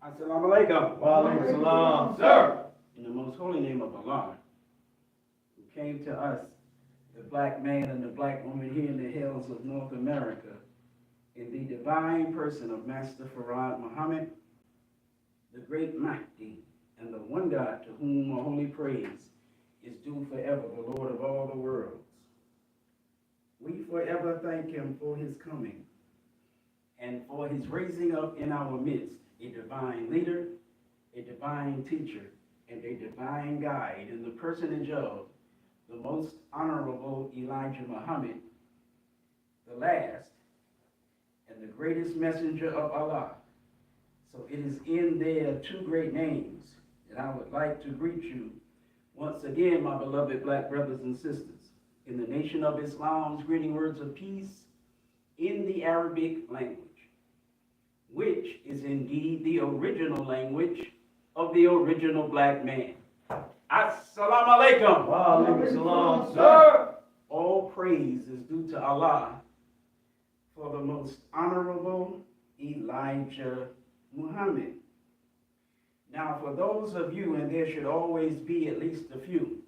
Assalamu alaikum. Wa alaikum salam. Sir. In the most holy name of Allah, who came to us, the black man and the black woman here in the hills of North America, in the divine person of Master Farad Muhammad, the great Mahdi, and the one God to whom a holy praise is due forever, the Lord of all the worlds. We forever thank him for his coming and for his raising up in our midst a divine leader, a divine teacher, and a divine guide in the personage of the most honorable Elijah Muhammad, the last and the greatest messenger of Allah. So it is in their two great names that I would like to greet you once again, my beloved black brothers and sisters, in the nation of Islam's greeting words of peace in the Arabic language, which is indeed the original language of the original black man. Assalamu alaikum. Wa alaikum salam. Sir. All praise is due to Allah for the most honorable Elijah Muhammad. Now, for those of you, and there should always be at least a few,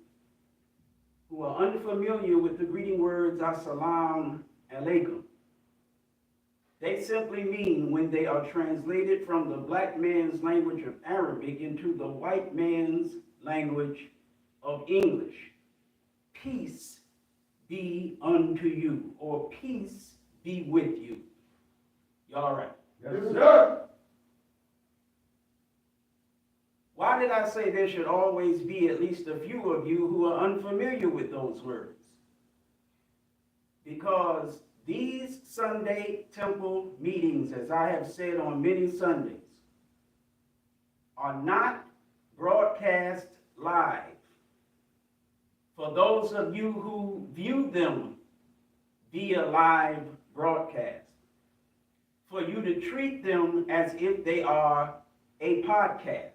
who are unfamiliar with the greeting words Assalamu alaikum, they simply mean, when they are translated from the black man's language of Arabic into the white man's language of English, peace be unto you, or peace be with you. Y'all all right? Yes, sir. Why did I say there should always be at least a few of you who are unfamiliar with those words? Because these Sunday temple meetings, as I have said on many Sundays, are not broadcast live. For those of you who view them via live broadcast, for you to treat them as if they are a podcast,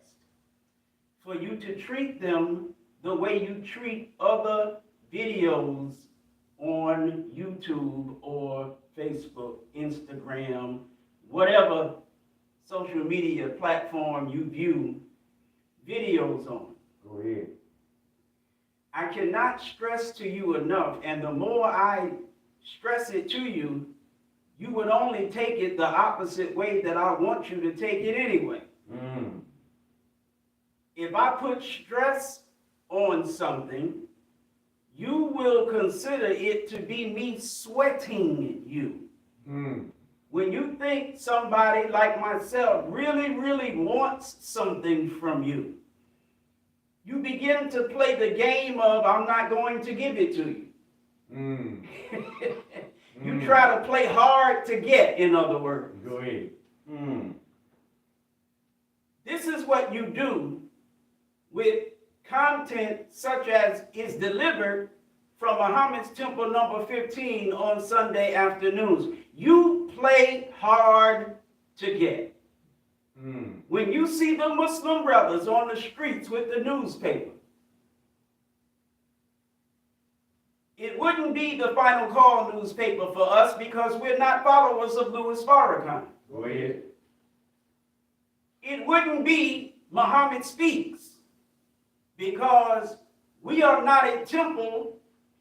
for you to treat them the way you treat other videos on YouTube or Facebook, Instagram, whatever social media platform you view videos on. Go ahead. I cannot stress to you enough, and the more I stress it to you, you would only take it the opposite way that I want you to take it anyway. If I put stress on something, you will consider it to be me sweating you. When you think somebody like myself really, really wants something from you, you begin to play the game of, I'm not going to give it to you. You try to play hard to get, in other words. Go ahead. This is what you do with content such as is delivered from Muhammad's Temple number 15 on Sunday afternoons. You play hard to get. When you see the Muslim brothers on the streets with the newspaper, it wouldn't be the Final Call newspaper for us because we're not followers of Louis Farrakhan. Go ahead. It wouldn't be Muhammad Speaks because we are not a temple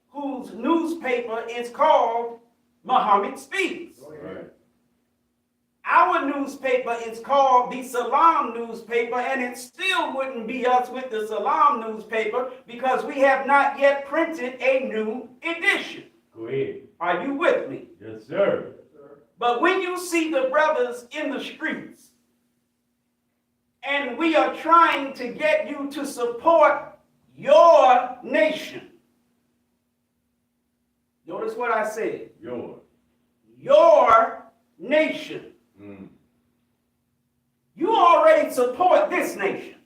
whose newspaper is called Muhammad Speaks. Right. Our newspaper is called the Salam newspaper, and it still wouldn't be us with the Salam newspaper because we have not yet printed a new edition. Go ahead. Are you with me? Yes, sir. But when you see the brothers in the streets, and we are trying to get you to support your nation. Notice what I said. Your nation. You already support this nation.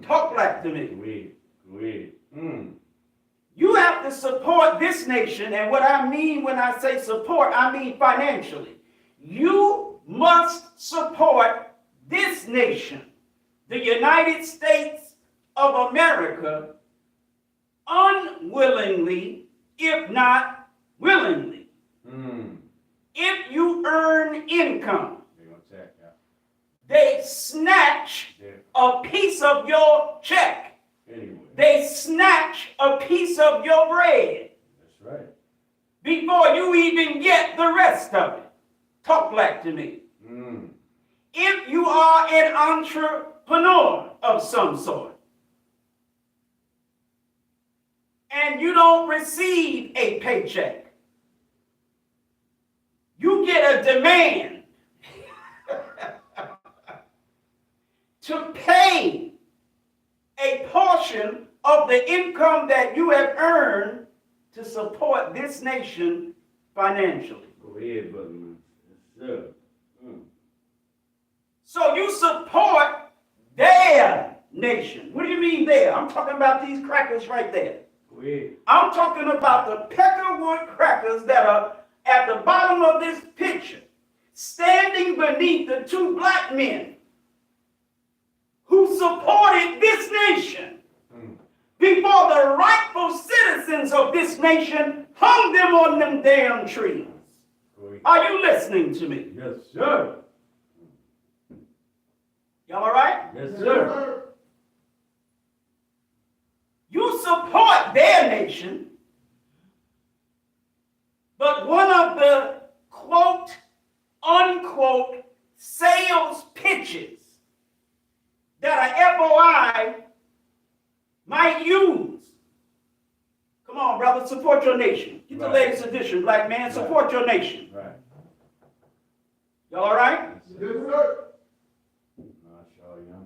Talk black to me. Go ahead. You have to support this nation, and what I mean when I say support, I mean financially. You must support this nation, the United States of America, unwillingly, if not willingly. If you earn income, They snatch a piece of your check. Anyway. They snatch a piece of your bread. That's right. Before you even get the rest of it. Talk black to me. If you are an entrepreneur of some sort, and you don't receive a paycheck, you get a demand to pay a portion of the income that you have earned to support this nation financially. Go ahead, brother. Yes, sir. So you support their nation. What do you mean there? I'm talking about these crackers right there. Go ahead. I'm talking about the peckerwood crackers that are at the bottom of this picture, standing beneath the two black men who supported this nation before the rightful citizens of this nation hung them on them damn trees. Are you listening to me? Yes, sir. Y'all all right? Yes, sir. You support their nation, but one of the quote, unquote, sales pitches that a FOI might use. Come on, brother, support your nation. Get the latest edition, black man, support your nation. Right. Y'all all right? Yes, sir.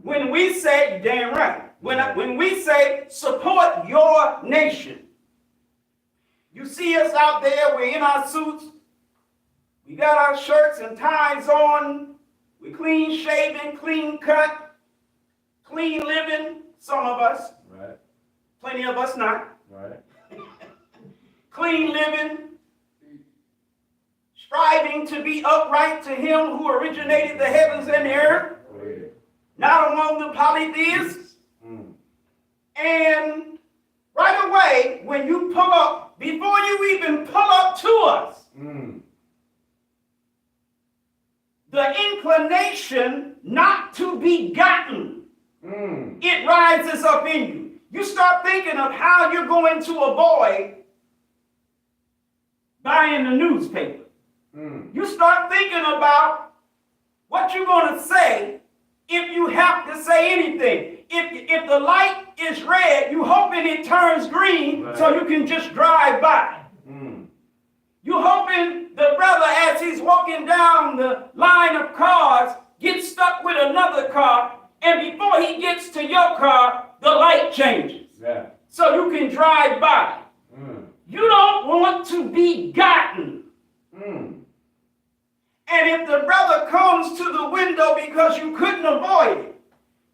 When we say, you're damn right, when we say support your nation, you see us out there, we're in our suits, we got our shirts and ties on, we're clean shaven, clean cut, clean living, some of us. Right. Plenty of us not. Right. Clean living, striving to be upright to him who originated the heavens and the earth, not among the polytheists. And right away, when you pull up, before you even pull up to us, the inclination not to be gotten, it rises up in you. You start thinking of how you're going to avoid buying the newspaper. You start thinking about what you're going to say if you have to say anything. If the light is red, you hoping it turns green so you can just drive by. You hoping the brother, as he's walking down the line of cars, gets stuck with another car, and before he gets to your car, the light changes. So you can drive by. You don't want to be gotten. And if the brother comes to the window because you couldn't avoid it,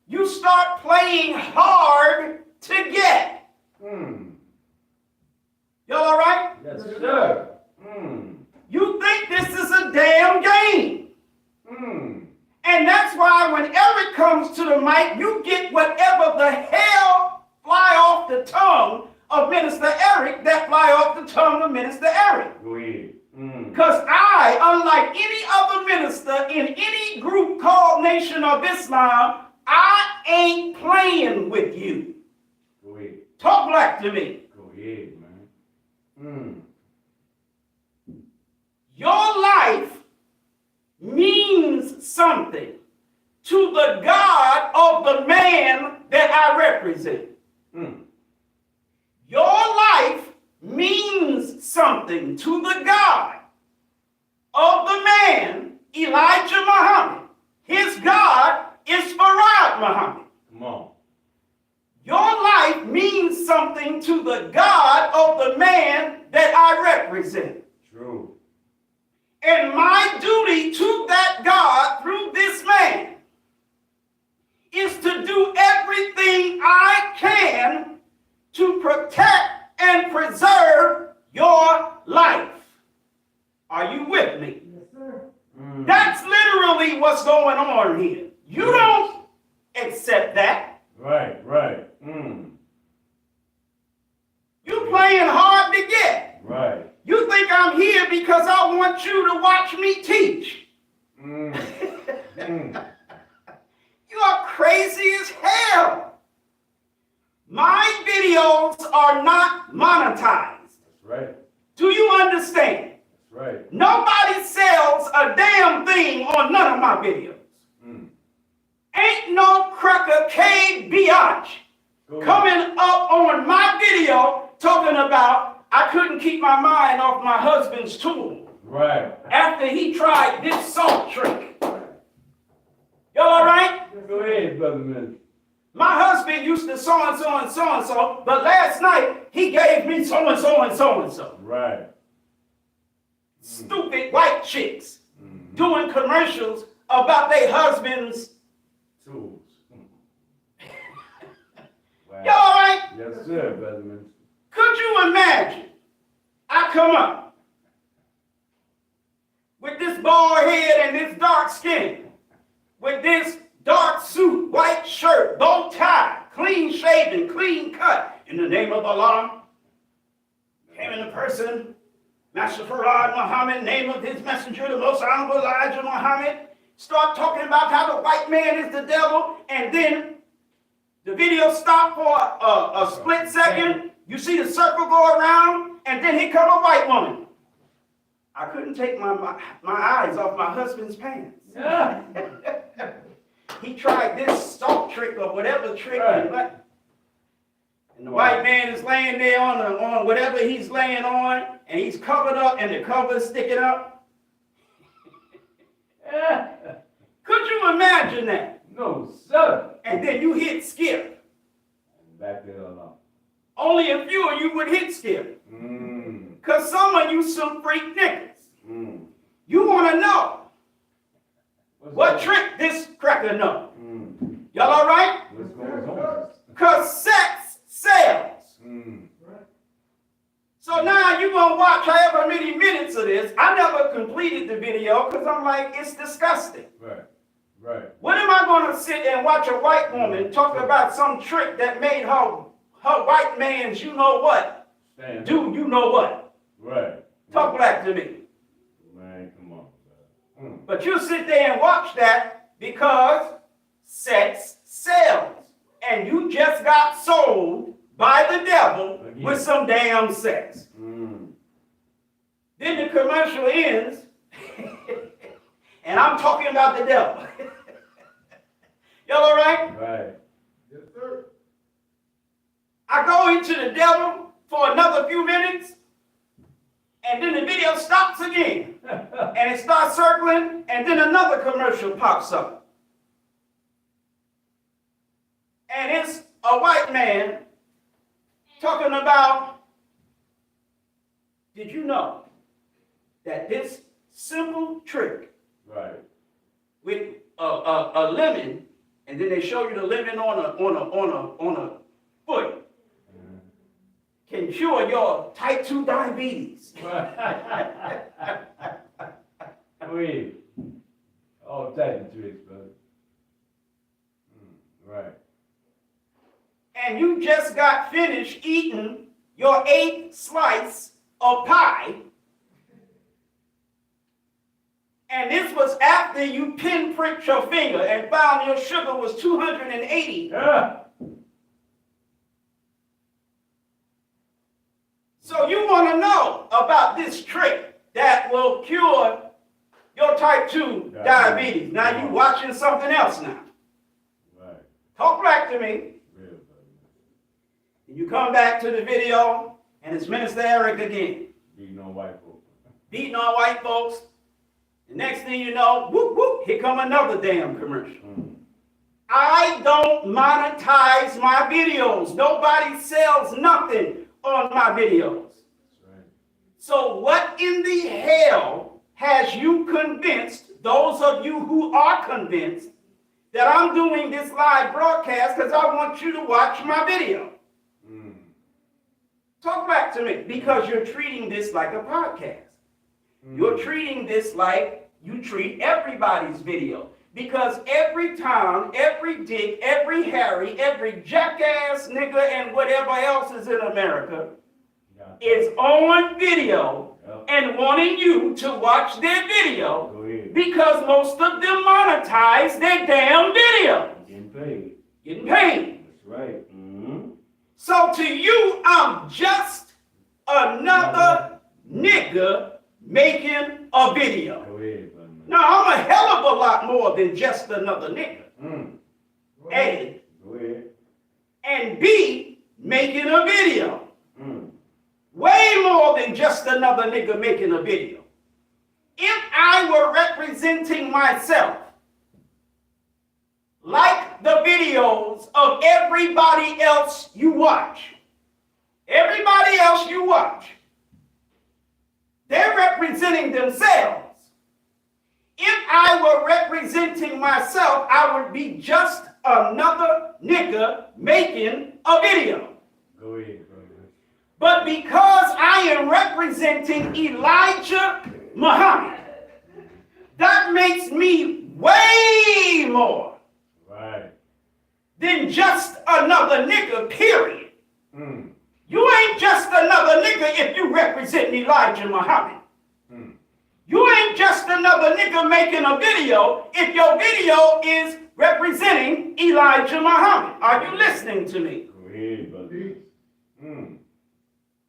you start playing hard to get. Y'all all right? Yes, sir. You think this is a damn game. And that's why when Eric comes to the mic, you get whatever the hell fly off the tongue of Minister Eric that fly off the tongue of Minister Eric. Go ahead. Because I, unlike any other minister in any group called Nation of Islam, I ain't playing with you. Go ahead. Talk black to me. Go ahead, man. Your life means something to the God of the man that I represent. Your life means something to the God of the man, Elijah Muhammad. His God is Farad Muhammad. Come on. Your life means something to the God of the man that I represent. True. And my duty to that God through this man is to do everything I can to protect and preserve your life. Are you with me? Yes, sir. That's literally what's going on here. You don't accept that. Right. You playing hard to get. Right. You think I'm here because I want you to watch me teach. are not monetized. That's right. Do you understand? That's right. Nobody sells a damn thing on none of my videos. Ain't no cracker K biatch coming up on my video talking about I couldn't keep my mind off my husband's tool. Right. After he tried this salt trick. Y'all all right? Go ahead, Brother Minister. My husband used to so and so and so and so, but last night he gave me so and so and so and so. Right. Stupid white chicks doing commercials about their husbands. Tools. Wow. Y'all all right? Yes, sir, Brother Minister. Could you imagine? I come up with this bald head and this dark skin, with this dark suit, white shirt, bow tie, clean shaven, clean cut. In the name of Allah, came in the person, Master Farad Muhammad, name of his messenger, the most honorable Elijah Muhammad. Start talking about how the white man is the devil, and then the video stopped for a split second. You see the circle go around, and then here come a white woman. I couldn't take my eyes off my husband's pants. Yeah. He tried this salt trick or whatever trick, Right. and the white man is laying there on whatever he's laying on, and he's covered up, and the cover is sticking up. Could you imagine that? No, sir. And then you hit skip. Back there alone. Only a few of you would hit skip. Because some of you some freak niggas. You want to know what trick this cracker know. Y'all all right? What's going on? Because sex sells. So now you're going to watch however many minutes of this. I never completed the video because I'm like, it's disgusting. Right. Right. What am I going to sit and watch a white woman talk about some trick that made her white man's you know what? Do you know what? Right. Talk black to me. Man, come on. But you sit there and watch that because sex sells. And you just got sold by the devil with some damn sex. Then the commercial ends, and I'm talking about the devil. Y'all all right? Right. Yes, sir. I go into the devil for another few minutes, and then the video stops again. And it starts circling, and then another commercial pops up. And it's a white man talking about, did you know that this simple trick with a lemon, and then they show you the lemon on a foot, can cure your type 2 diabetes. Wait. All type of tricks, brother. Right. And you just got finished eating your 8th slice of pie. And this was after you pinpricked your finger and found your sugar was 280. So you want to know about this trick that will cure your type 2 diabetes. Now you watching something else now. Right. Talk back to me. You come back to the video, and it's Minister Eric again. Beating on white folks. Beating on white folks. The next thing you know, whoop, whoop, here come another damn commercial. I don't monetize my videos. Nobody sells nothing on my videos. That's right. So what in the hell has you convinced, those of you who are convinced, that I'm doing this live broadcast because I want you to watch my video? Talk back to me, because you're treating this like a podcast. You're treating this like you treat everybody's video. Because every Tom, every Dick, every Harry, every jackass nigga and whatever else is in America is on video and wanting you to watch their video because most of them monetize their damn video. Getting paid. Getting paid. That's right. So So to you, I'm just another nigga making a video. Go ahead, brother. No, I'm a hell of a lot more than just another nigga. A. Go ahead. And B, making a video. Mm. Way more than just another nigga making a video. If I were representing myself, like the videos of everybody else you watch, they're representing themselves. If I were representing myself, I would be just another nigga making a video. Go ahead, brother. But because I am representing Elijah Muhammad, that makes me way more Right. than just another nigga, period. Mm. You ain't just another nigga if you represent Elijah Muhammad. Mm. You ain't just another nigga making a video if your video is representing Elijah Muhammad. Are you listening to me? Go ahead, brother. Mm.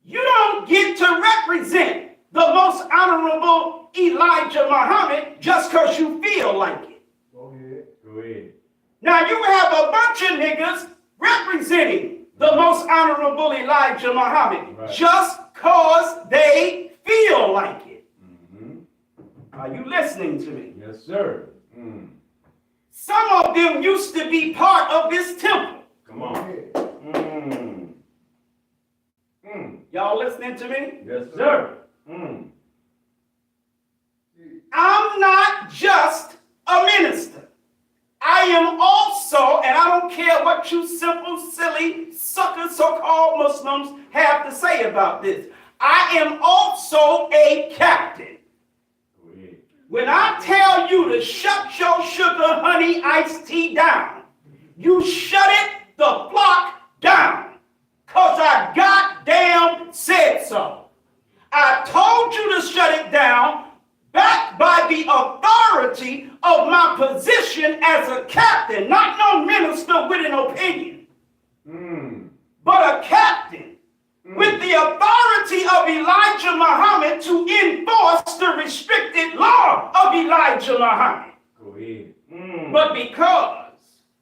You don't get to represent the most honorable Elijah Muhammad just because you feel like it. Go ahead. Go ahead. Now you have a bunch of niggas representing the most honorable Elijah Muhammad Right. just because they feel like it. Mm-hmm. Are you listening to me? Yes, sir. Mm. Some of them used to be part of this temple. Come on. Mm. Mm. Y'all listening to me? Yes, sir. Mm. I'm not just a minister. I am also, and I don't care what you simple, silly, sucker, so-called Muslims have to say about this, I am also a captain. Go ahead. When I tell you to shut your sugar, honey, iced tea down, you shut it the flock down. Because I goddamn said so. I told you to shut it down, backed by the authority of my position as a captain, not no minister with an opinion, but a captain with the authority of Elijah Muhammad to enforce the restricted law of Elijah Muhammad. Go ahead. But because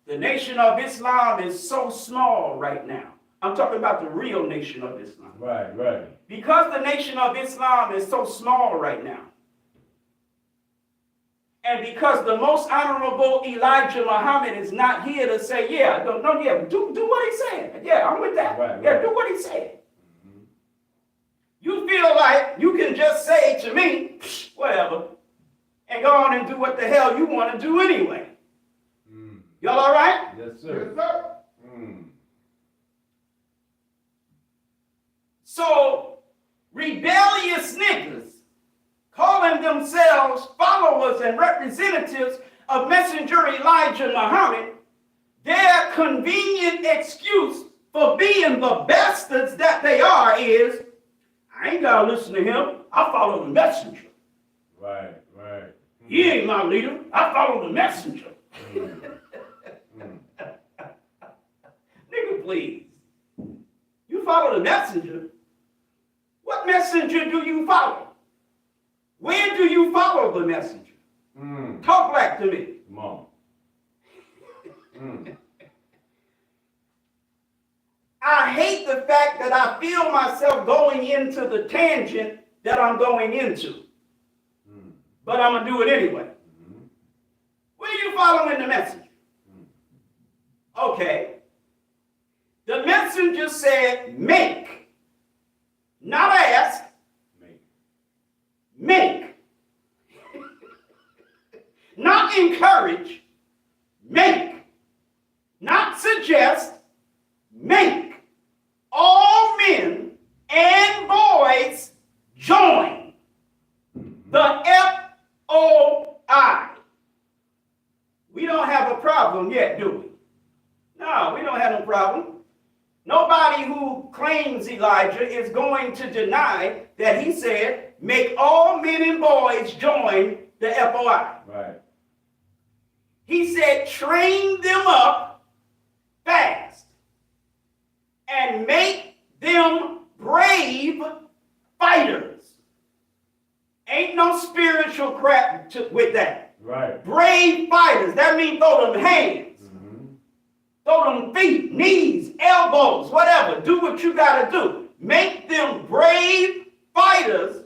the nation of Islam is so small right now, I'm talking about the real nation of Islam. Right, right. Because the nation of Islam is so small right now, and because the most honorable Elijah Muhammad is not here to say, do what he said. Yeah, I'm with that. Right, yeah, right. do what he said. You feel like you can just say to me, whatever, and go on and do what the hell you want to do anyway. Y'all all right? Yes, sir. Yes, sir. So, rebellious niggas calling themselves followers and representatives of Messenger Elijah Muhammad, their convenient excuse for being the bastards that they are is, I ain't gotta listen to him, I follow the messenger. Right, right. He ain't my leader, I follow the messenger. Nigga, please. You follow the messenger? What messenger do you follow? Where do you follow the messenger? Talk back to me. Come on. I hate the fact that I feel myself going into the tangent that I'm going into. But I'm going to do it anyway. Where are you following the messenger? Okay. The messenger said, make. Not ask. Make. Not encourage. Make. Not suggest. Make. All men and boys join the FOI. We don't have a problem yet, do we? No, we don't have no problem. Nobody who claims Elijah is going to deny that he said, make all men and boys join the FOI. Right. He said, train them up fast and make some spiritual crap with that. Right. Brave fighters. That means throw them hands. Throw them feet, knees, elbows, whatever. Do what you got to do. Make them brave fighters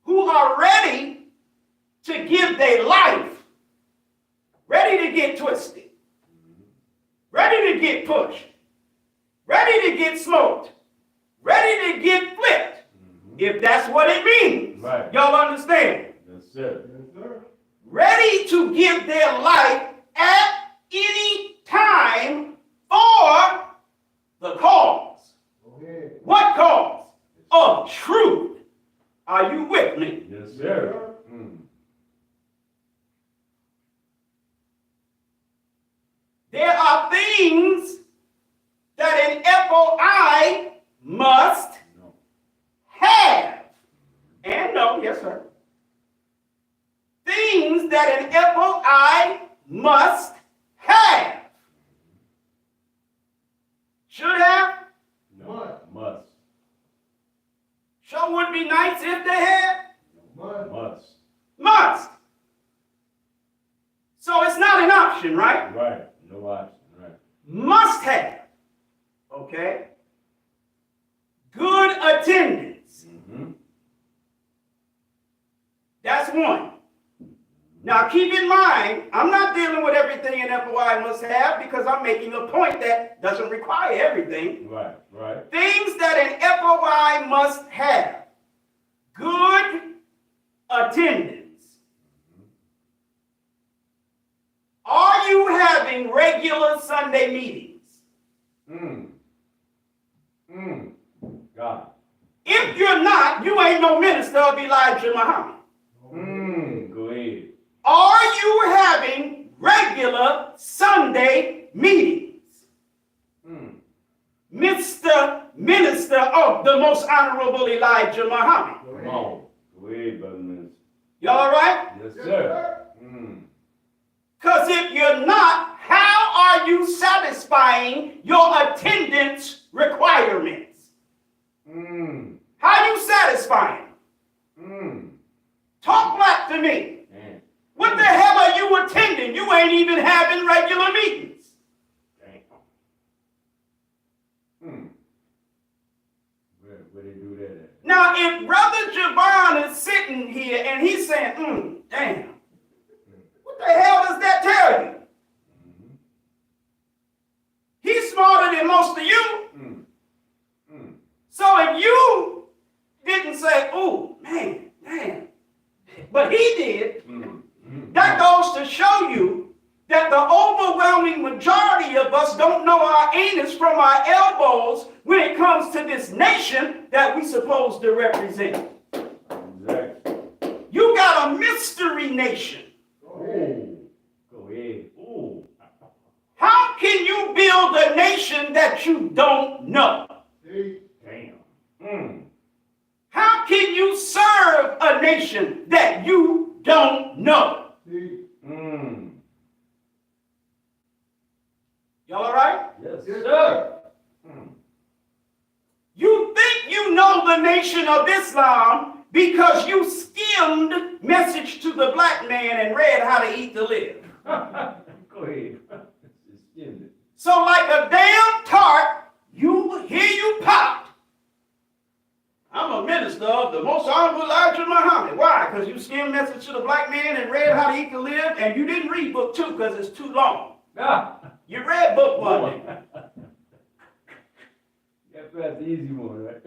who are ready to give their life, ready to get twisted, ready to get pushed, ready to get smoked, ready to get flipped, if that's what it means. Right. Y'all understand? Yes, sir. Ready to give their life at any time for the cause. Okay. What cause? Of truth. Are you with me? Yes, sir. There are things that an FOI must have. And no, yes, sir. Things that an FOI must have. Should have. No. Must. Sure would be nice if they had. Must. Must. So it's not an option, right? Right. No option. Right. Must have. Okay. Good attendance. That's one. Now keep in mind, I'm not dealing with everything an FOI must have because I'm making a point that doesn't require everything. Right. Right. Things that an FOI must have. Good attendance. Are you having regular Sunday meetings? God. If you're not, you ain't no minister of Elijah Muhammad. Go ahead. Are you having regular Sunday meetings? Mr. Minister of the Most Honorable Elijah Muhammad. Come on. Go ahead, brother minister. Y'all all right? Yes, sir. Because if you're not, how are you satisfying your attendance requirements? How you satisfying? Talk black to me. What the hell are you attending? You ain't even having regular meetings. Where they do that at? Now, if Brother Javon is sitting here and he's saying, damn, what the hell does that tell you? He's smarter than most of you. So if you didn't say, oh, man, damn, but he did, that goes to show you that the overwhelming majority of us don't know our anus from our elbows when it comes to this nation that we're supposed to represent. Exactly. You got a mystery nation. Oh, go ahead. Oh. How can you build a nation that you don't know? Damn. How can you serve a nation that you don't know? Y'all all right? Yes, sir. You think you know the Nation of Islam because you skimmed Message to the Black Man and read How to Eat to Live. Go ahead. So like a damn tart, you popped. I'm a minister of the Most Honorable Elijah Muhammad. Why? Because you skimmed Message to the Black Man and read How to Eat to Live, and you didn't read book 2 because it's too long. You read book 1. That's the easy one, right?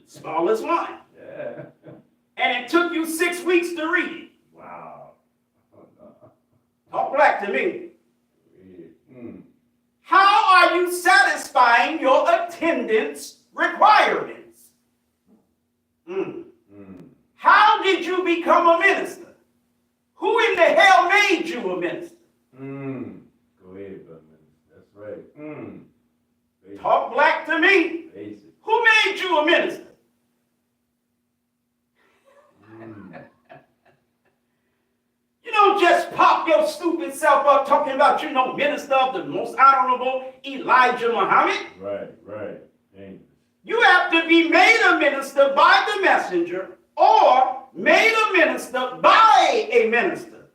Smallest one. Yeah. And it took you 6 weeks to read it. Wow. Talk black to me. How are you satisfying your attendance requirements? How did you become a minister? Who in the hell made you a minister? Go ahead, brother. That's right. Talk black to me. Basic. Who made you a minister? You don't just pop your stupid self up talking about minister of the Most Honorable Elijah Muhammad. Right. Dangerous. You have to be made a minister by the messenger, or made a minister by a minister,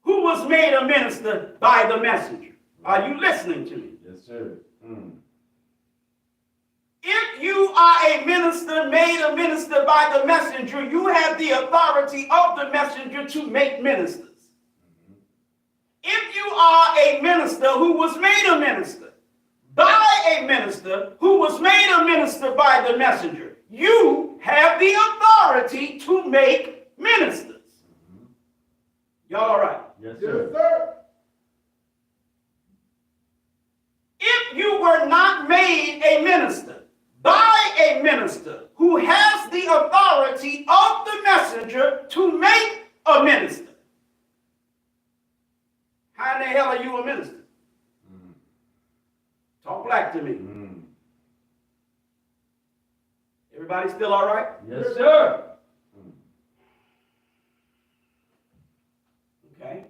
who was made a minister by the messenger. Are you listening to me? Yes, sir. If you are a minister made a minister by the messenger, you have the authority of the messenger to make ministers. If you are a minister who was made a minister by a minister who was made a minister by the messenger, you have the authority to make ministers. Y'all all right? Yes, sir. If you were not made a minister by a minister who has the authority of the messenger to make a minister, how in the hell are you a minister? Talk black to me. Everybody still all right? Yes, sir. Okay.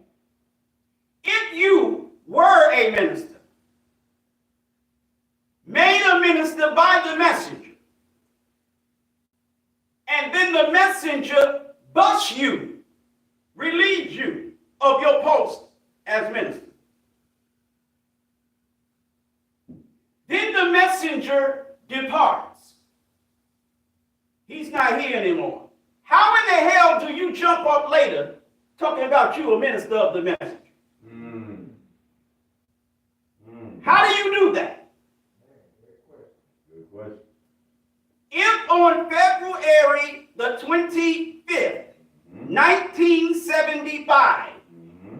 If you were a minister, made a minister by the messenger, and then the messenger busts you, relieves you of your post as minister, then the messenger departs. He's not here anymore. How in the hell do you jump up later talking about you a minister of the messenger? How do you do that? Good question. If on February the 25th, 1975,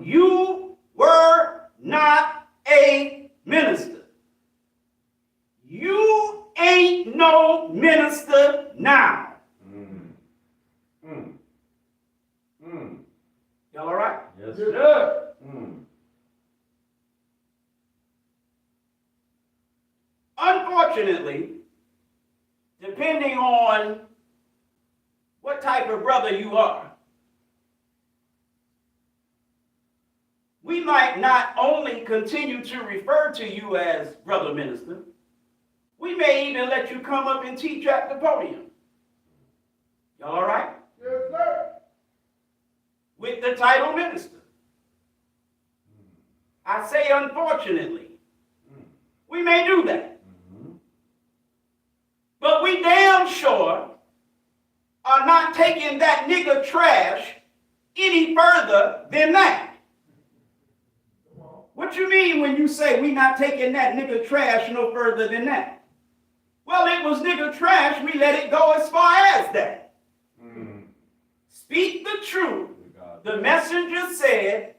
you were not a minister, you ain't no minister now. Y'all all right? Yes, sir. Unfortunately, depending on what type of brother you are, we might not only continue to refer to you as brother minister, we may even let you come up and teach at the podium. Y'all all right? Yes, sir. With the title minister. I say unfortunately. We may do that. But we damn sure are not taking that nigger trash any further than that. What you mean when you say we not taking that nigger trash no further than that? Well, it was nigger trash. We let it go as far as that. Speak the truth. The messenger said,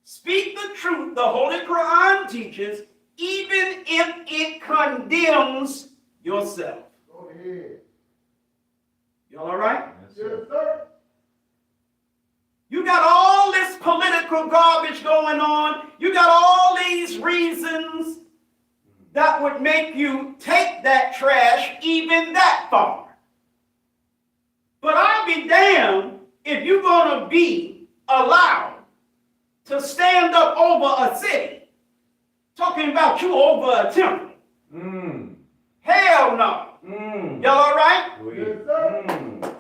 speak the truth. The Holy Quran teaches, even if it condemns yourself. Go ahead. Y'all all right? Yes, Yes, sir. sir. You got all this political garbage going on. You got all these reasons that would make you take that trash even that far. But I'll be damned if you're going to be allowed to stand up over a city talking about you over a temple. Hell no. Y'all all right? Yes, sir.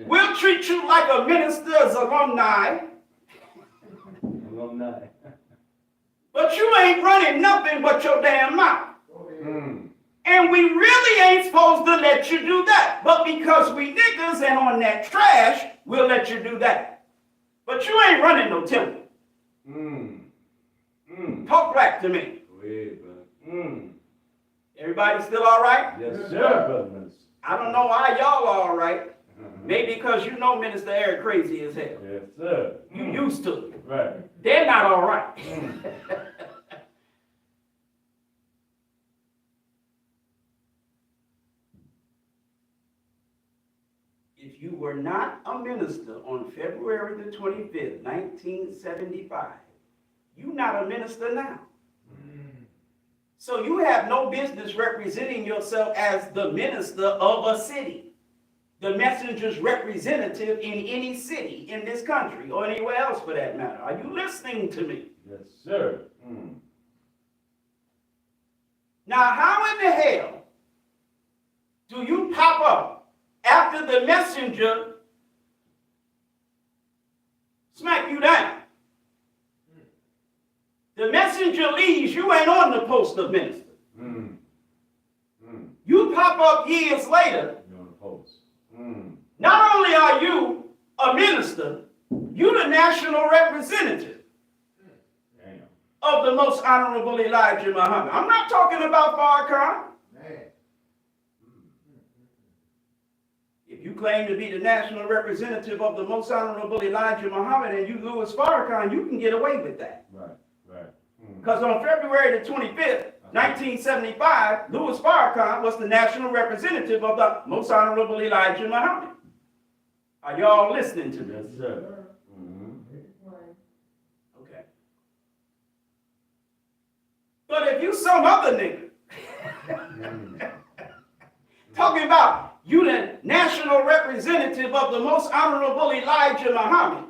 We'll treat you like a minister's alumni, Alumni. but you ain't running nothing but your damn mouth. Go ahead. And we really ain't supposed to let you do that. But because we niggas and on that trash, we'll let you do that. But you ain't running no temple. Talk back to me. Go ahead, brother. Everybody still all right? Yes, sir, brother minister. I don't know why y'all are all right. Maybe because you know Minister Eric crazy as hell. Yes, sir. You used to it. Right. They're not all right. If you were not a minister on February the 25th, 1975, you're not a minister now. So you have no business representing yourself as the minister of a city, the messenger's representative in any city in this country or anywhere else for that matter. Are you listening to me? Yes, sir. Now, how in the hell do you pop messenger smack you down. The messenger leaves, you ain't on the post of minister. You pop up years later. You're on the post. Not only are you a minister, you the national representative Damn. of the most honorable Elijah Muhammad. I'm not talking about Farrakhan. Man. If you claim to be the national representative of the most honorable Elijah Muhammad and you Louis Farrakhan, you can get away with that. Right. Right. Because on February the 25th, 1975, Louis Farrakhan was the national representative of the most honorable Elijah Muhammad. Are y'all listening to this? Yes, sir. Okay. But if you some other nigga talking about you the national representative of the most honorable Elijah Muhammad,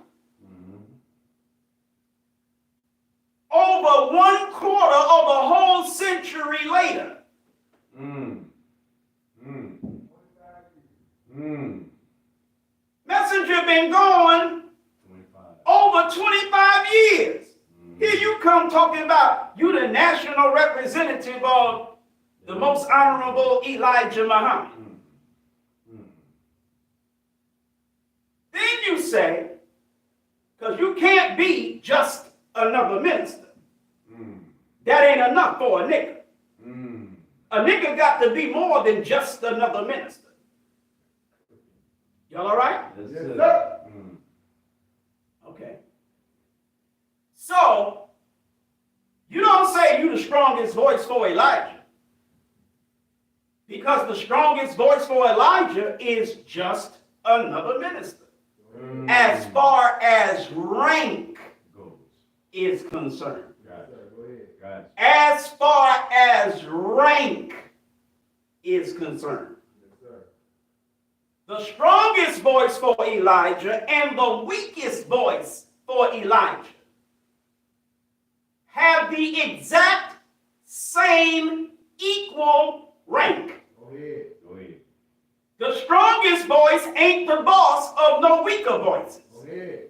over 1/4 of a whole century later, messenger been gone 25. over 25 years. Here you come talking about you the national representative of the most honorable Elijah Muhammad. Then you say, because you can't be just another minister. That ain't enough for a nigga. A nigga got to be more than just another minister. Y'all all right? Yes, Yes, sir. sir. Okay. So, you don't say you the strongest voice for Elijah. Because the strongest voice for Elijah is just another minister. As far as rank Goes. is concerned. Got it. Go ahead. Got it. As far as rank is concerned. Yes, sir. The strongest voice for Elijah and the weakest voice for Elijah have the exact same equal rank. Go ahead. Go ahead. The strongest voice ain't the boss of no weaker voices. Go ahead.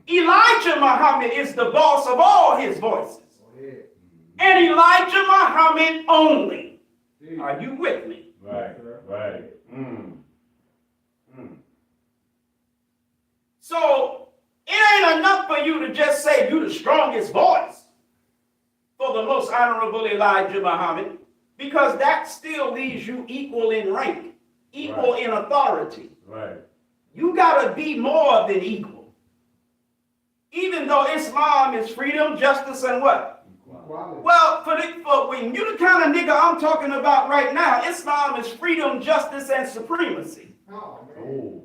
Elijah Muhammad is the boss of all his voices. Go ahead. And Elijah Muhammad only. See. Are you with me? Right. Right. So it ain't enough for you to just say you the strongest voice for the most honorable Elijah Muhammad, because that still leaves you equal in rank, equal in authority. Right. You gotta be more than equal. Even though Islam is freedom, justice, and what? Equality. Well, for when you the kind of nigga I'm talking about right now, Islam is freedom, justice, and supremacy. Oh, man. Oh.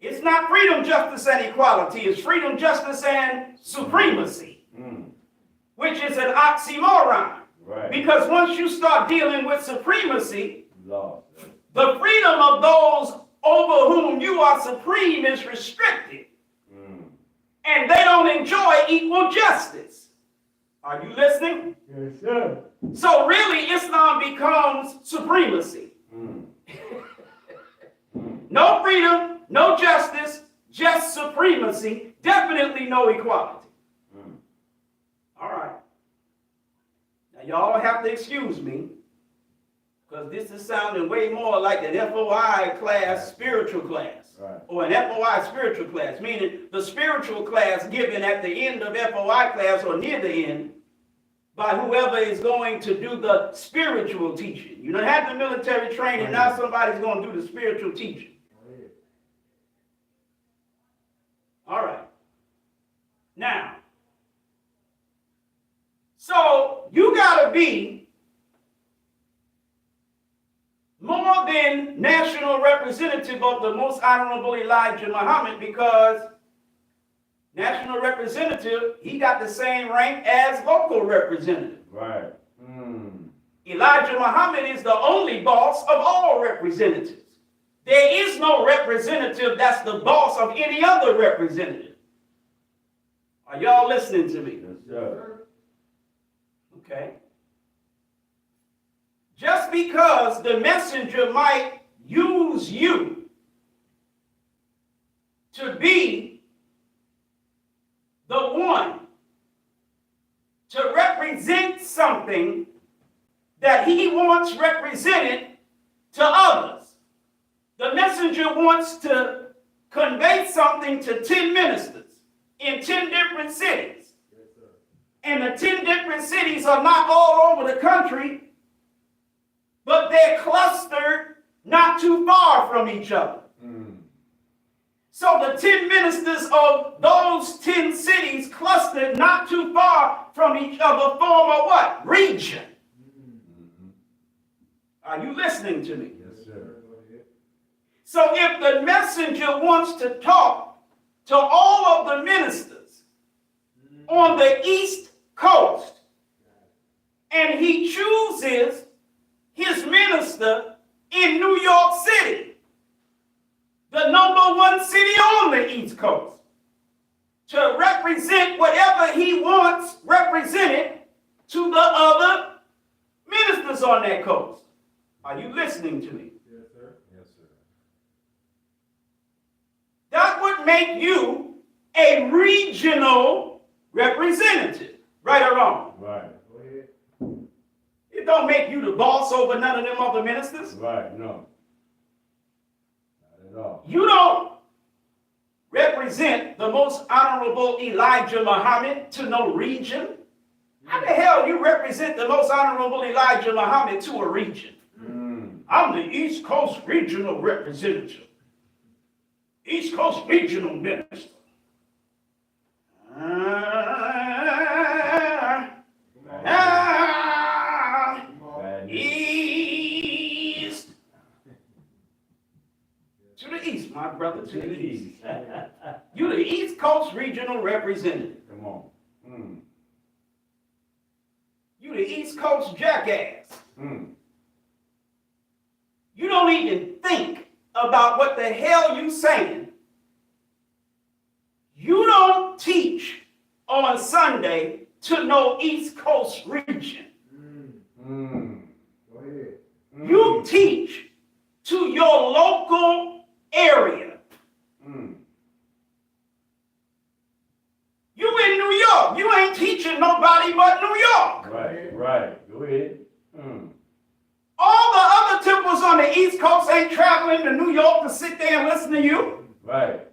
It's not freedom, justice, and equality. It's freedom, justice, and supremacy, which is an oxymoron. Right. Because once you start dealing with supremacy, Lost. the freedom of those over whom you are supreme is restricted. And they don't enjoy equal justice. Are you listening? Yes, sir. So really, Islam becomes supremacy. No freedom, no justice, just supremacy, definitely no equality. All right. Now, y'all have to excuse me, because this is sounding way more like an FOI class, spiritual class. Right. Or an FOI spiritual class, meaning the spiritual class given at the end of FOI class or near the end by whoever is going to do the spiritual teaching. You don't have the military training, now somebody's going to do the spiritual teaching. Go ahead. All right. Now, so you got to be more than national representative of the most honorable Elijah Muhammad, because national representative, he got the same rank as local representative. Right. Elijah Muhammad is the only boss of all representatives. There is no representative that's the boss of any other representative. Are y'all listening to me? Yes, sir. Okay. Just because the messenger might use you to be the one to represent something that he wants represented to others. The messenger wants to convey something to 10 ministers in 10 different cities. Yes, sir. And the 10 different cities are not all over the country, but they're clustered not too far from each other. So the 10 ministers of those 10 cities clustered not too far from each other form a what? Region. Are you listening to me? Yes, sir. So if the messenger wants to talk to all of the ministers on the East Coast, and he chooses his minister in New York City, the #1 city on the East Coast, to represent whatever he wants represented to the other ministers on that coast. Are you listening to me? Yes, sir. Yes, sir. That would make you a regional representative, right or wrong? Right. Go ahead. It don't make you the boss over none of them other ministers. Right. No. Not at all. You don't represent the most honorable Elijah Muhammad to no region. How the hell you represent the most honorable Elijah Muhammad to a region? I'm the East Coast regional representative. East Coast regional minister. East. To the east, my brother, to the east. You the East Coast regional representative. Come on. You the East Coast jackass. You don't even think about what the hell you saying. You don't teach on Sunday to no East Coast region. Go ahead. You teach to your local area. You in New York. You ain't teaching nobody but New York. Right. Right. Go ahead. All the other temples on the East Coast ain't traveling to New York to sit there and listen to you. Right.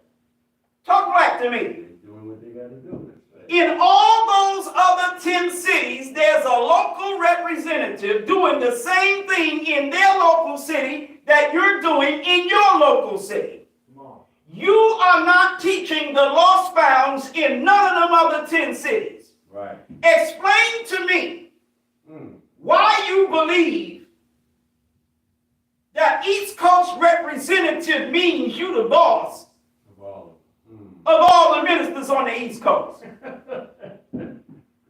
Talk back to me. They're doing what they got to do. In all those other 10 cities, there's a local representative doing the same thing in their local city that you're doing in your local city. Come on. You are not teaching the lost bounds in none of them other 10 cities. Right. Explain to me why you believe that East Coast representative means you the boss of all the ministers on the East Coast.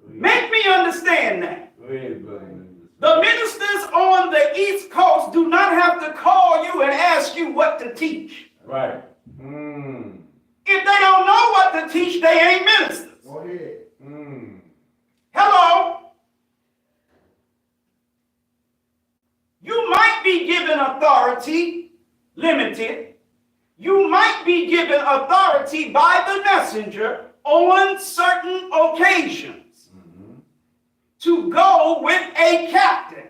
Make me understand that. Go ahead, brother. The ministers on the East Coast do not have to call you and ask you what to teach. Right. If they don't know what to teach, they ain't ministers. Go ahead. Hello? You might be given authority, limited. You might be given authority by the messenger on certain occasions to go with a captain.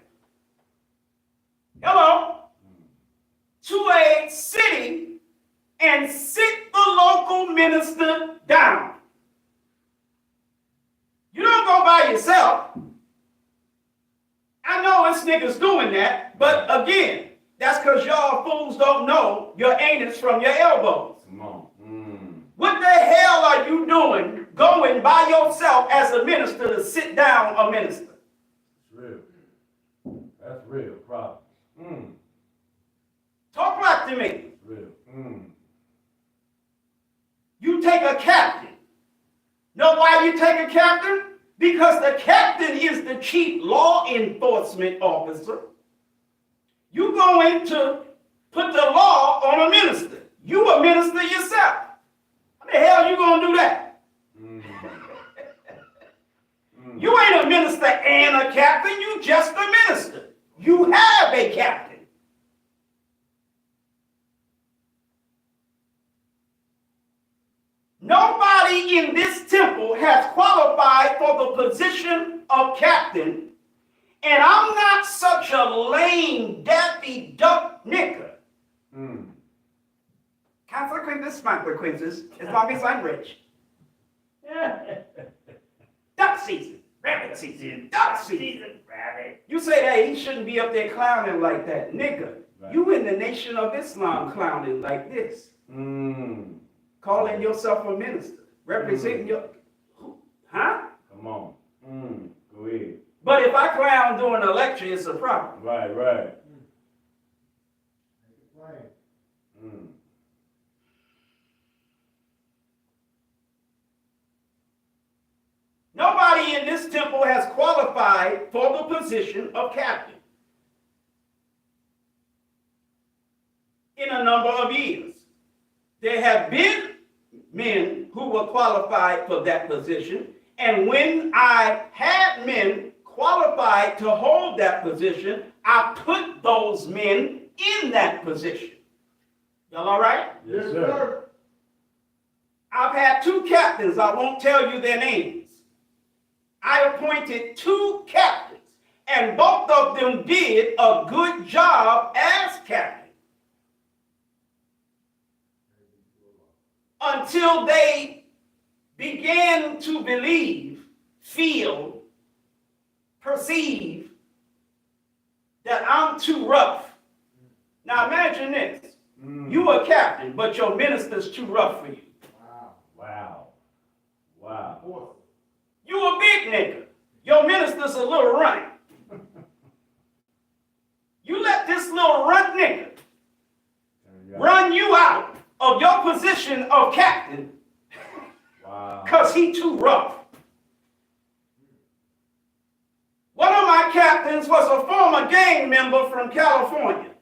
Hello? To a city and sit the local minister down. You don't go by yourself. I know it's niggas doing that, but again, that's because y'all fools don't know your anus from your elbows. Come on. What the hell are you doing going by yourself as a minister to sit down a minister? It's real. That's real problem. Talk back to me. It's real. You take a captain. Know why you take a captain? Because the captain is the chief law enforcement officer. You going to put the law on a minister. You a minister yourself. How the hell you going to do that? You ain't a minister and a captain. You just a minister. You have a captain. Nobody in this temple has qualified for the position of captain, and I'm not such a lame, daffy duck nigger. Consequences, consequences, as long as I'm rich. Duck season, rabbit season, duck season, rabbit. You say that he shouldn't be up there clowning like that, nigga. Right. You in the Nation of Islam clowning like this. Calling yourself a minister, representing your, huh? Come on. Go ahead. But if I clown during a lecture, it's a problem. Right. Nobody in this temple has qualified for the position of captain in a number of years. There have been men who were qualified for that position, and when I had men qualified to hold that position, I put those men in that position. Y'all all right? Yes, sir. I've had 2 captains. I won't tell you their names. I appointed 2 captains, and both of them did a good job as captain until they began to believe, feel, perceive that I'm too rough. Now imagine this. You a captain, but your minister's too rough for you. Wow. You a big nigga. Your minister's a little runt. You let this little runt nigga run you out of your position of captain because he too rough. One of my captains was a former gang member from California.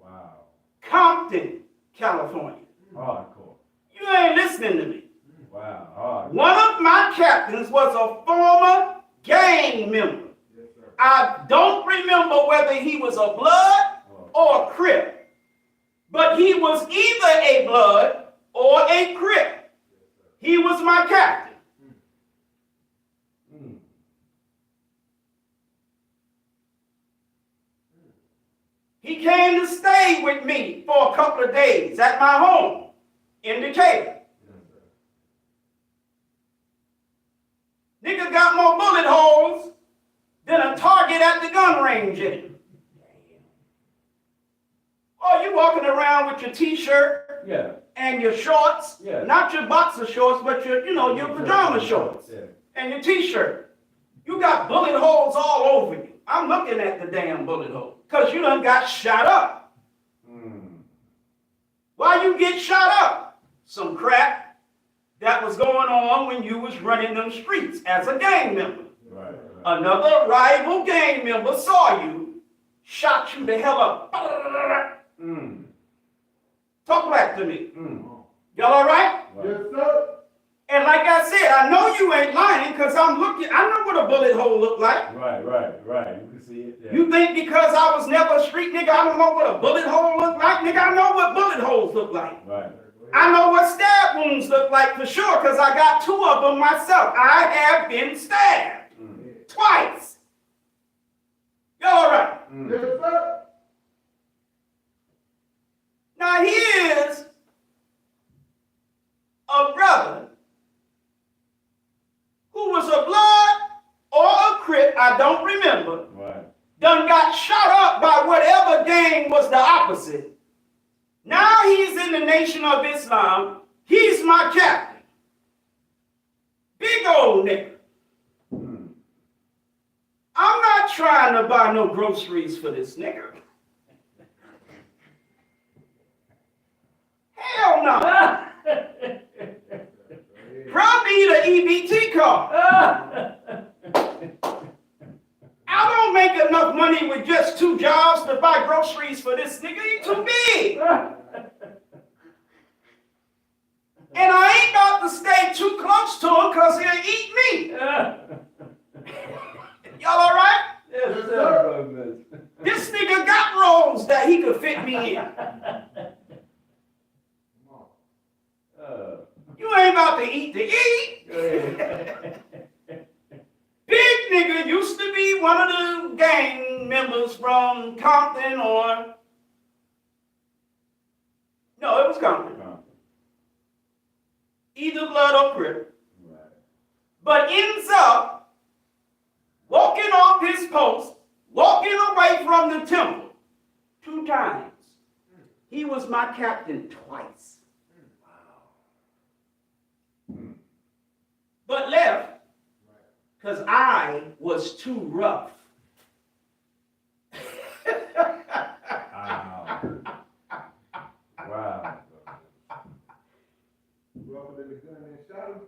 Wow. Compton, California. Hardcore. You ain't listening to me. Wow. Hard. One of my captains was a former gang member. Yes, sir. I don't remember whether he was a blood or a Crip, but he was either a blood or a Crip. He was my captain. He came to stay with me for a couple of days at my home in Decatur. Nigga got more bullet holes than a target at the gun range in him. Oh, you walking around with your t-shirt Yeah. and your shorts, Yeah. not your boxer shorts, but your pajama shorts Yeah. and your t-shirt. You got bullet holes all over you. I'm looking at the damn bullet hole because you done got shot up. Why you get shot up? Some crap that was going on when you was running them streets as a gang member. Right. Another rival gang member saw you, shot you the hell up. Talk back to me. Y'all all right? Yes, sir. And like I said, I know you ain't lying because I'm looking, I know what a bullet hole look like. Right. You can see it. Yeah. You think because I was never a street nigga, I don't know what a bullet hole look like? Nigga, I know what bullet holes look like. Right. I know what stab wounds look like for sure because I got 2 of them myself. I have been stabbed twice. Y'all all right? Yes, sir. Now here's a brother who was a blood or a Crip, I don't remember, Right. done got shot up by whatever gang was the opposite. Now he's in the Nation of Islam. He's my captain. Big old nigga. I'm not trying to buy no groceries for this nigga. Hell no. Probably need an EBT card. I don't make enough money with just 2 jobs to buy groceries for this nigga. He too big. And I ain't about to stay too close to him because he'll eat me. Y'all all right? Yes, Yes, sir. This nigga got roles that he could fit me in. You one of the gang members from Compton or, no, it was Compton. Either blood or crip. Right. But ends up walking off his post, walking away from the temple 2 times. He was my captain twice. But left because I was too rough. Wow. Rougher than the gun and shot him.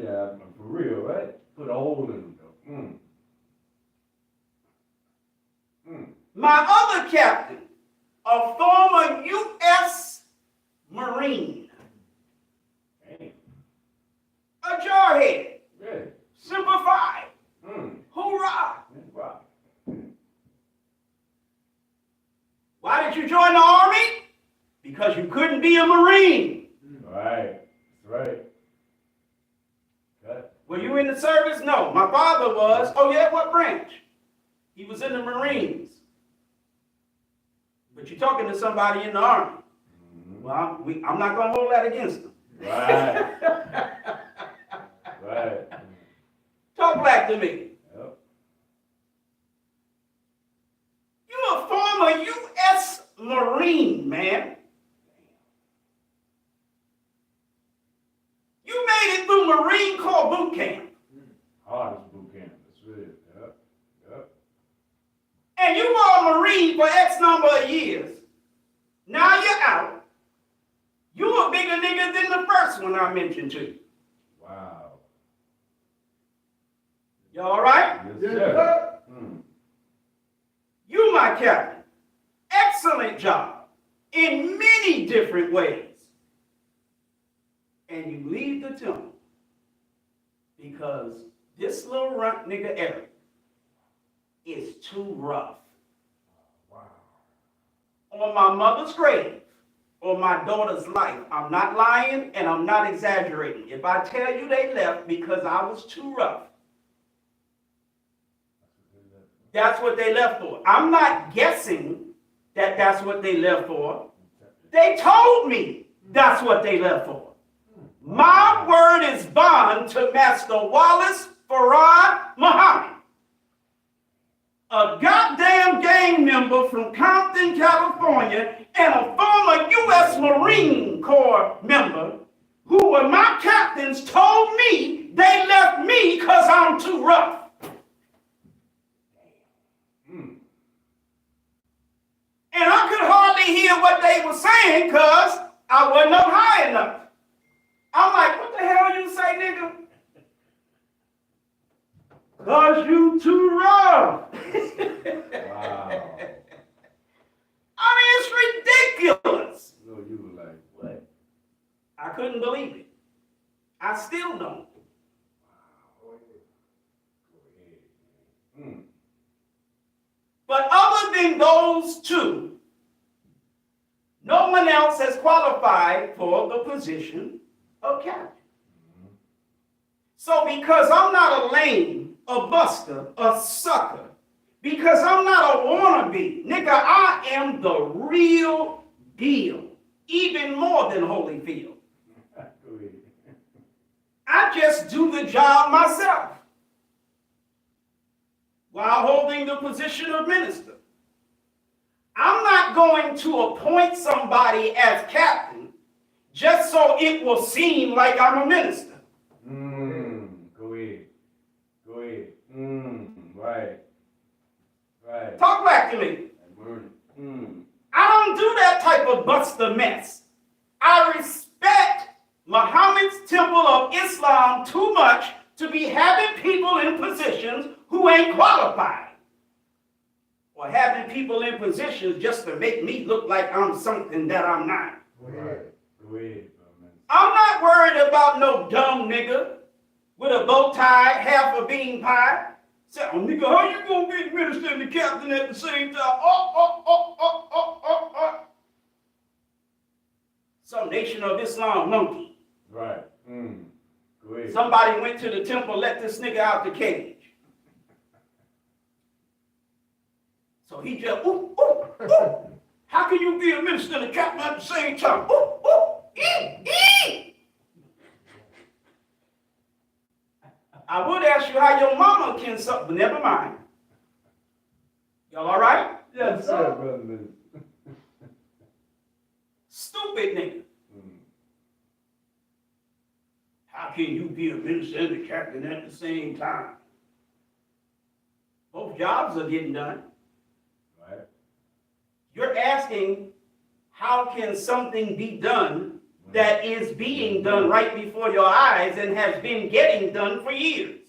Yeah, for real, right? Put a hole in him, though. My other captain, a former U.S. Marine, Damn. a jarhead, Really? simplified, hoorah. Wow. Why did you join the army? Because you couldn't be a Marine. Right. That's right. Okay. Were you in the service? No. My father was. Oh yeah, what branch? He was in the Marines. But you're talking to somebody in the army. Well, I'm not going to hold that against him. Right. Right. Talk black to me. Yep. You're a former U.S. Marine, man. You made it through Marine Corps boot camp. Hardest boot camp. That's real. Yep. Yep. And you were a Marine for X number of years. Now you're out. You a bigger nigga than the first one I mentioned to you. Wow. You all right? Yes, Yes, sir. sir. You, my captain, excellent job in many different ways. And you leave the temple because this little runt nigga Eric is too rough. Wow. On my mother's grave, or my daughter's life, I'm not lying and I'm not exaggerating. If I tell you they left because I was too rough, that's what they left for. I'm not guessing that that's what they left for. They told me that's what they left for. My word is bond to Master Wallace Farad Muhammad, a goddamn gang member from Compton, California, and a former U.S. Marine Corps member who were my captains told me they left me because I'm too rough. And I could hardly hear what they were saying because I wasn't up high enough. I'm like, what the hell you say, nigga? Because you too rough. Wow. I mean, it's ridiculous. So you were like, what? I couldn't believe it. I still don't. Go ahead. But other than those two, no one else has qualified for the position of captain. So because I'm not a lame, a buster, a sucker, because I'm not a wannabe, nigga, I am the real deal, even more than Holyfield. Go ahead. I just do the job myself while holding the position of minister. I'm not going to appoint somebody as captain just so it will seem like I'm a minister. Go ahead. Go ahead. Right. Right. Talk back to me. I don't do that type of buster mess. I respect Muhammad's Temple of Islam too much to be having people in positions who ain't qualified. Or having people in positions just to make me look like I'm something that I'm not. Go ahead. Go ahead. I'm not worried about no dumb nigga with a bow tie, half a bean pie. Say, oh, nigga, how you gonna be the minister and the captain at the same time? Some Nation of Islam monkey. Right. Go ahead. Somebody went to the temple, let this nigga out the cage. So he just, ooh, ooh, ooh. How can you be a minister and a captain at the same time? Ooh, ooh, ee. I would ask you how your mama can suck, but never mind. Y'all all right? Yes, sir, brother minister. Stupid nigga. How can you be a minister and a captain at the same time? Both jobs are getting done. Right. You're asking, how can something be done that is being done right before your eyes and has been getting done for years?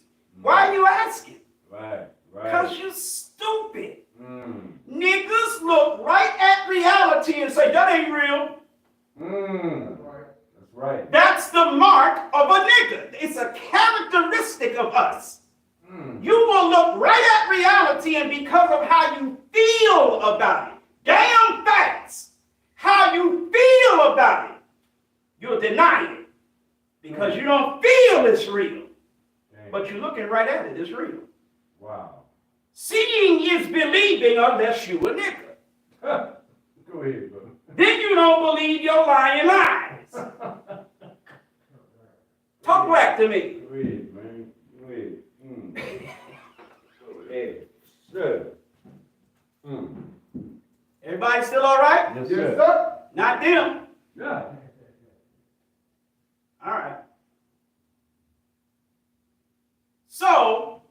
Why are you asking? Right, right. Because you're stupid. Mm. Niggas look right at reality and say, that ain't real. Mm. That's right. That's the mark of a nigga. It's a characteristic of us. Mm. You will look right at reality, and because of how you feel about it, damn facts, how you feel about it, you'll deny it because you don't feel it's real. Dang. But you're looking right at it, it's real. Wow. Seeing is believing unless you a nigga. Go ahead, brother. Then you don't believe your lying eyes. Talk back to me. Go ahead, man. Go ahead. Mm. Go ahead. Sure. Mm. Everybody still all right? Yes, Yes, sir. sir. Not them. Yeah. All right. So,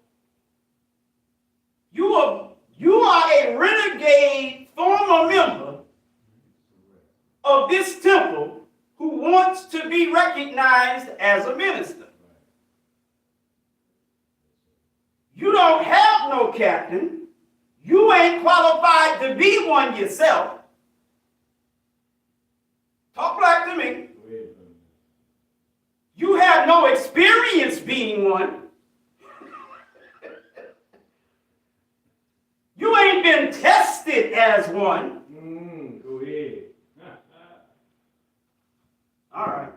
you are a renegade former member of this temple who wants to be recognized as a minister. You don't have no captain. You ain't qualified to be one yourself. Talk back to me. Go ahead, brother. You have no experience being one. You ain't been tested as one. Go ahead. All right.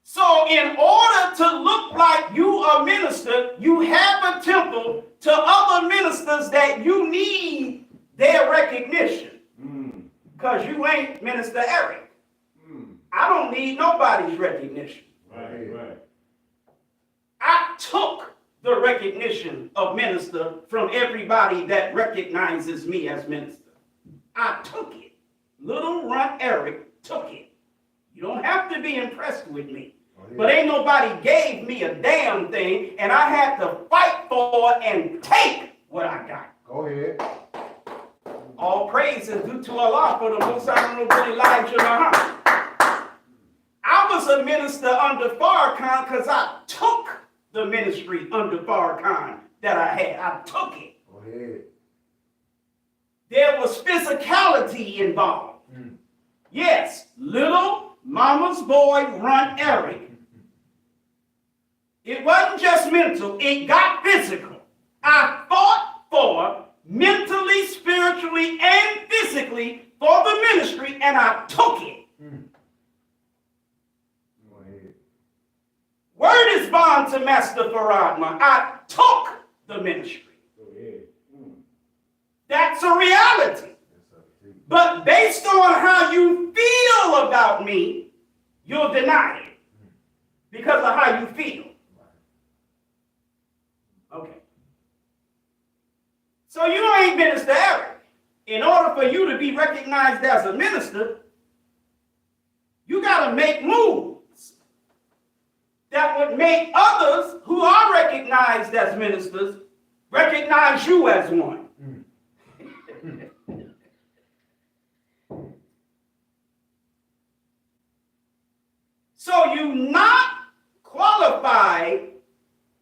So in order to look like you a minister, you have a temple to other ministers that you need their recognition. Because you ain't Minister Eric. I don't need nobody's recognition. Right, right. I took the recognition of minister from everybody that recognizes me as minister. I took it. Little Runt Eric took it. You don't have to be impressed with me. But ain't nobody gave me a damn thing, and I had to fight for and take what I got. Go ahead. All praise is due to Allah for the most honorable Elijah Muhammad. I was a minister under Farrakhan because I took the ministry under Farrakhan that I had. I took it. Go ahead. There was physicality involved. Yes, little mama's boy Runt Eric. It wasn't just mental, it got physical. I fought for mentally, spiritually, and physically for the ministry, and I took it. Go ahead. Word is bond to Master Faradma. I took the ministry. Go ahead. That's a reality. But based on how you feel about me, you'll deny it because of how you feel. Okay. So you ain't Minister Eric. In order for you to be recognized as a minister, you got to make moves that would make others who are recognized as ministers recognize you as one. So you're not qualified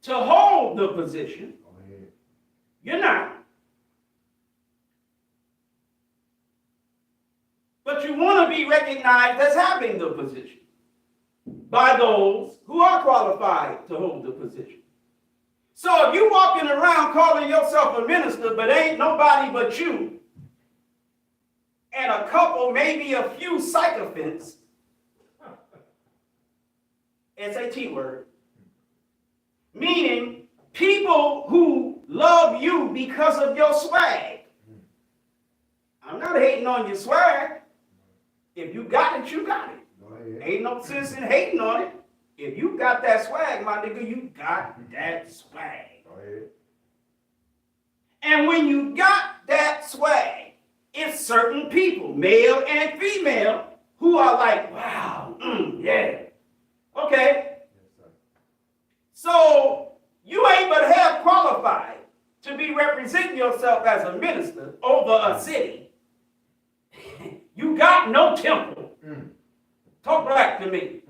to hold the position. Go ahead. You're not. But you want to be recognized as having the position by those who are qualified to hold the position. So if you're walking around calling yourself a minister, but ain't nobody but you, and a couple, maybe a few sycophants, SAT word, meaning people who love you because of your swag. I'm not hating on your swag. If you got it, you got it. Go ahead. Ain't no sense in hating on it. If you got that swag, my nigga, you got that swag. Go ahead. And when you got that swag, it's certain people, male and female, who are like, wow, yeah, okay. Yes, sir. So you ain't but half qualified to be representing yourself as a minister over a city. You got no temple. Talk back to me.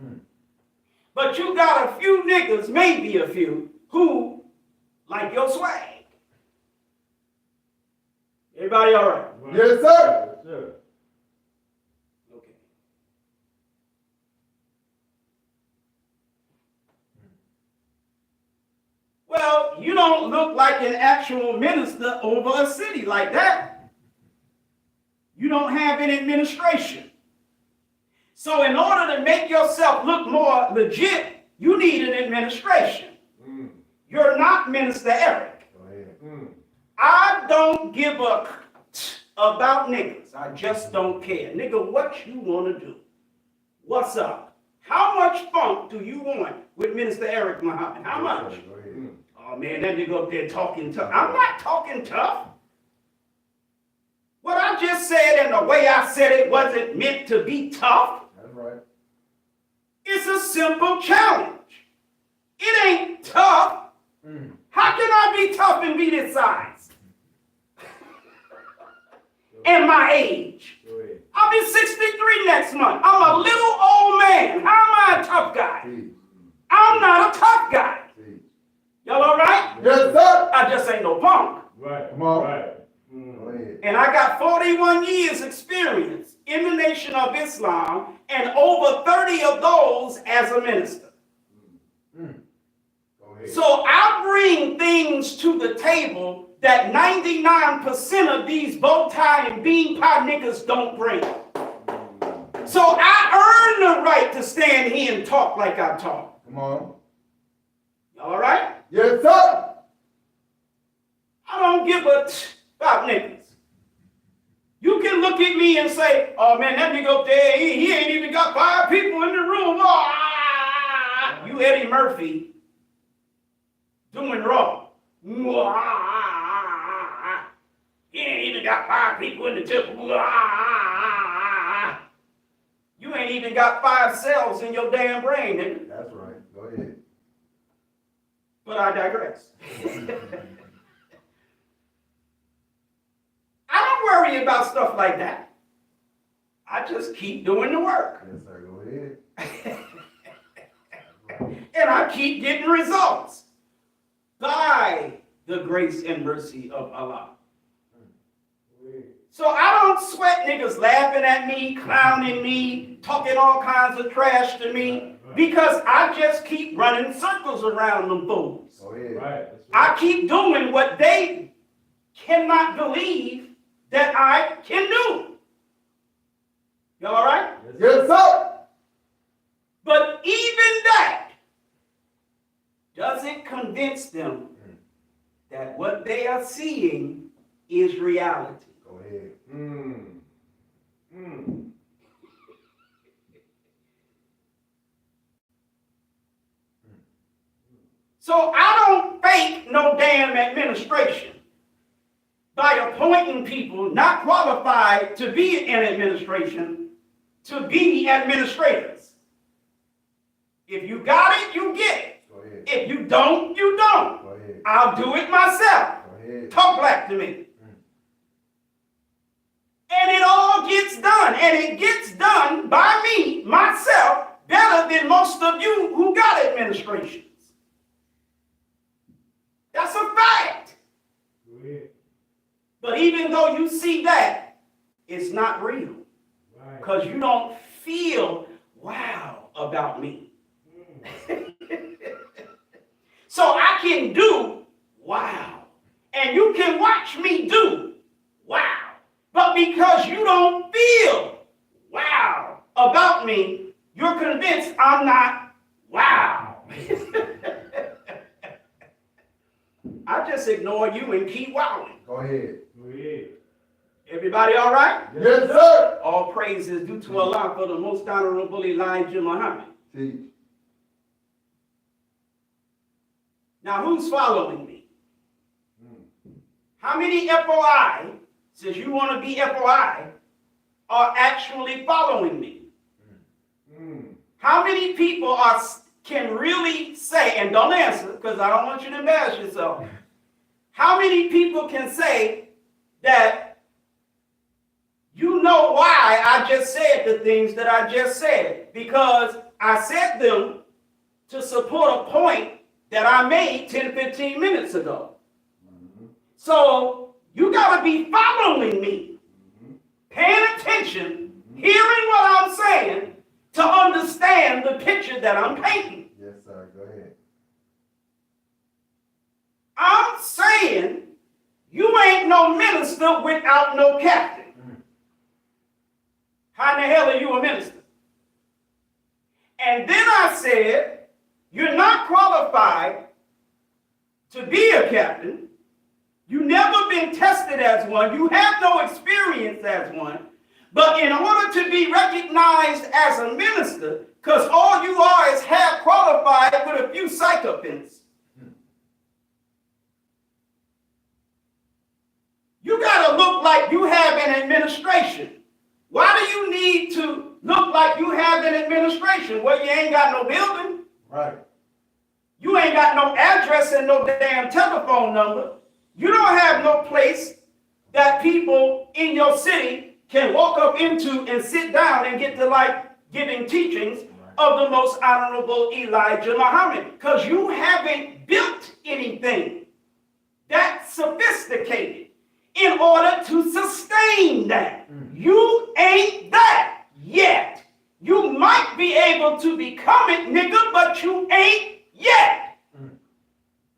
But you got a few niggas, maybe a few, who like your swag. Everybody all right? Yes, sir. Yes, sir. Okay. Well, you don't look like an actual minister over a city like that. You don't have an administration. So in order to make yourself look more legit, you need an administration. You're not Minister Eric. Go ahead. I don't give a about niggas. I just don't care. Nigga, what you want to do? What's up? How much funk do you want with Minister Eric Muhammad? How much? Go ahead. Oh man, that nigga up there talking tough. I'm not talking tough. What I just said and the way I said it wasn't meant to be tough. That's right. It's a simple challenge. It ain't tough. How can I be tough and be this size? And my age. Go ahead. I'll be 63 next month. I'm a little old man. How am I a tough guy? Teach. I'm not a tough guy. Teach. Y'all all right? Yes, sir. I just ain't no punk. Right. Come on. Right. Go ahead. And I got 41 years experience in the Nation of Islam and over 30 of those as a minister. Go ahead. So I bring things to the table that 99% of these bow tie and bean pie niggas don't bring. So I earn the right to stand here and talk like I talk. Come on. Y'all all right? Yes, sir. I don't give a about niggas. You can look at me and say, oh man, that nigga up there, he ain't even got 5 people in the room. Ah! You Eddie Murphy doing wrong. He ain't even got 5 people in the temple. You ain't even got 5 cells in your damn brain, nigga. That's right. Go ahead. But I digress. I don't worry about stuff like that. I just keep doing the work. Yes, sir. Go ahead. And I keep getting results by the grace and mercy of Allah. So I don't sweat niggas laughing at me, clowning me, talking all kinds of trash to me, because I just keep running circles around them fools. Go ahead. Right. I keep doing what they cannot believe that I can do. Y'all all right? Yes, sir. But even that doesn't convince them that what they are seeing is reality. Go ahead. So I don't fake no damn administration by appointing people not qualified to be in administration to be administrators. If you got it, you get it. Go ahead. If you don't, you don't. Go ahead. I'll do it myself. Go ahead. Talk black to me. And it all gets done. And it gets done by me, myself, better than most of you who got administrations. That's a fact. Go ahead. But even though you see that, it's not real. Right. Because you don't feel wow about me. So I can do wow. And you can watch me do wow. But because you don't feel wow about me, you're convinced I'm not wow. I just ignore you and keep wowing. Go ahead. Go ahead. Everybody all right? Yes, sir. All praise is due to Allah for the most honorable Elijah Muhammad. Teach. Now, who's following me? How many FOI, since you want to be FOI, are actually following me? How many people can really say, and don't answer because I don't want you to embarrass yourself. How many people can say that you know why I just said the things that I just said? Because I said them to support a point that I made 10, 15 minutes ago. So you got to be following me, paying attention, hearing what I'm saying to understand the picture that I'm painting. Yes, sir. Go ahead. I'm saying you ain't no minister without no captain. How in the hell are you a minister? And then I said, you're not qualified to be a captain. You've never been tested as one. You have no experience as one. But in order to be recognized as a minister, because all you are is half qualified with a few psychopaths, you got to look like you have an administration. Why do you need to look like you have an administration? Well, you ain't got no building. Right. You ain't got no address and no damn telephone number. You don't have no place that people in your city can walk up into and sit down and get to like giving teachings of the most honorable Elijah Muhammad. Because you haven't built anything that's sophisticated in order to sustain that. You ain't that yet. You might be able to become it, nigga, but you ain't yet.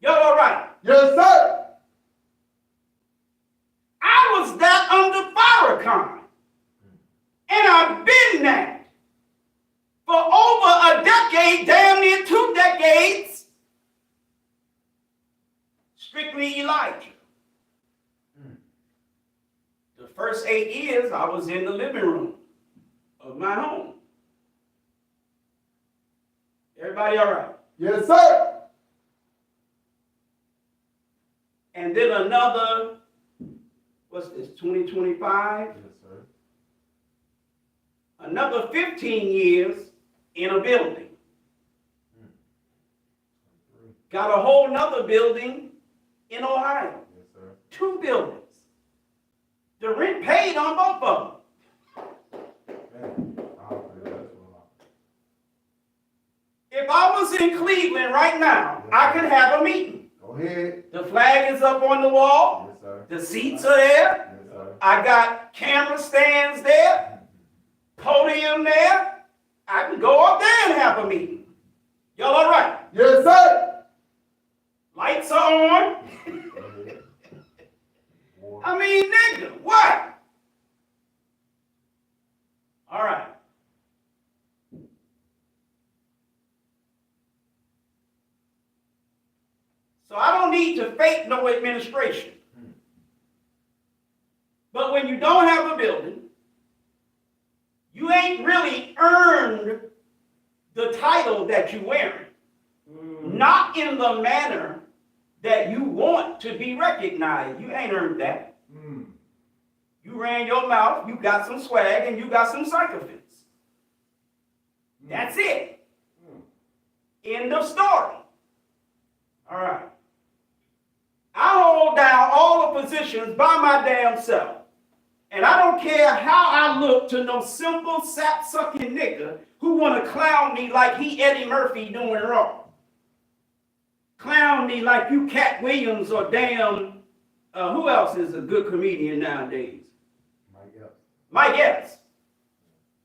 Y'all all right? Yes, sir. I was that under Farrakhan. And I've been that for over a decade, damn near 2 decades. Strictly Elijah. The first 8 years, I was in the living room of my home. Everybody all right? Yes, sir. And then another, what's this, 2025? Yes, sir. Another 15 years in a building. Got a whole nother building in Ohio. Yes, sir. 2 buildings. The rent paid on both of them. Man, I'll pay that one. If I was in Cleveland right now, I could have a meeting. Go ahead. The flag is up on the wall. Yes, sir. The seats are there. Yes, sir. I got camera stands there. Podium there. I can go up there and have a meeting. Y'all all right? Yes, sir. Lights are on. I mean, nigga, what? All right. So I don't need to fake no administration. But when you don't have a building, you ain't really earned the title that you're wearing. Not in the manner that you want to be recognized. You ain't earned that. You ran your mouth, you got some swag, and you got some sycophants. That's it. End of story. All right. I hold down all the positions by my damn self. And I don't care how I look to no simple sap-sucking nigga who want to clown me like he Eddie Murphy doing wrong. Clown me like you Cat Williams or damn, who else is a good comedian nowadays? Mike Epps.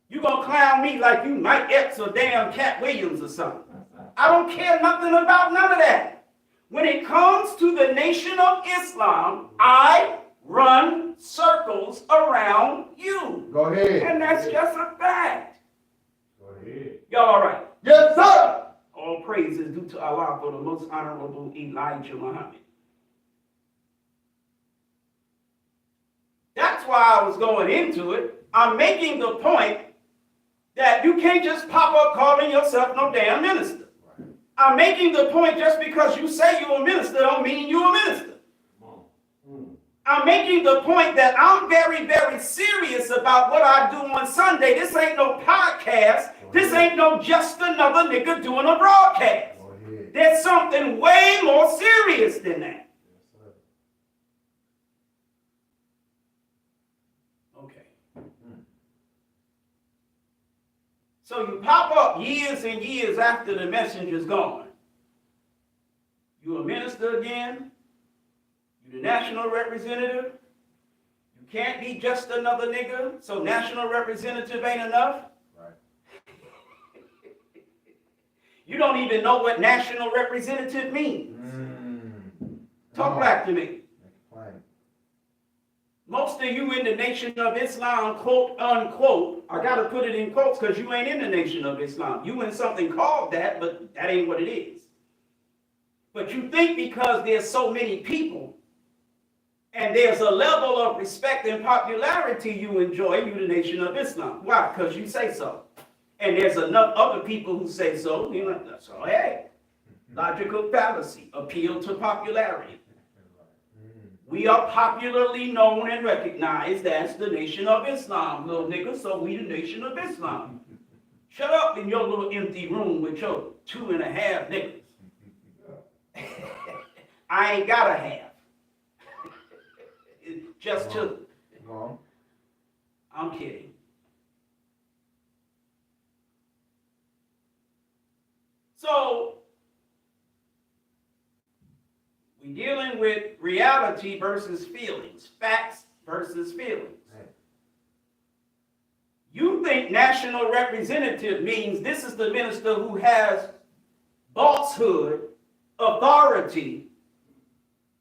You gonna clown me like you Mike Epps or damn Cat Williams or something. I don't care nothing about none of that. When it comes to the Nation of Islam, I run circles around you. Go ahead. And that's just a fact. Go ahead. Y'all all right? Yes, sir. All praise is due to Allah for the most honorable Elijah Muhammad. why I was going into it. I'm making the point that you can't just pop up calling yourself no damn minister. Right. I'm making the point just because you say you're a minister don't mean you're a minister. I'm making the point that I'm very, very serious about what I do on Sunday. This ain't no podcast. This ain't no just another nigga doing a broadcast. There's something way more serious than that. Yes, sir. Okay. So you pop up years and years after the messenger's gone. You a minister again? You the national representative? You can't be just another nigga, so national representative ain't enough? Right. You don't even know what national representative means. Talk back to me. Make it plain. Most of you in the Nation of Islam, quote unquote, I gotta put it in quotes because you ain't in the Nation of Islam. You in something called that, but that ain't what it is. But you think because there's so many people and there's a level of respect and popularity you enjoy, you the Nation of Islam. Why? Because you say so. And there's enough other people who say so. You know, so hey, logical fallacy, appeal to popularity. We are popularly known and recognized as the Nation of Islam, little nigga, so we the Nation of Islam. Shut up in your little empty room with your 2.5 niggas. I ain't got a half. Just two. No. I'm kidding. So, we're dealing with reality versus feelings, facts versus feelings. Right. You think national representative means this is the minister who has bosshood, authority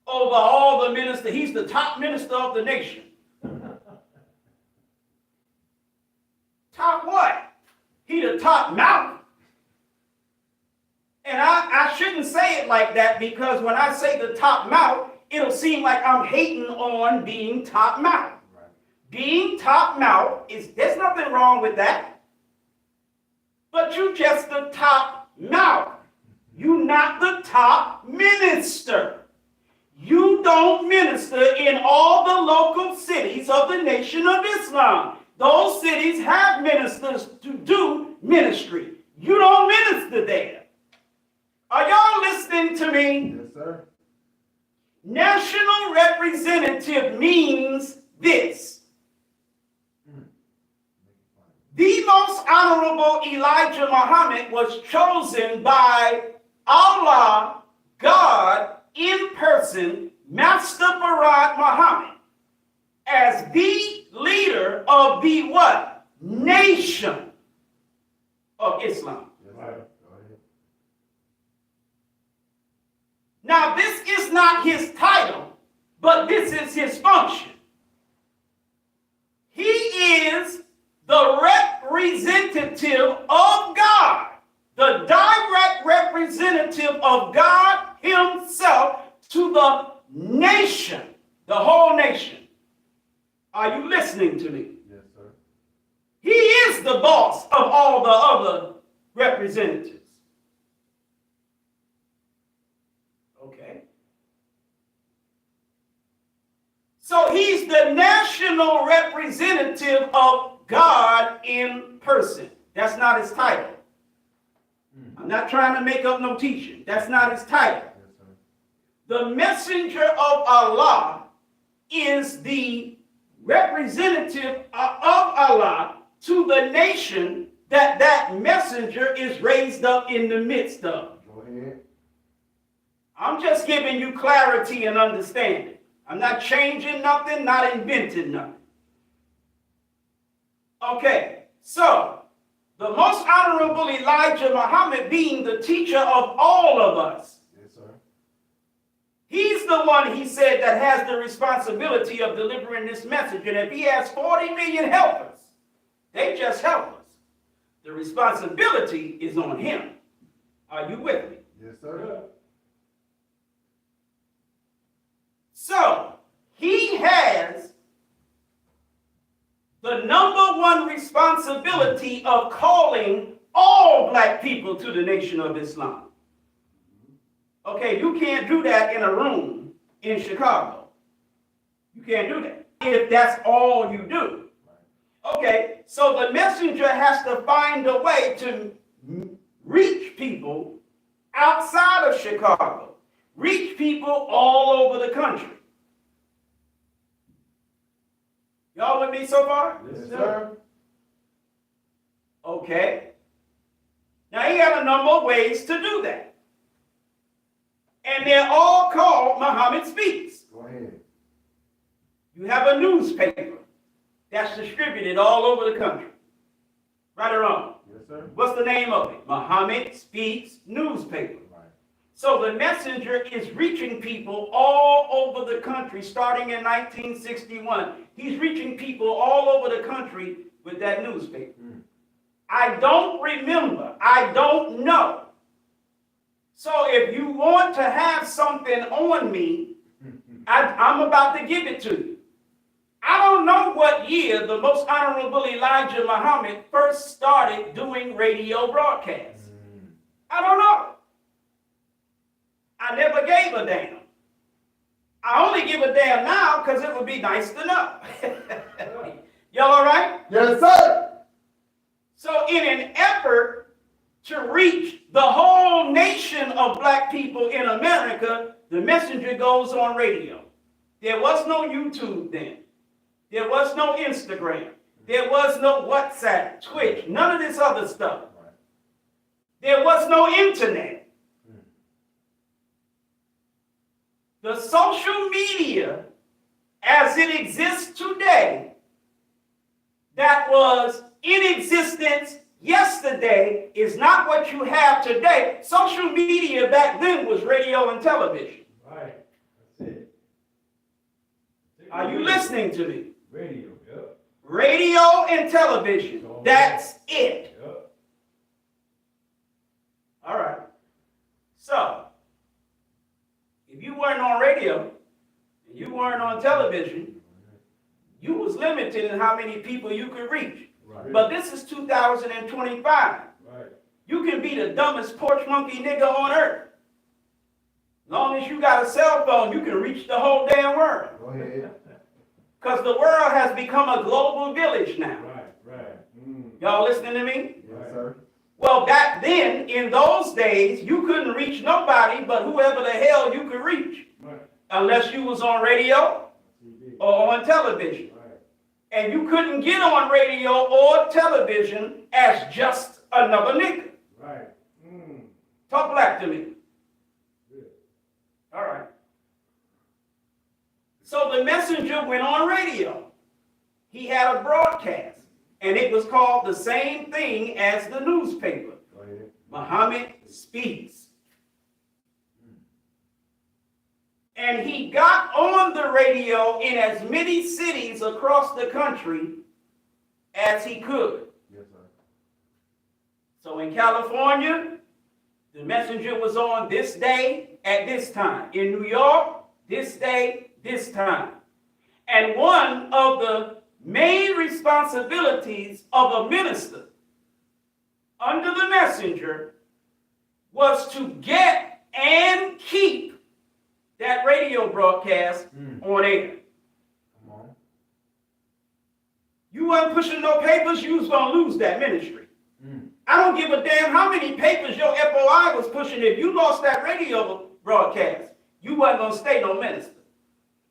over all the ministers. He's the top minister of the nation. Top what? He the top mouth. And I shouldn't say it like that because when I say the top mouth, it'll seem like I'm hating on being top mouth. Right. Being top mouth there's nothing wrong with that. But you just the top mouth. You not the top minister. You don't minister in all the local cities of the Nation of Islam. Those cities have ministers to do ministry. You don't minister there. Are y'all listening to me? Yes, sir. National representative means this. The most honorable Elijah Muhammad was chosen by Allah, God, in person, Master Farad Muhammad, as the leader of the what? Nation of Islam. Yes, sir. Go ahead. Now, this is not his title, but this is his function. He is the representative of God, the direct representative of God himself to the nation, the whole nation. Are you listening to me? Yes, sir. He is the boss of all the other representatives. Okay. So he's the national representative of God in person. That's not his title. I'm not trying to make up no teaching. That's not his title. Yes, sir. The messenger of Allah is the representative of Allah to the nation that messenger is raised up in the midst of. Go ahead. I'm just giving you clarity and understanding. I'm not changing nothing, not inventing nothing. Okay, so the most honorable Elijah Muhammad being the teacher of all of us. Yes, sir. He's the one, he said, that has the responsibility of delivering this message. And if he has 40 million helpers, they just help us. The responsibility is on him. Are you with me? Yes, sir. So, he has responsibility of calling all black people to the Nation of Islam. Okay, you can't do that in a room in Chicago. You can't do that if that's all you do. Okay, so the messenger has to find a way to reach people outside of Chicago, reach people all over the country. Y'all with me so far? Yes, sir. Okay. Now he had a number of ways to do that. And they're all called Muhammad Speaks. Go ahead. You have a newspaper that's distributed all over the country. Right or wrong? Yes, sir. What's the name of it? Muhammad Speaks newspaper. Right. So the messenger is reaching people all over the country starting in 1961. He's reaching people all over the country with that newspaper. I don't remember. I don't know. So if you want to have something on me, I'm about to give it to you. I don't know what year the Most Honorable Elijah Muhammad first started doing radio broadcasts. I don't know. I never gave a damn. I only give a damn now because it would be nice to know. Y'all all right? Yes, sir. So in an effort to reach the whole nation of black people in America, the messenger goes on radio. There was no YouTube then. There was no Instagram. There was no WhatsApp, Twitch, none of this other stuff. There was no internet. The social media as it exists today, that was in existence yesterday, is not what you have today. Social media back then was radio and television. Right. That's it. Are you listening to me? Radio, yep. Radio and television. That's it. Yep. All right. So, if you weren't on radio, and you weren't on television, you was limited in how many people you could reach. Right. But this is 2025. Right. You can be the dumbest porch monkey nigga on earth. As long as you got a cell phone, you can reach the whole damn world. Go ahead. Because the world has become a global village now. Right. Y'all listening to me? Yes, sir. Well, back then, in those days, you couldn't reach nobody but whoever the hell you could reach. Right. Unless you was on radio or on television. Right. And you couldn't get on radio or television as just another nigga. Right. Talk black to me. Good. All right. So the messenger went on radio. He had a broadcast, and it was called the same thing as the newspaper. Go ahead. Muhammad Speaks. And he got on the radio in as many cities across the country as he could. Yes, sir. So in California, the messenger was on this day at this time. In New York, this day, this time. And one of the main responsibilities of a minister under the messenger was to get and keep that radio broadcast on air. Come on. You weren't pushing no papers, you was going to lose that ministry. I don't give a damn how many papers your FOI was pushing. If you lost that radio broadcast, you wasn't going to stay no minister.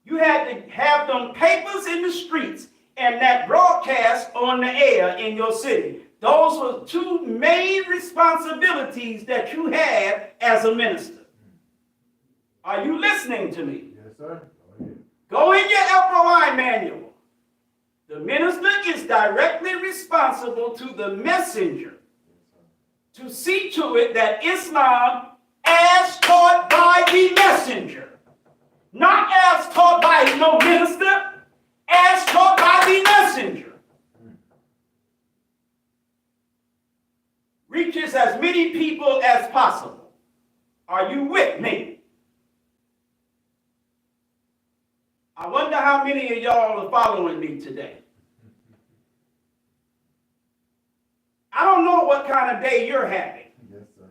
You had to have them papers in the streets and that broadcast on the air in your city. Those were two main responsibilities that you had as a minister. Are you listening to me? Yes, sir. Go ahead. Go in your FOI manual. The minister is directly responsible to the messenger to see to it that Islam, as taught by the messenger, not as taught by no minister, as taught by the messenger, reaches as many people as possible. Are you with me? I wonder how many of y'all are following me today. what kind of day you're having. Yes, sir.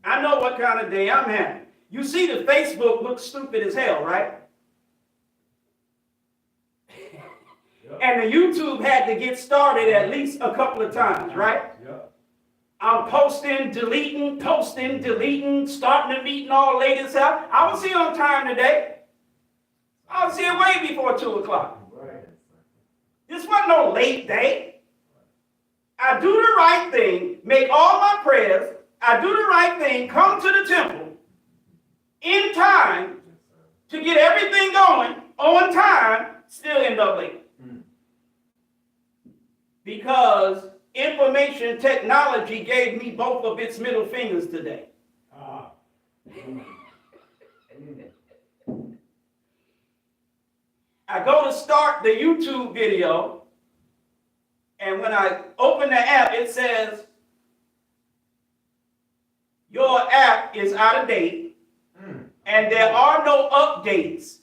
I know what kind of day I'm having. You see the Facebook looks stupid as hell, right? Yep. And the YouTube had to get started at least a couple of times, right? Yep. I'm posting, deleting, starting the meeting all late as hell. I was here on time today. I was here way before 2 o'clock. Right. This wasn't no late day. I do the right thing, make all my prayers. I do the right thing, come to the temple in time to get everything going on time, still end up late. Because information technology gave me both of its middle fingers today. Ah. I go to start the YouTube video, and when I open the app, it says, your app is out of date, and there are no updates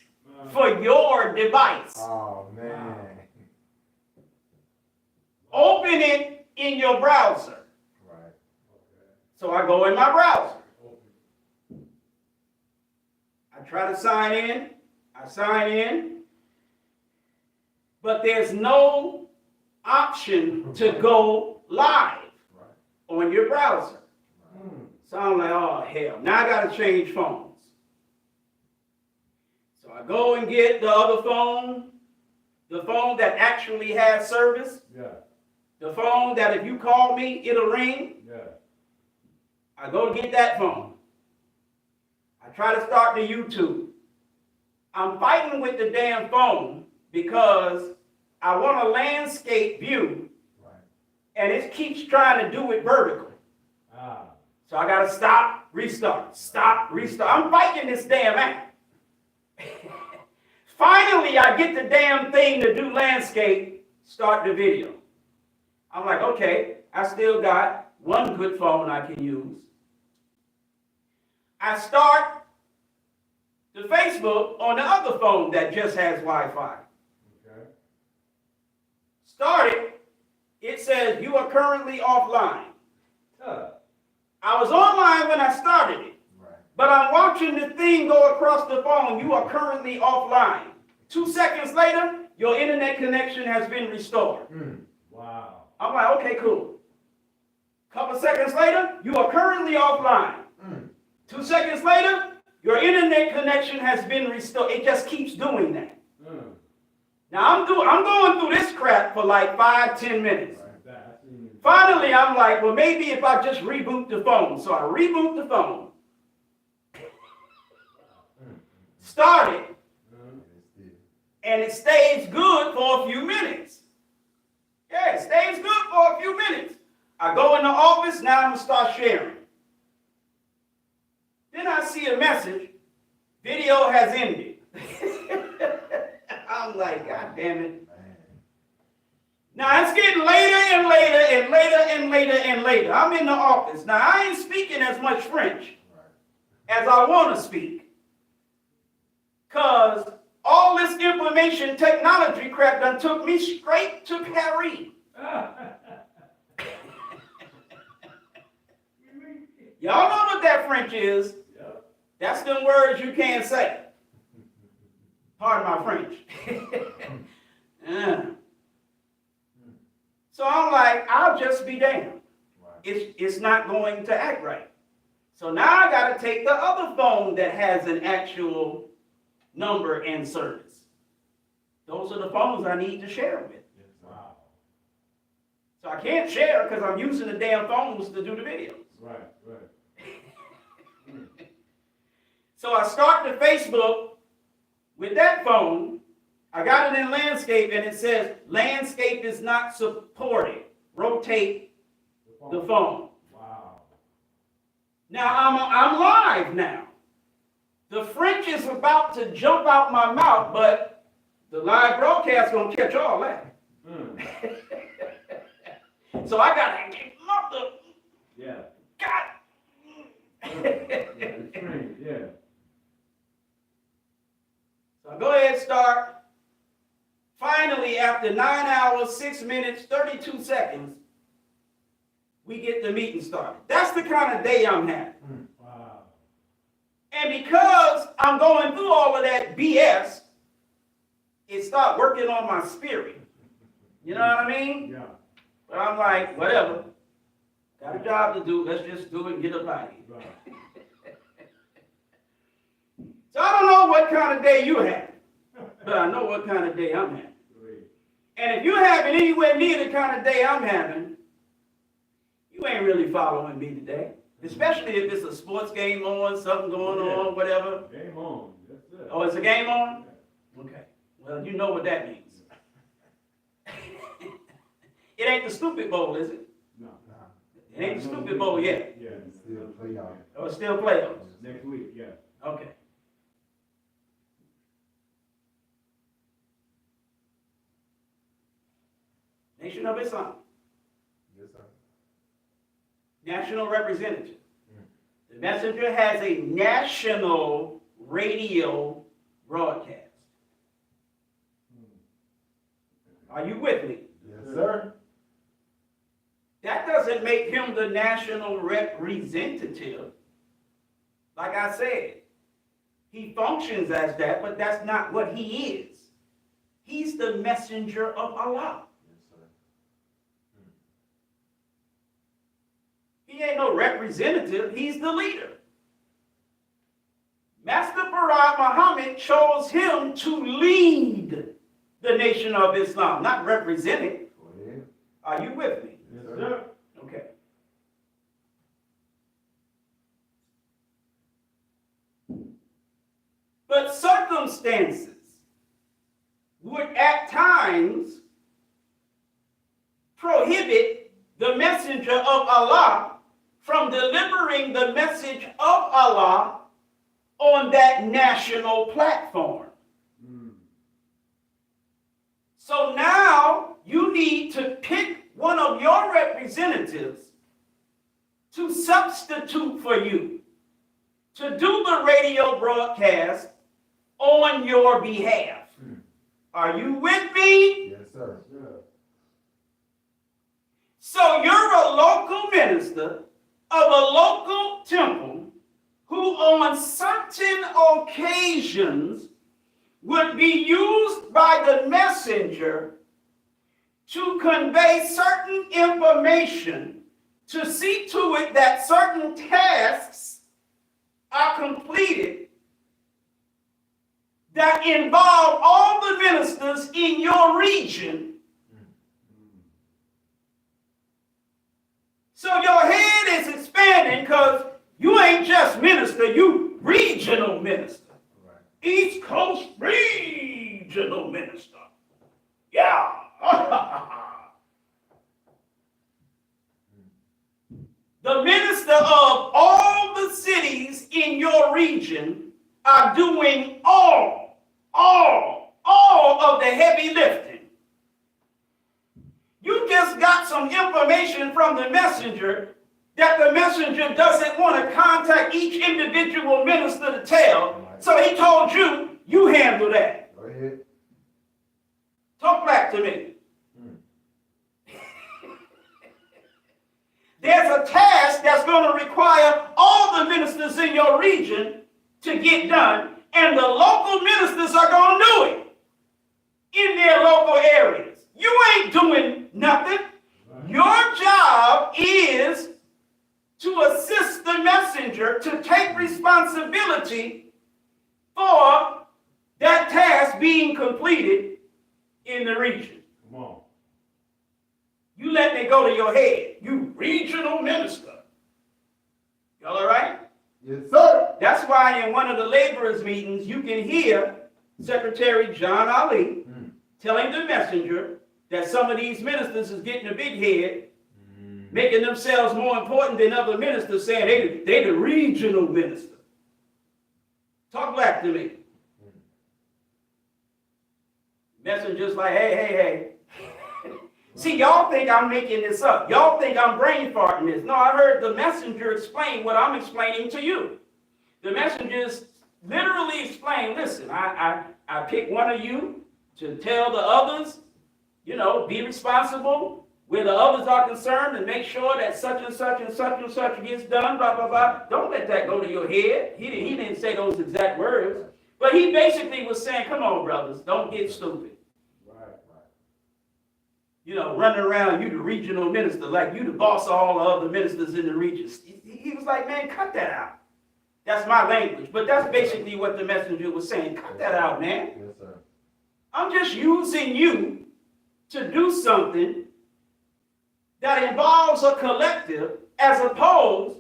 for your device. Oh, man. Open it in your browser. Right. So I go in my browser. I try to sign in. I sign in. But there's no option to go live on your browser. So I'm like, oh, hell. Now I got to change phones. So I go and get the other phone, the phone that actually has service. Yeah. The phone that if you call me, it'll ring. Yeah. I go to get that phone. I try to start the YouTube. I'm fighting with the damn phone because I want a landscape view, and it keeps trying to do it vertical. Ah. So I gotta stop, restart, stop, restart. I'm fighting this damn app. Finally, I get the damn thing to do landscape, start the video. I'm like, okay, I still got one good phone I can use. I start the Facebook on the other phone that just has Wi-Fi. Okay. Start it. It says you are currently offline. Huh. I was online when I started it, but I'm watching the thing go across the phone. You are currently offline. 2 seconds later, your internet connection has been restored. Wow. I'm like, okay, cool. Couple seconds later, you are currently offline. 2 seconds later, your internet connection has been restored. It just keeps doing that. Now I'm going through this crap for like 5-10 minutes. Finally, I'm like, well, maybe if I just reboot the phone. So I reboot the phone. Start it. And it stays good for a few minutes. Yeah, it stays good for a few minutes. I go in the office, now I'm going to start sharing. Then I see a message, video has ended. I'm like, God damn it. Now it's getting later and later and later and later and later. I'm in the office. Now I ain't speaking as much French as I want to speak. Because all this information technology crap done took me straight to Paris. Y'all know what that French is. Yep. That's them words you can't say. Pardon my French. So I'm like, I'll just be damned. It's not going to act right. So now I got to take the other phone that has an actual number and service. Those are the phones I need to share with. Wow. So I can't share because I'm using the damn phones to do the videos. Right. So I start the Facebook with that phone. I got it in landscape and it says landscape is not supported. Rotate the phone. Wow. Now I'm live now. The French is about to jump out my mouth, but the live broadcast gonna catch all that. So I gotta get mother. Yeah. God. Yeah. So I go ahead and start. Finally, after 9 hours, 6 minutes, 32 seconds, we get the meeting started. That's the kind of day I'm having. Wow. And because I'm going through all of that BS, it started working on my spirit. You know what I mean? Yeah. But I'm like, whatever. Got a job to do. Let's just do it and get up out of here. Right. So I don't know what kind of day you have, but I know what kind of day I'm having. Great. And if you're having anywhere near the kind of day I'm having, you ain't really following me today. Especially if it's a sports game on, something going on, whatever. Game on. That's it. Oh, it's a game on? Okay. Well, you know what that means. It ain't the stupid bowl, is it? No. It ain't the stupid bowl yet. Yeah. Still playoff. Oh, it's still playoffs. Next week, yeah. Okay. Nation of Islam, Yes, sir. national representative. The messenger has a national radio broadcast. Are you with me? Yes, sir. That doesn't make him the national representative. Like I said, he functions as that, but that's not what he is. He's the messenger of Allah. Yes, sir. He ain't no representative, he's the leader. Master Farad Muhammad chose him to lead the nation of Islam, not represent it. Go ahead. Are you with me? Yes, sir. Okay. But circumstances would at times prohibit the messenger of Allah from delivering the message of Allah on that national platform. So now you need to pick one of your representatives to substitute for you, to do the radio broadcast on your behalf. Are you with me? Yes, sir. Yeah. So you're a local minister of a local temple who on certain occasions would be used by the messenger to convey certain information, to see to it that certain tasks are completed that involve all the ministers in your region. So your head is expanding because you ain't just minister, you regional minister. Right. East Coast regional minister. Yeah. The minister of all the cities in your region are doing all of the heavy lifting. You just got some information from the messenger that the messenger doesn't want to contact each individual minister to tell. So he told you, you handle that. Go ahead. Talk back to me. There's a task that's going to require all the ministers in your region to get done, and the local ministers are going to do it in their local areas. You ain't doing nothing. Your job is to assist the messenger to take responsibility for that task being completed in the region. Come on. You let me go to your head, you regional minister. Y'all all right? Yes, sir. That's why in one of the laborers' meetings, you can hear Secretary John Ali telling the messenger that some of these ministers is getting a big head, making themselves more important than other ministers, saying they the regional minister. Talk back to me. Messenger's like, hey. See, y'all think I'm making this up. Y'all think I'm brain farting this. No, I heard the messenger explain what I'm explaining to you. The messengers literally explain, listen, I pick one of you to tell the others, be responsible where the others are concerned and make sure that such and such and such and such gets done, blah, blah, blah. Don't let that go to your head. He didn't say those exact words. But he basically was saying, come on, brothers, don't get stupid. You know, running around, you the regional minister, like you the boss of all the other ministers in the region. He was like, man, cut that out. That's my language. But that's basically what the messenger was saying. Cut that out, man. Yes, sir. I'm just using you to do something that involves a collective as opposed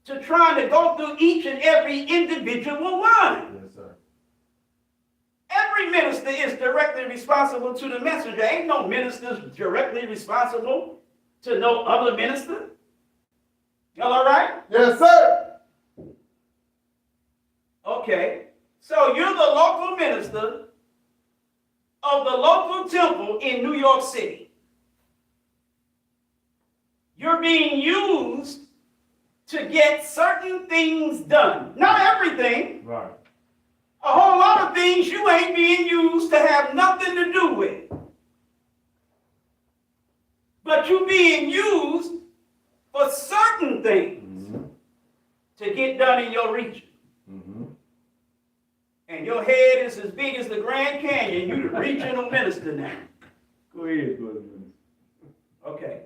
to trying to go through each and every individual one. Yes, sir. Every minister is directly responsible to the messenger. Ain't no ministers directly responsible to no other minister. Y'all all right? Yes, sir. Okay. So you're the local minister of the local temple in New York City. You're being used to get certain things done. Not everything. Right. A whole lot of things you ain't being used to have nothing to do with. But you being used for certain things to get done in your region. And your head is as big as the Grand Canyon. You the regional minister now. Go ahead, brother. Okay.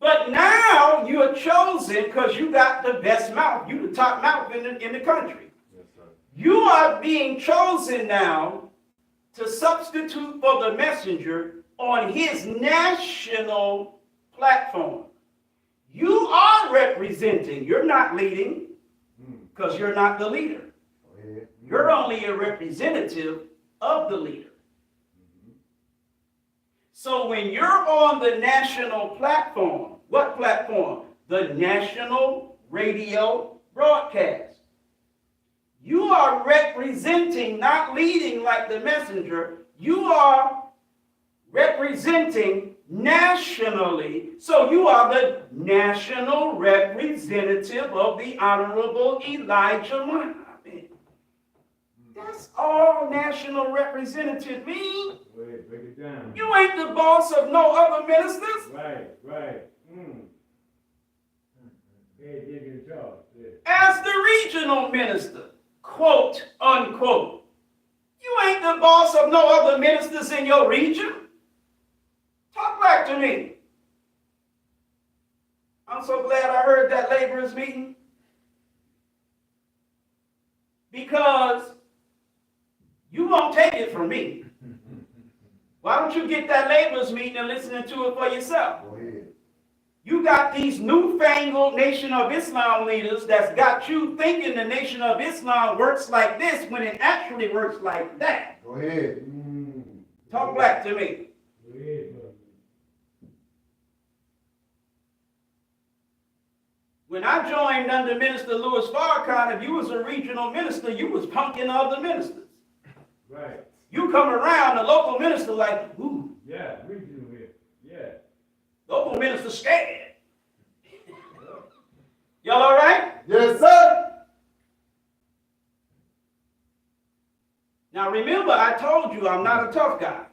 But now you're chosen because you got the best mouth. You the top mouth in the country. Yes, sir. You are being chosen now to substitute for the messenger on his national platform. You are representing. You're not leading because you're not the leader. Go ahead. You're only a representative of the leader. So when you're on the national platform, what platform? The national radio broadcast. You are representing, not leading like the messenger. You are representing nationally. So you are the national representative of the Honorable Elijah Muhammad. That's all national representative mean. Wait, break it down. You ain't the boss of no other ministers. Right. Hey, give you a job. Yeah. As the regional minister, quote, unquote. You ain't the boss of no other ministers in your region. Talk back to me. I'm so glad I heard that laborers meeting. Because you won't take it from me. Why don't you get that laborers meeting and listen to it for yourself? Go ahead. You got these newfangled Nation of Islam leaders that's got you thinking the Nation of Islam works like this when it actually works like that. Go ahead. Talk back to me. Go ahead, brother. When I joined under Minister Louis Farrakhan, if you was a regional minister, you was punking other ministers. Right. You come around, the local minister like, ooh, Yeah, regional here. Yeah. local minister scared. Y'all all right? Yes, sir. Now remember, I told you I'm not a tough guy.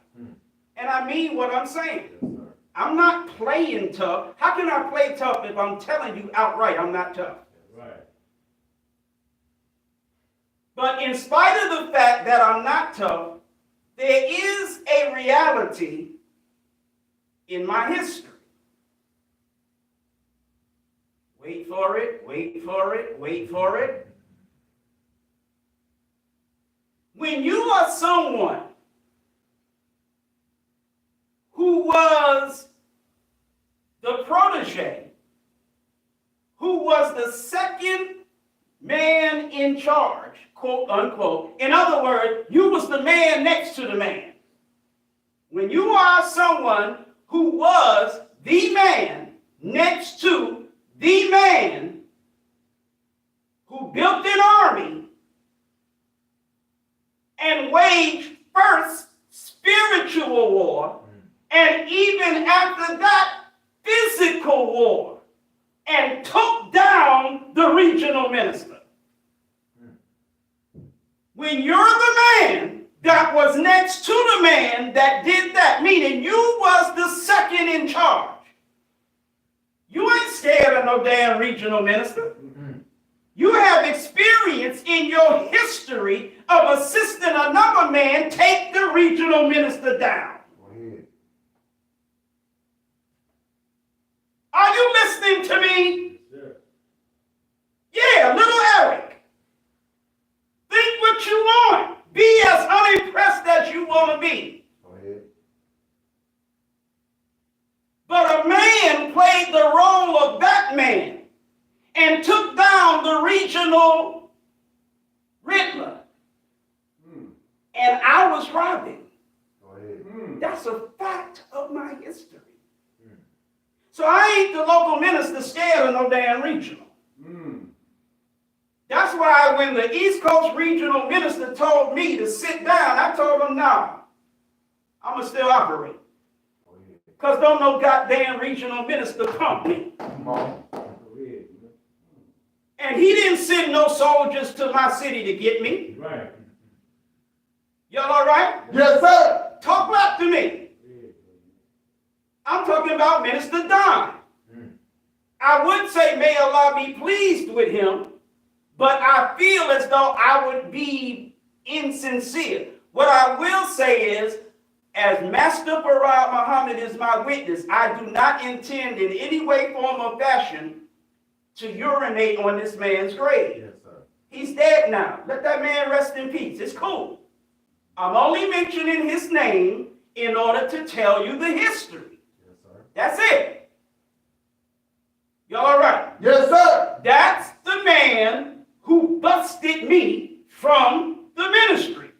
And I mean what I'm saying. Yes, sir. I'm not playing tough. How can I play tough if I'm telling you outright I'm not tough? Right. But in spite of the fact that I'm not tough, there is a reality in my history. Wait for it, wait for it, wait for it. When you are someone who was the protege, who was the second man in charge, quote unquote. In other words, you was the man next to the man. When you are someone who was the man next to the man who built an army and waged first spiritual war, and even after that, physical war, and took down the regional minister. When you're the man that was next to the man that did that, meaning you was the second in charge. You ain't scared of no damn regional minister. You have experience in your history of assisting another man take the regional minister down. Go ahead. Are you listening to me? Sir. Yeah, little Eric. Think what you want. Be as unimpressed as you want to be. Go ahead. But a man played the role of Batman and took down the regional Riddler. And I was Robin. Go ahead. That's a fact of my history. So I ain't the local minister scared of no damn regional. That's why when the East Coast regional minister told me to sit down, I told him, no, I'm going to still operate. Go ahead. Because don't no goddamn regional minister pump me. Come on. Go ahead. And he didn't send no soldiers to my city to get me. Right. Y'all all right? Yes, sir. Talk back to me. I'm talking about Minister Don. I would say may Allah be pleased with him, but I feel as though I would be insincere. What I will say is, as Master Farad Muhammad is my witness, I do not intend in any way, form, or fashion to urinate on this man's grave. Yes, sir. He's dead now. Let that man rest in peace. It's cool. I'm only mentioning his name in order to tell you the history. Yes, sir. That's it. Y'all all right? Yes, sir. That's the man who busted me from the ministry.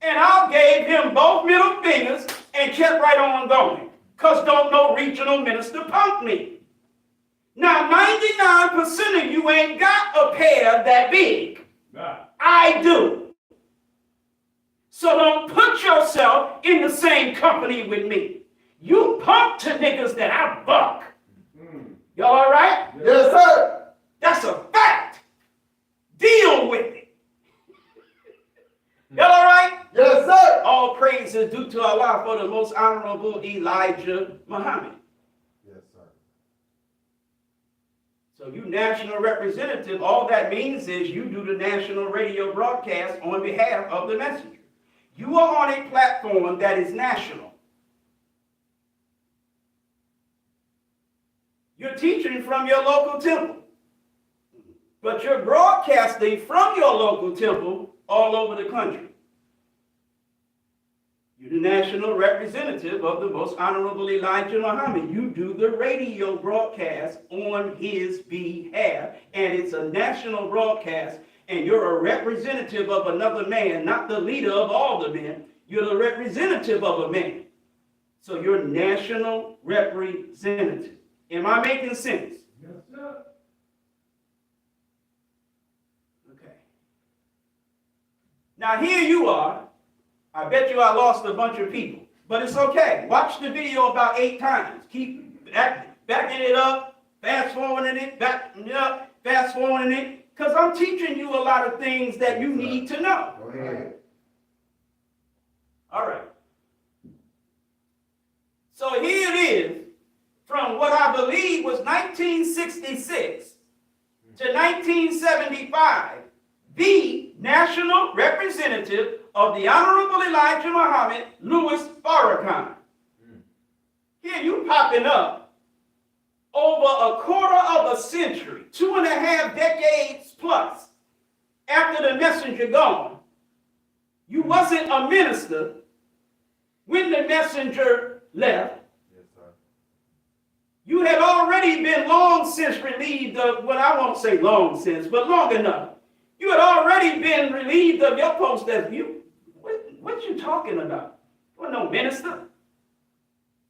And I gave him both middle fingers and kept right on going. Because don't no regional minister punk me. Now, 99% of you ain't got a pair that big. Nah. I do. So don't put yourself in the same company with me. You punk to niggas that I buck. Y'all all right? Yes, sir. That's a fact. Deal with it. Y'all all right? Yes, sir. All praise is due to Allah for the most honorable Elijah Muhammad. Yes, sir. So you national representative, all that means is you do the national radio broadcast on behalf of the messenger. You are on a platform that is national. You're teaching from your local temple, but you're broadcasting from your local temple all over the country. You're the national representative of the most honorable Elijah Muhammad. You do the radio broadcast on his behalf, and it's a national broadcast, and you're a representative of another man, not the leader of all the men. You're the representative of a man. So you're national representative. Am I making sense? Yes, sir. Okay. Now here you are. I bet you I lost a bunch of people, but it's okay. Watch the video about 8 times. Keep backing it up, fast forwarding it, backing it up, fast forwarding it, because I'm teaching you a lot of things that you need to know. Go ahead. All right. So here it is, from what I believe was 1966 to 1975, the national representative of the Honorable Elijah Muhammad, Louis Farrakhan. Here you popping up over a quarter of a century, 2.5 decades plus, after the messenger gone. You wasn't a minister when the messenger left. Yes, sir. You had already been long since relieved of, well, I won't say long since, but long enough. You had already been relieved of your post as you. What you talking about? You were no minister.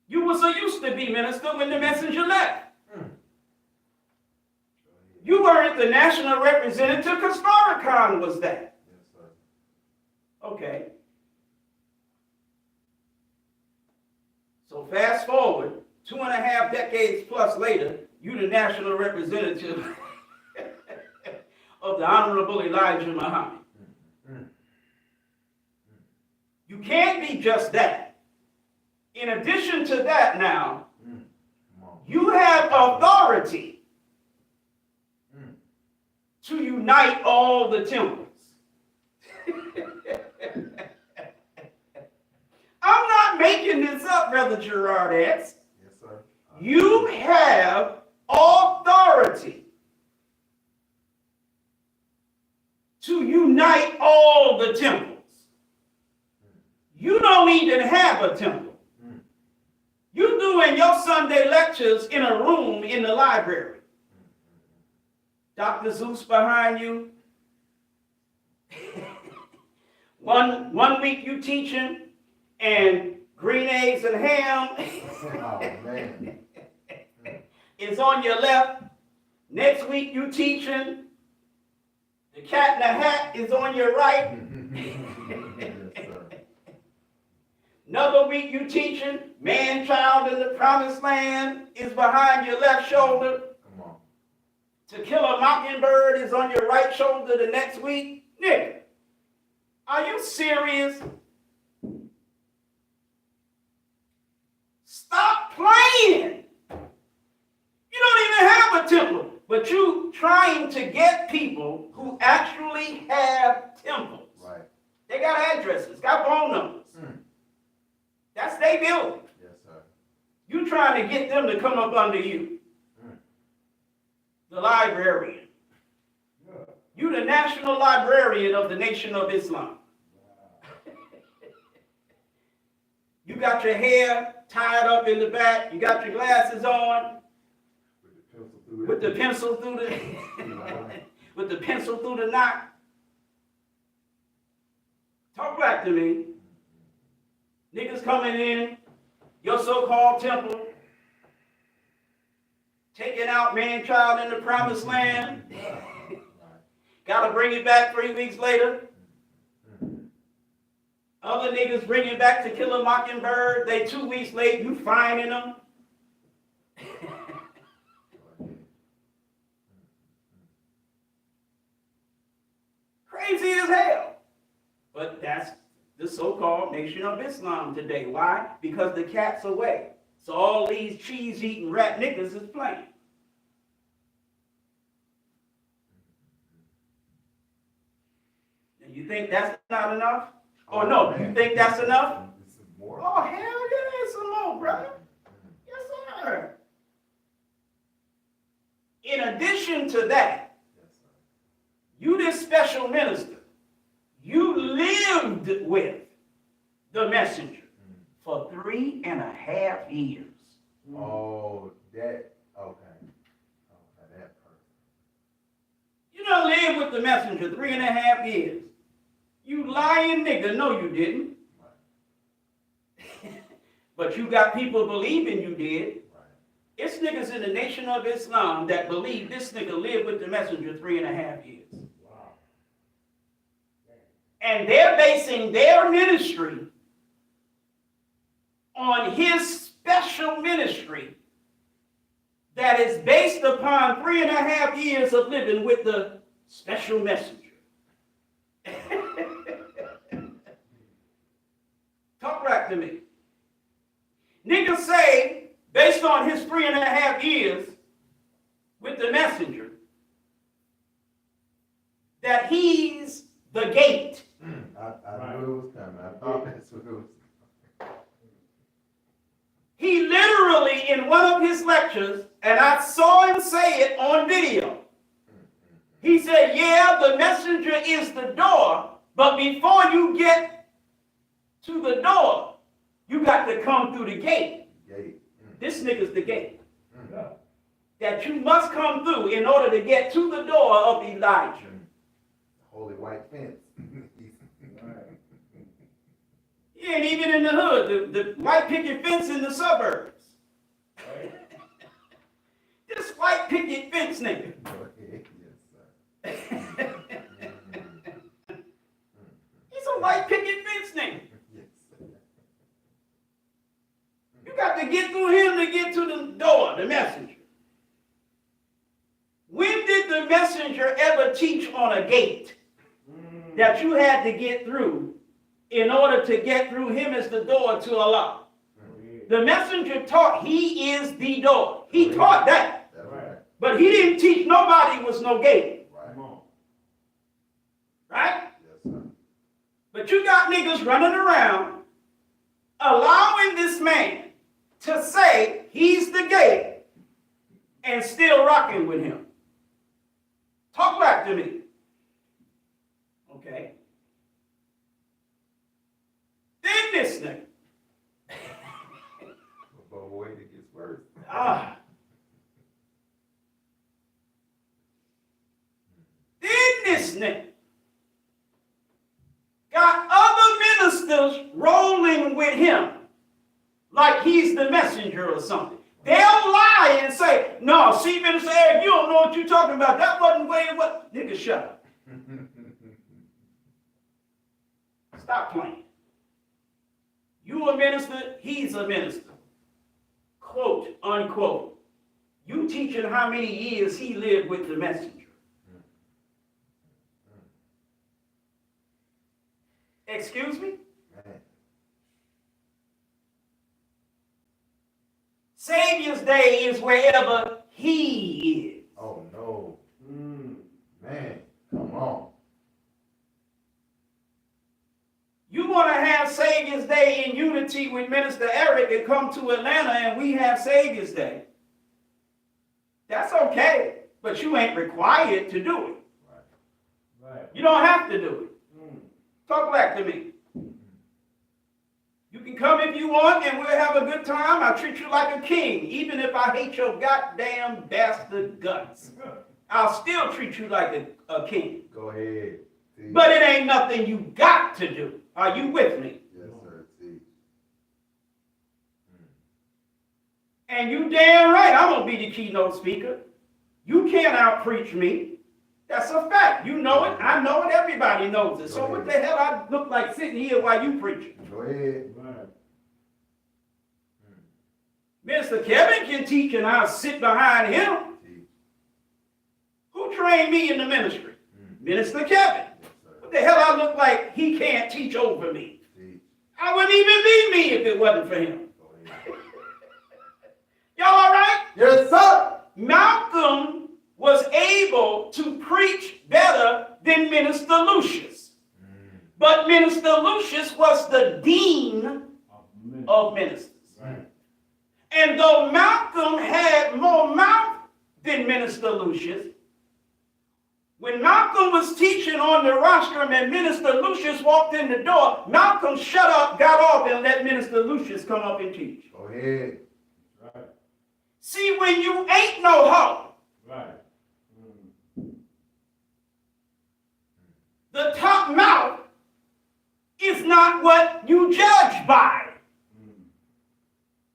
You was a used to be minister when the messenger left. You weren't the national representative because Farrakhan was that. Yes, sir. Okay. So fast forward, 2.5 decades plus later, you the national representative of the Honorable Elijah Muhammad. You can't be just that. In addition to that now, Come on. you have authority to unite all the temples. I'm not making this up, Brother Gerard X. Yes, sir. You have authority to unite all the temples. You don't even have a temple. You doing your Sunday lectures in a room in the library. Dr. Zeus behind you. One week you teaching and green eggs and ham Oh, man. is on your left. Next week you teaching the cat in the hat is on your right. Yes, sir. Another week you teaching man-child in the promised land is behind your left shoulder. Come on. To Kill a Mockingbird is on your right shoulder the next week. Nigga, are you serious? Stop playing. You don't even have a temple, but you trying to get people who actually have temples. Right. They got addresses, got phone numbers. That's their building. Yes, sir. You trying to get them to come up under you. The librarian. You the national librarian of the Nation of Islam. You got your hair tied up in the back. You got your glasses on. With the pencil through with the pencil through the knot. Talk back to me. Niggas coming in, your so-called temple, taking out man-child in the promised land. Gotta bring it back 3 weeks later. Other niggas bring it back To Kill a Mockingbird. They 2 weeks late, you fining them. Crazy as hell. But that's the so-called Nation of Islam today. Why? Because the cat's away. So all these cheese-eating rat niggas is playing. And you think that's not enough? Oh no, you think that's enough? This is more. Oh hell yeah, some more, brother. Yes, sir. In addition to that, Yes, sir. you this special minister, you lived with the messenger for 3.5 years. Oh, that, okay. Okay, that person. You done lived with the messenger 3.5 years. You lying nigga, no you didn't. But you got people believing you did. Right. It's niggas in the Nation of Islam that believe this nigga lived with the messenger 3.5 years. Wow. And they're basing their ministry on his special ministry that is based upon 3.5 years of living with the special messenger. Talk back to me. Niggas say, based on his 3.5 years with the messenger, that he's the gate. I knew it was coming. I thought that's what it was. He literally, in one of his lectures, and I saw him say it on video, he said, yeah, the messenger is the door, but before you get to the door, you got to come through the gate. Gate. This nigga's the gate Yeah. that you must come through in order to get to the door of Elijah. Holy white fence. He ain't even in the hood, the white picket fence in the suburbs. This white picket fence nigga. Yes, sir. He's a white picket fence nigga. Yes, sir. You got to get through him to get to the door, the messenger. When did the messenger ever teach on a gate that you had to get through in order to get through him as the door to Allah. The messenger taught he is the door. He taught that. That's right. But he didn't teach nobody was no gate. Right. Right? Yes, sir. But you got niggas running around allowing this man to say he's the gate and still rocking with him. Talk back to me. Okay. Then this nigga. But wait, it gets worse. Then this nigga got other ministers rolling with him like he's the messenger or something. They'll lie and say, no, see, Minister Eric, you don't know what you're talking about. That wasn't the way it was. Nigga, shut up. Stop playing. You a minister, he's a minister. Quote, unquote. You teaching how many years he lived with the messenger. Excuse me? Man. Savior's Day is wherever he is. Oh, no. Man, come on. You want to have Savior's Day in unity with Minister Eric and come to Atlanta and we have Savior's Day. That's okay, but you ain't required to do it. Right. You don't have to do it. Talk back to me. You can come if you want and we'll have a good time. I'll treat you like a king. Even if I hate your goddamn bastard guts, I'll still treat you like a king. Go ahead. Teach. But it ain't nothing you got to do. Are you with me? Yes, sir. Teach. And you damn right, I'm going to be the keynote speaker. You can't out-preach me. That's a fact. You know it. I know it. Everybody knows it. So what the hell I look like sitting here while you preaching? Go ahead. Right. Mr. Kevin can teach and I'll sit behind him. Teach. Who trained me in the ministry? Minister Kevin. Yes, sir. What the hell I look like he can't teach over me? Teach. I wouldn't even be me if it wasn't for him. Go ahead. Y'all all right? Yes, sir. Malcolm was able to preach better than Minister Lucius. But Minister Lucius was the dean of ministers. Right. And though Malcolm had more mouth than Minister Lucius, when Malcolm was teaching on the rostrum and Minister Lucius walked in the door, Malcolm shut up, got off, and let Minister Lucius come up and teach. Go ahead. Right. See, when you ain't no hoe, Right. the top mouth is not what you judge by.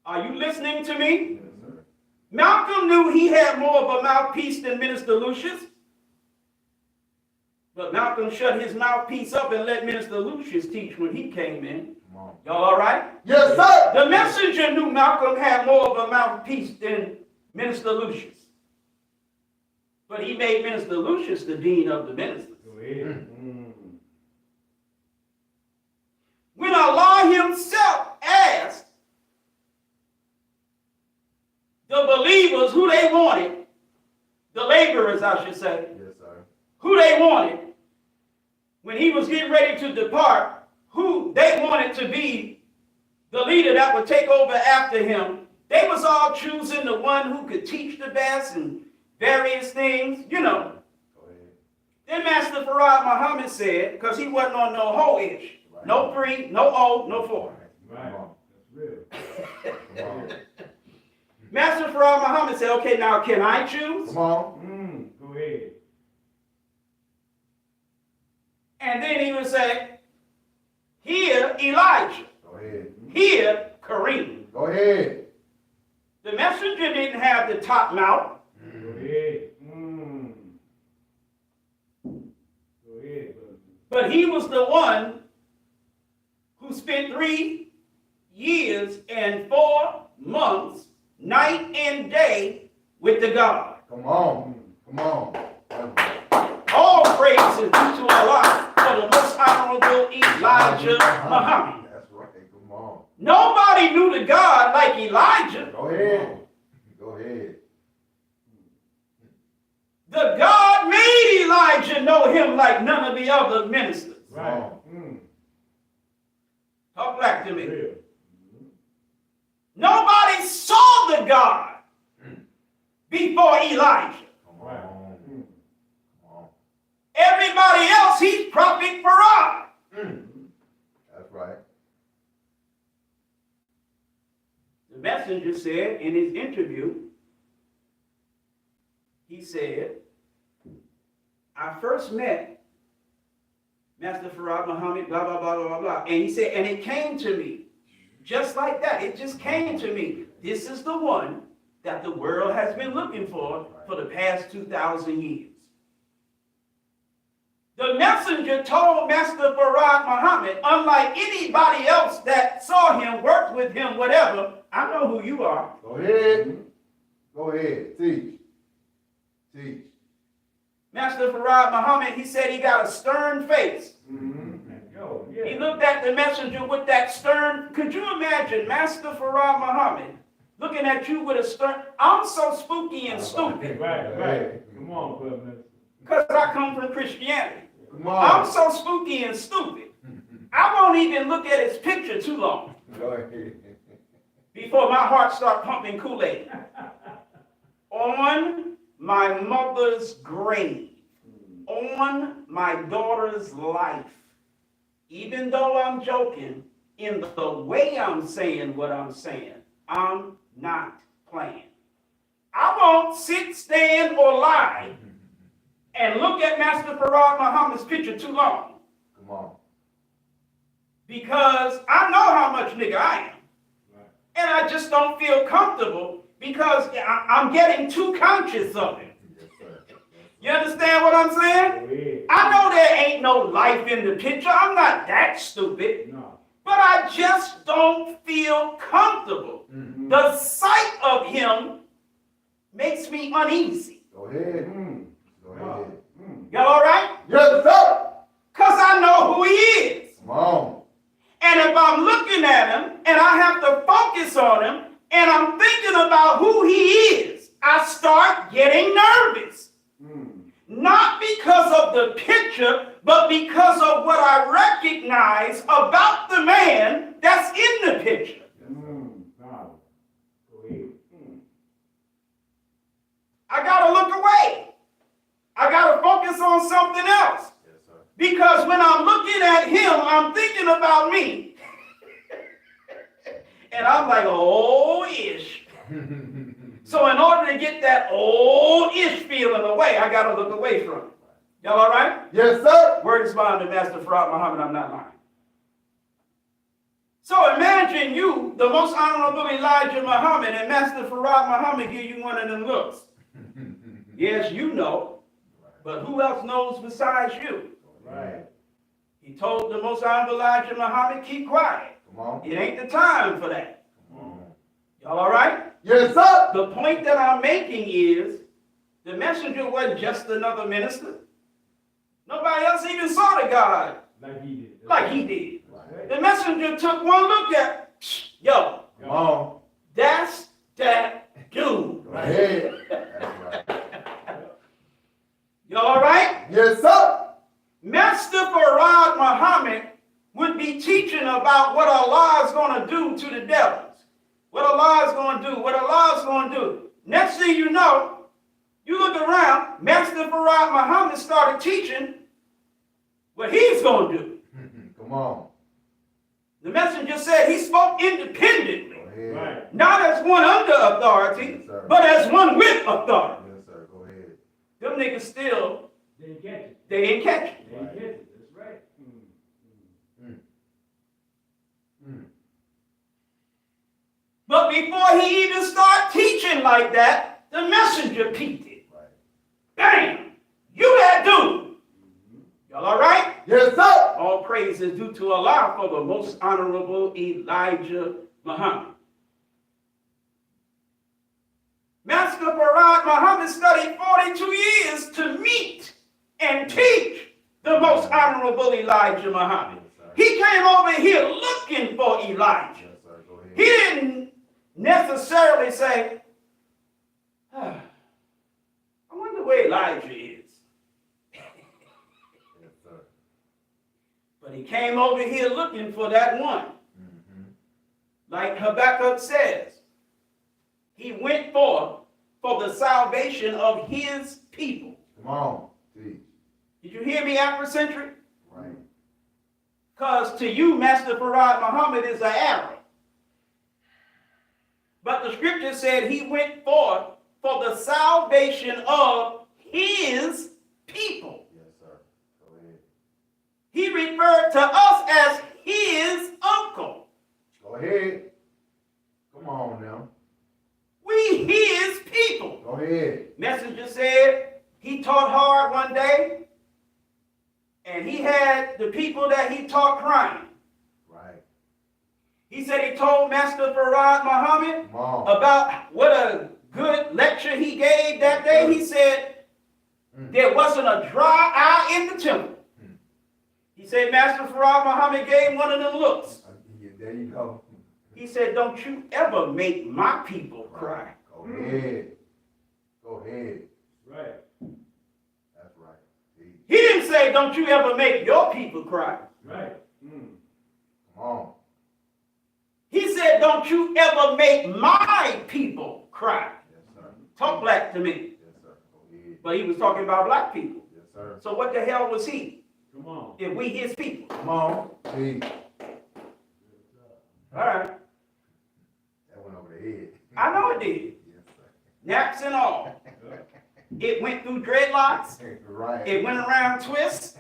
Are you listening to me? Yes, sir. Malcolm knew he had more of a mouthpiece than Minister Lucius. But Malcolm shut his mouthpiece up and let Minister Lucius teach when he came in. Come on. Y'all all right? Yes, sir. The messenger knew Malcolm had more of a mouthpiece than Minister Lucius. But he made Minister Lucius the dean of the ministers. Go ahead. When Allah himself asked the believers who they wanted, the laborers, I should say, Yes, sir. who they wanted, when he was getting ready to depart, who they wanted to be the leader that would take over after him, they was all choosing the one who could teach the best and various things, you know. Go ahead. Then Master Farad Muhammad said, because he wasn't on no ho-ish, Right. no 3, no 0, no 4. Right. Come on. That's real. Come on. Master Farad Muhammad said, okay, now can I choose? Come on. Go ahead. And then he would say, here Elijah, Go ahead. here Kareem. Go ahead. The messenger didn't have the top mouth. Go ahead. Go ahead, brother. But he was the one who spent 3 years and 4 months, night and day, with the God. Come on. Come on. All praise is due to Allah for for the most honorable Elijah Muhammad. That's right. Come on. Nobody knew the God like Elijah. Go ahead. Go ahead. The God made Elijah know him like none of the other ministers. Right. Talk back to me. Real. Nobody saw the God before Elijah. Come on. Come on. Everybody else, he's Prophet Farad. That's right. The messenger said in his interview, he said, I first met Master Farad Muhammad, blah, blah, blah, blah, blah. And he said, and it came to me, just like that. It just came to me. This is the one that the world has been looking for the past 2,000 years. The messenger told Master Farad Muhammad, unlike anybody else that saw him, worked with him, whatever, I know who you are. Go ahead. Go ahead. Teach. Teach. Master Farad Muhammad, he said he got a stern face. Yo, He yeah. looked at the messenger with that stern. Could you imagine Master Farad Muhammad looking at you with a stern? I'm so spooky and stupid Right. Come on, brother. because I come from Christianity. Come I'm on. so spooky and stupid. I won't even look at his picture too long Go ahead. before my heart starts pumping Kool-Aid. On my mother's grave, on my daughter's life, even though I'm joking, in the way I'm saying what I'm saying, I'm not playing. I won't sit, stand, or lie and look at Master Farad Muhammad's picture too long Come on. because I know how much nigga I am. And I just don't feel comfortable because I'm getting too conscious of it. Yes, sir. You understand what I'm saying? Go ahead. I know there ain't no life in the picture. I'm not that stupid. No. But I just don't feel comfortable. The sight of him makes me uneasy. Go ahead. Go ahead. Y'all all right? Yes, sir. Because I know who he is. Come on. And if I'm looking at him and I have to focus on him and I'm thinking about who he is, I start getting nervous. Not because of the picture, but because of what I recognize about the man that's in the picture. Go ahead. I gotta look away. I gotta focus on something else. Yes, sir. Because when I'm looking at him, I'm thinking about me. And I'm like, oh, ish. So in order to get that old ish feeling away, I gotta look away from it. Y'all all right? Yes, sir. Word is bond to Master Farad Muhammad, I'm not lying. So imagine you, the most honorable Elijah Muhammad, and Master Farad Muhammad give you one of them looks. Yes, you know, but who else knows besides you? Right. He told the most honorable Elijah Muhammad, keep quiet. Come on. It ain't the time for that. Come on. Y'all all right? Yes, sir. The point that I'm making is the messenger wasn't just another minister. Nobody else even saw the God Like he did. like he did. Right. The messenger took one look at, yo, Come on. that's that dude. Go ahead. That's right. Y'all all right? Yes, sir. Master Farad Muhammad would be teaching about what Allah is going to do to the devils. What Allah is going to do. What Allah is going to do. Next thing you know, you look around, Master Farad Muhammad started teaching what he's going to do. Come on. The messenger said he spoke independently. Go ahead. Right. Not as one under authority, Yes, sir. but as one with authority. Yes, sir. Go ahead. Them niggas still, Didn't catch it. they ain't catch it. Didn't catch it. That's right. But before he even started teaching like that, the messenger peeped it. Right. Bam! You that dude. Y'all all right? Yes, sir. All praise is due to Allah for the most honorable Elijah Muhammad. Master Farad Muhammad studied 42 years to meet and teach the most honorable Elijah Muhammad. Yes, sir. He came over here looking for Elijah. Yes, sir. Go ahead. He didn't necessarily say, I wonder where Elijah is. Yes, sir. But he came over here looking for that one. Mm-hmm. Like Habakkuk says, he went forth for the salvation of his people. Come on. Teach. Did you hear me, Afrocentric? Right. Because to you, Master Farad Muhammad is an Arab. But the scripture said he went forth for the salvation of his people. Yes, sir. Go ahead. He referred to us as his uncle. Go ahead. Come on now. We his people. Go ahead. Messenger said he taught hard one day, and he had the people that he taught crying. Right. He said he told Master Farad Muhammad Come on. about what a good lecture he gave that day. He said there wasn't a dry eye in the temple. He said Master Farad Muhammad gave one of them looks. Yeah, there you go. He said, don't you ever make my people cry. Go ahead. Go ahead. Right. That's right. Teach. He didn't say, don't you ever make your people cry. Right. Come on. He said, don't you ever make my people cry. Yes, sir. Talk black to me. Yes, sir. Go ahead. But he was talking about black people. Yes, sir. So what the hell was he Come on. if we his people? Come on. Teach. All right. That went over the head. I know it did. Yes, sir. Naps and all. It went through dreadlocks. Right. It went around twists.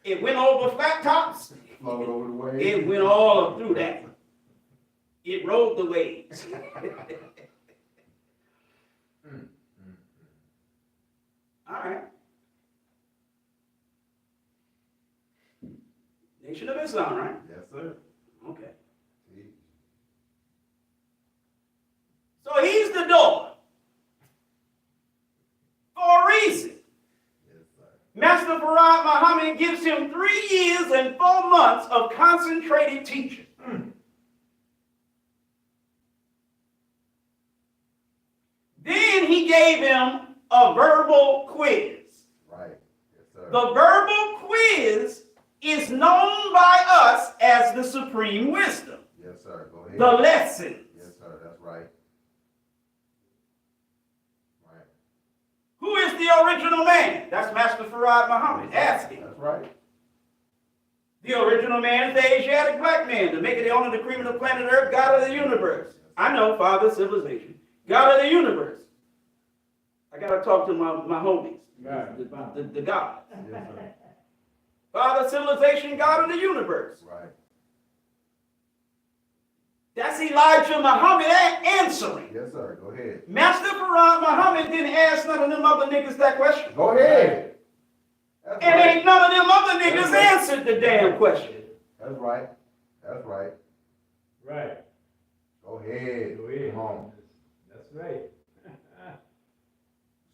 It went over flat tops. Flowed over the way. It went all through that. It rode the waves. All right. Nation of Islam, right? Yes, sir. Okay. Teach. So he's the door. For a reason. Yes, sir. Master Farad Muhammad gives him 3 years and 4 months of concentrated teaching. Then he gave him a verbal quiz. Right. Yes, sir. The verbal quiz is known by us as the supreme wisdom, Yes, sir. Go ahead. the lessons. Yes, sir. That's right. Right. Who is the original man? That's Master Farad Muhammad. Ask him. That's right. The original man is the Asiatic black man, to make it the only the cream of the planet Earth, God of the universe. I know, Father, civilization. God of the universe. I got to talk to my homies, Right. the God. Yes, sir. Father, civilization, God of the universe. Right. That's Elijah Muhammad answering. Yes, sir. Go ahead. Master Farad Muhammad didn't ask none of them other niggas that question. Go ahead. That's And right. ain't none of them other niggas answered the damn question. That's right. That's right. Right. Go ahead. Go ahead. Come on. That's right.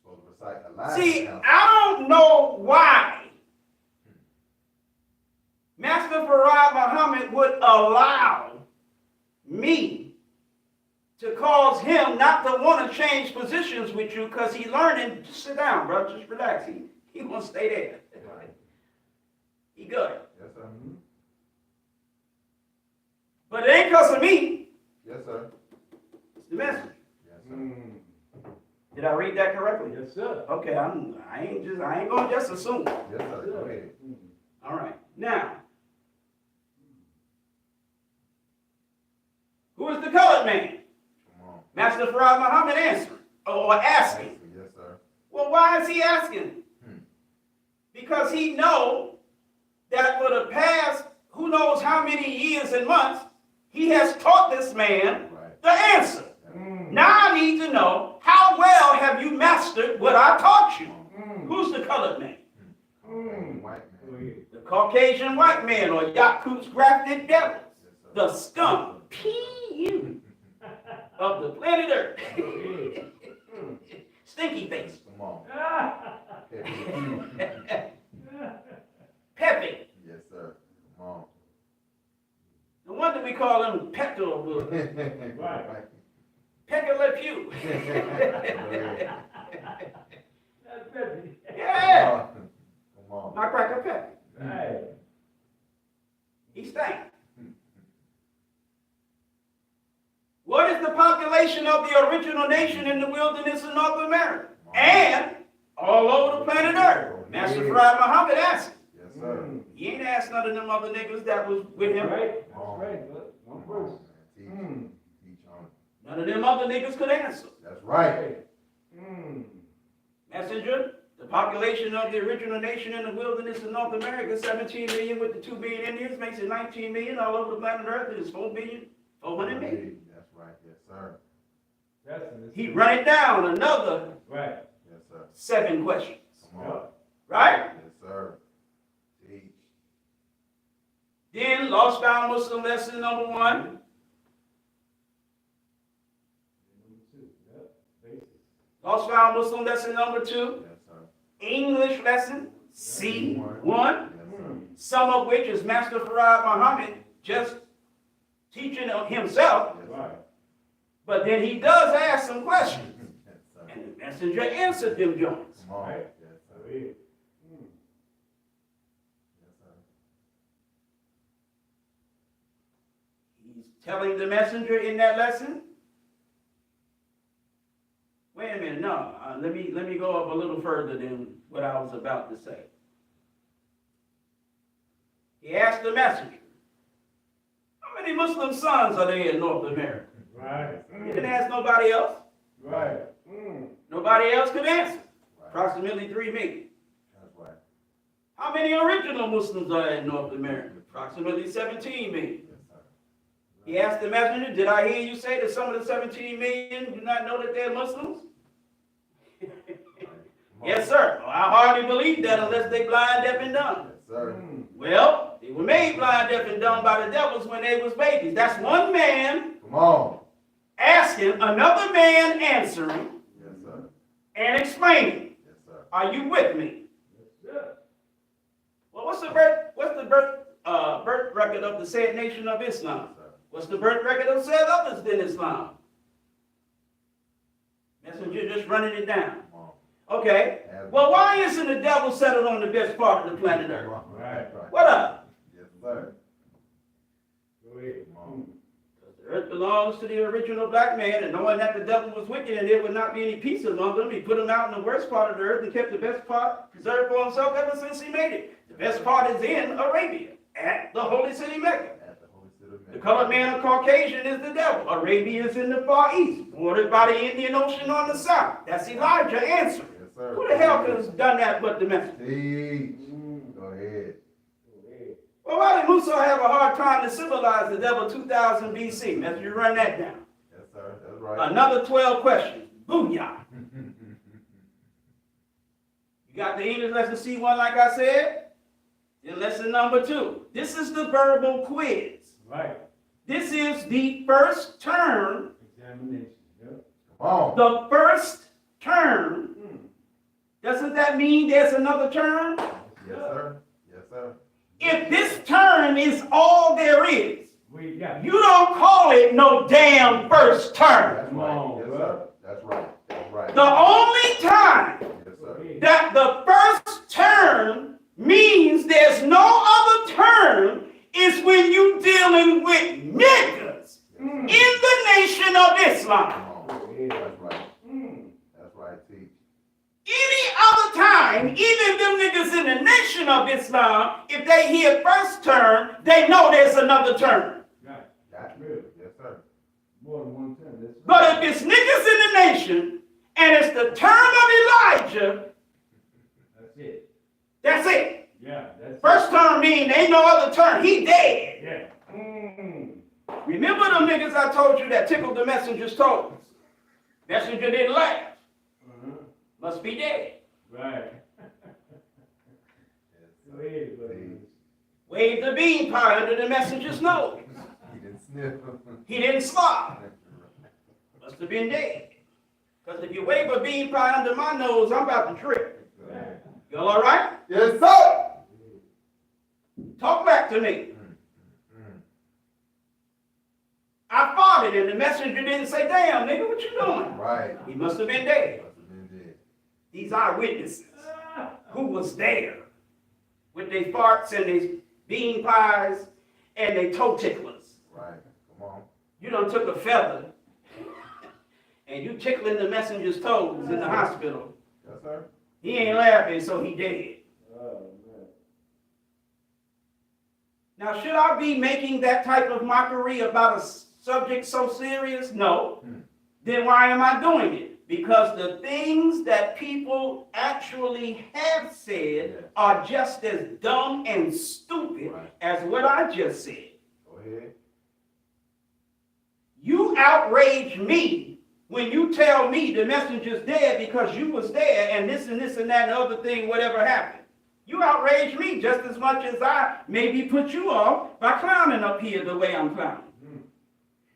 Supposed to recite a line. See, now. I don't know why Master Farad Muhammad would allow me to cause him not to want to change positions with you because he learning. Just sit down, bro. Just relax. He won't stay there. Right. He good. Yes, sir. But it ain't because of me. Yes, sir. It's the message. Yes, sir. Did I read that correctly? Yes, sir. Okay, I ain't gonna just assume. Yes, sir. Go ahead. All right. Now, who is the colored man? Come on. Master Farad Muhammad answering or asking. Yes, sir. Well, why is he asking? Because he know that for the past who knows how many years and months, he has taught this man Right. the answer. Now I need to know, how well have you mastered what I taught you? Who's the colored man? White Go man. ahead. The Caucasian white man, or Yakut's grafted devils, Yes, sir. the scum, P.U. of the planet Earth. Stinky face. Come on. Ah. Pepe. Yes, sir. Come on. No wonder we call him Pecto. Right. Pepe Le Pew. That's Pepe. Yeah. Come on. My cracker Pepe. Right. He stank. What is the population of the original nation in the wilderness of North America? And all over the planet Earth? Master Farad Muhammad asked. Yes, sir. He ain't asked none of them other niggas that was with him. Right. That's right. Look, one Come on, verse. man. Teach on it. None of them other niggas could answer. That's right. Messenger, the population of the original nation in the wilderness of North America, 17 million with the 2 billion Indians, makes it 19 million. All over the planet Earth, it is 4 billion, 400 million. That's right. Yes, sir. He run it down another Right. Yes, sir. 7 questions. Come on. Right? Yes, sir. Teach. Then, Lost Found Muslim lesson number 1. Lost Found Muslim lesson number 2. Yes, sir. English lesson C1. Yes, sir. Some of which is Master Farad Muhammad just teaching of himself. Yes, Right. sir. But then he does ask some questions. Yes, sir. And the messenger answered them joints. Come on. Right. Yes, sir. Yes, Yes, sir. He's telling the messenger in that lesson. Wait a minute, no. Let me go up a little further than what I was about to say. He asked the messenger, how many Muslim sons are there in North America? Right. He didn't ask nobody else. Right. Nobody else could answer. Right. Approximately 3 million. That's right. How many original Muslims are in North America? Approximately 17 million. Yes, sir. He asked the messenger, did I hear you say that some of the 17 million do not know that they're Muslims? Come on. Yes, sir. Well, I hardly believe that unless they blind, deaf, and dumb. Yes, sir. Well, they were made blind, deaf, and dumb by the devils when they was babies. That's one man Come on. asking, another man answering, Yes, sir. and explaining. Yes, sir. Are you with me? Yes. Well, what's the birth record of the said nation of Islam? Yes, sir. What's the birth record of said others than Islam? Messenger just running it down. Come on. Okay. Well, why isn't the devil settled on the best part of the planet Earth? Right. Right. What up? Yes, sir. Go ahead. Come on. Because the earth belongs to the original black man, and knowing that the devil was wicked and there would not be any peace among them, he put them out in the worst part of the earth and kept the best part preserved for himself ever since he made it. The best part is in Arabia, at the holy city Mecca. At the Holy City of The Mecca. colored man of Caucasian is the devil. Arabia is in the far east, bordered by the Indian Ocean on the south. That's Elijah answering. Yes, sir. Who the hell could have done that but the messenger? Teach. Go ahead. Go ahead. Well, why did Musa have a hard time to civilize the devil 2000 BC? As you run that down. Yes, sir. That's right. Another 12 questions. Booyah. You got the English lesson C1 like I said? Then lesson number 2. This is the verbal quiz. Right. This is the first term. Examination. Yep. Come on. The first term. Doesn't that mean there's another term? Yes, sir. Yes, sir. If this term is all there is, We got you don't call it no damn first term. That's Come right. on, Yes, bro. sir. That's right. That's right. The only time Yes, sir. that the first term means there's no other term is when you dealing with niggas in the nation of Islam. Come on. That's right. That's right. Teach. Any other time, even them niggas in the nation of Islam, if they hear first term, they know there's another term. Right. That's real. Yes, sir. More than one term. That's right. But if it's niggas in the nation, and it's the term of Elijah, That's it. that's it. Yeah. That's First term mean ain't no other term. He dead. it. Yeah. Remember them niggas I told you that tickled the messenger's toes? Messenger didn't laugh. Must be dead. Right. Yes, Go sir. ahead, brother. Waved the bean pie under the messenger's nose. He didn't sniff. He didn't slob. Must have been dead. Because if you wave a bean pie under my nose, I'm about to trip. Right. Y'all all right? Yes, sir. Talk back to me. I farted and the messenger didn't say, damn, nigga, what you doing? Right. He must have been dead. Must have been dead. These eyewitnesses who was there with their farts and their bean pies and their toe ticklers. Right. Come on. You done took a feather and you tickling the messenger's toes in the hospital. Yes, sir. He ain't laughing, so he dead. Now, should I be making that type of mockery about a subject so serious? No. Then why am I doing it? Because the things that people actually have said are just as dumb and stupid as what I just said. Go ahead. You outrage me when you tell me the messenger's dead because you was there and this and that and other thing, whatever happened. You outrage me just as much as I maybe put you off by clowning up here the way I'm clowning.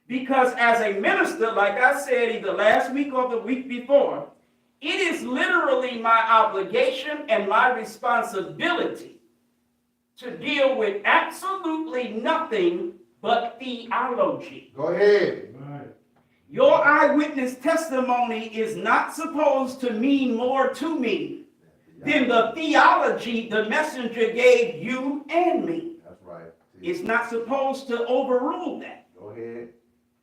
Because as a minister, like I said either last week or the week before, it is literally my obligation and my responsibility to deal with absolutely nothing but theology. Go ahead. Your eyewitness testimony is not supposed to mean more to me than the theology the messenger gave you and me. That's right. It's not supposed to overrule that. Go ahead.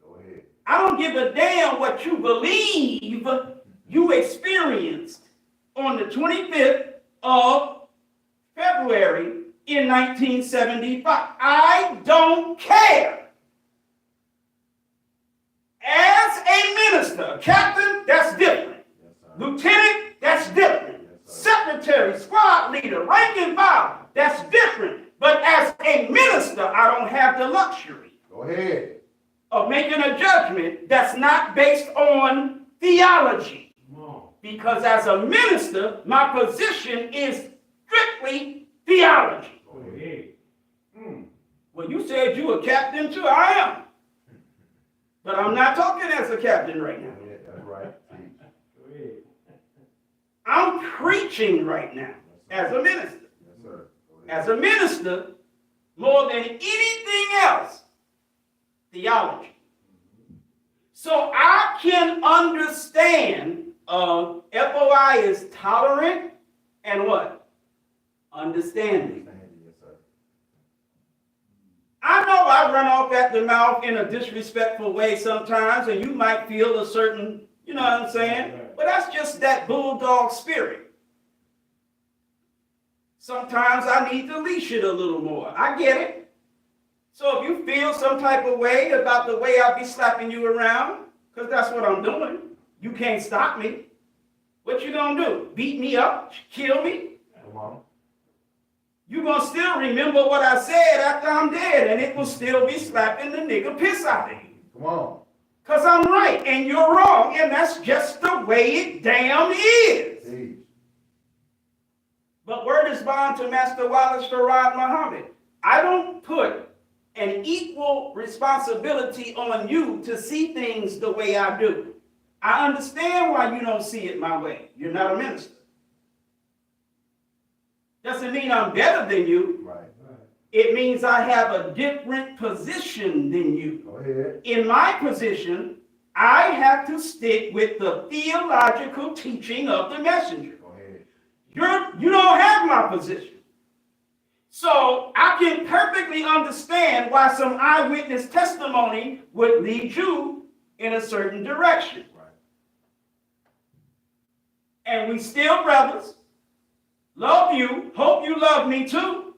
Go ahead. I don't give a damn what you believe you experienced on the 25th of February in 1975. I don't care. As a minister, a captain, that's different. Yes, sir. Lieutenant, that's different. Secretary, squad leader, rank and file, that's different. But as a minister, I don't have the luxury Go ahead. of making a judgment that's not based on theology. Because as a minister, my position is strictly theology. Go ahead. Well, you said you a captain too. I am. But I'm not talking as a captain right now. Yeah, that's right. I'm preaching right now as a minister. Yes, sir. Go ahead. As a minister, more than anything else, theology. So I can understand FOI is tolerant and what? Understanding. Yes, sir. I know I run off at the mouth in a disrespectful way sometimes, and you might feel a certain, you know what I'm saying? But that's just that bulldog spirit. Sometimes I need to leash it a little more. I get it. So if you feel some type of way about the way I be slapping you around, because that's what I'm doing, you can't stop me. What you gonna do? Beat me up? Kill me? Come on. You gonna still remember what I said after I'm dead, and it will still be slapping the nigga piss out of you. Come on. Because I'm right and you're wrong, and that's just the way it damn is. Teach. But word is bond to Master Wallace Farad Muhammad. I don't put an equal responsibility on you to see things the way I do. I understand why you don't see it my way. You're not a minister. Doesn't mean I'm better than you. Right. It means I have a different position than you. Go ahead. In my position, I have to stick with the theological teaching of the messenger. Go ahead. You don't have my position. So I can perfectly understand why some eyewitness testimony would lead you in a certain direction. Right. And we still brothers. Love you. Hope you love me too.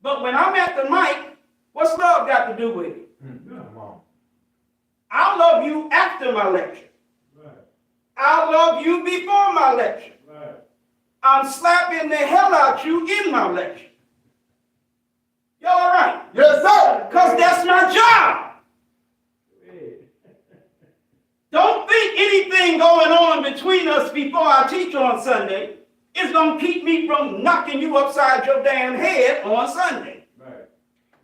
But when I'm at the mic, what's love got to do with it? Come on. I'll love you after my lecture. Right. I'll love you before my lecture. Right. I'm slapping the hell out you in my lecture. You all right? Yes, sir. Because that's my job. Don't think anything going on between us before I teach on Sunday is going to keep me from knocking you upside your damn head on Sunday. Right.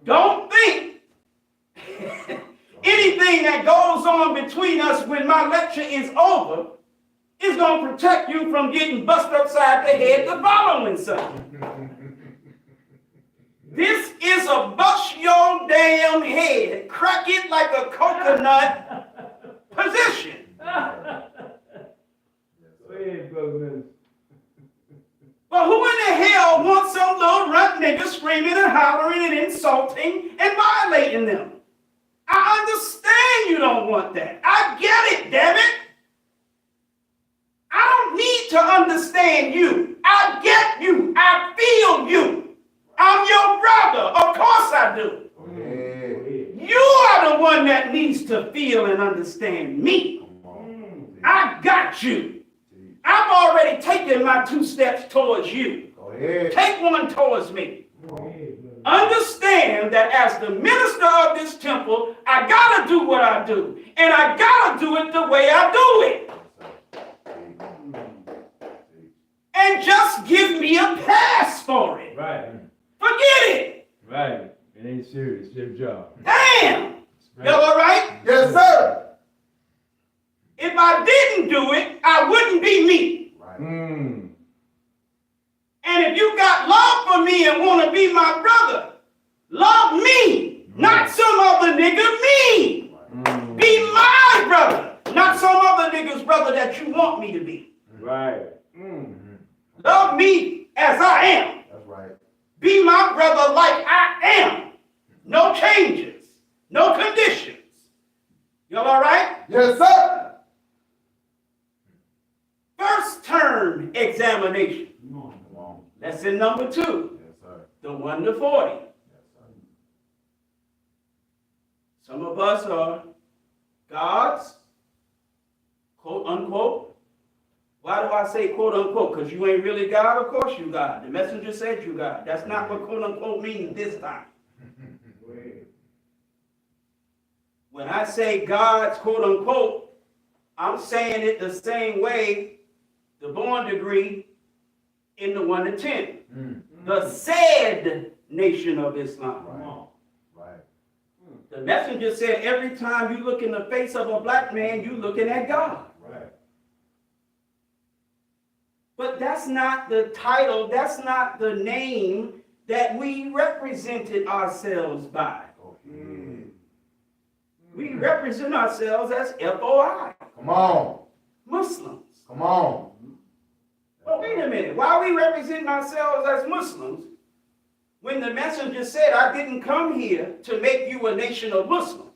Don't think anything that goes on between us when my lecture is over is going to protect you from getting busted upside the head the following Sunday. This is a bust your damn head, crack it like a coconut position. Go ahead, brother. But who in the hell wants some little runt nigga screaming and hollering and insulting and violating them? I understand you don't want that. I get it, damn it. I don't need to understand you. I get you. I feel you. I'm your brother. Of course I do. Go ahead. You are the one that needs to feel and understand me. Come on. I got you. Teach. I've already taken my 2 steps towards you. Go ahead. Take one towards me. Go ahead, brother. Understand that as the minister of this temple, I gotta do what I do. And I gotta do it the way I do it. And just give me a pass for it. Right. Forget it. Right. It ain't serious. It's your job. Damn. Y'all all right? Yes, sir. If I didn't do it, I wouldn't be me. Right. Mm. And if you got love for me and want to be my brother, love me, not some other nigga, me. Mm. Be my brother, not some other nigga's brother that you want me to be. Right. Mm. Love me as I am. That's right. Be my brother like I am. No changes, no conditions. Y'all all right? Yes, sir. First term examination. Come on. Lesson number 2, Yes, sir. the 1 to 40. Yes, sir. Some of us are God's, quote unquote. Why do I say quote unquote? Because you ain't really God, of course you God. The messenger said you God. That's not what quote unquote means this time. Go ahead. When I say God's quote unquote, I'm saying it the same way the born degree in the 1 to 10. Mm. The said nation of Islam. Come on. Right. The messenger said every time you look in the face of a black man, you looking at God. Right. But that's not the title, that's not the name that we represented ourselves by. Go ahead. We represent ourselves as FOI, Come on. Muslims. Come on. Well, wait a minute. Why are we representing ourselves as Muslims when the messenger said, I didn't come here to make you a nation of Muslims?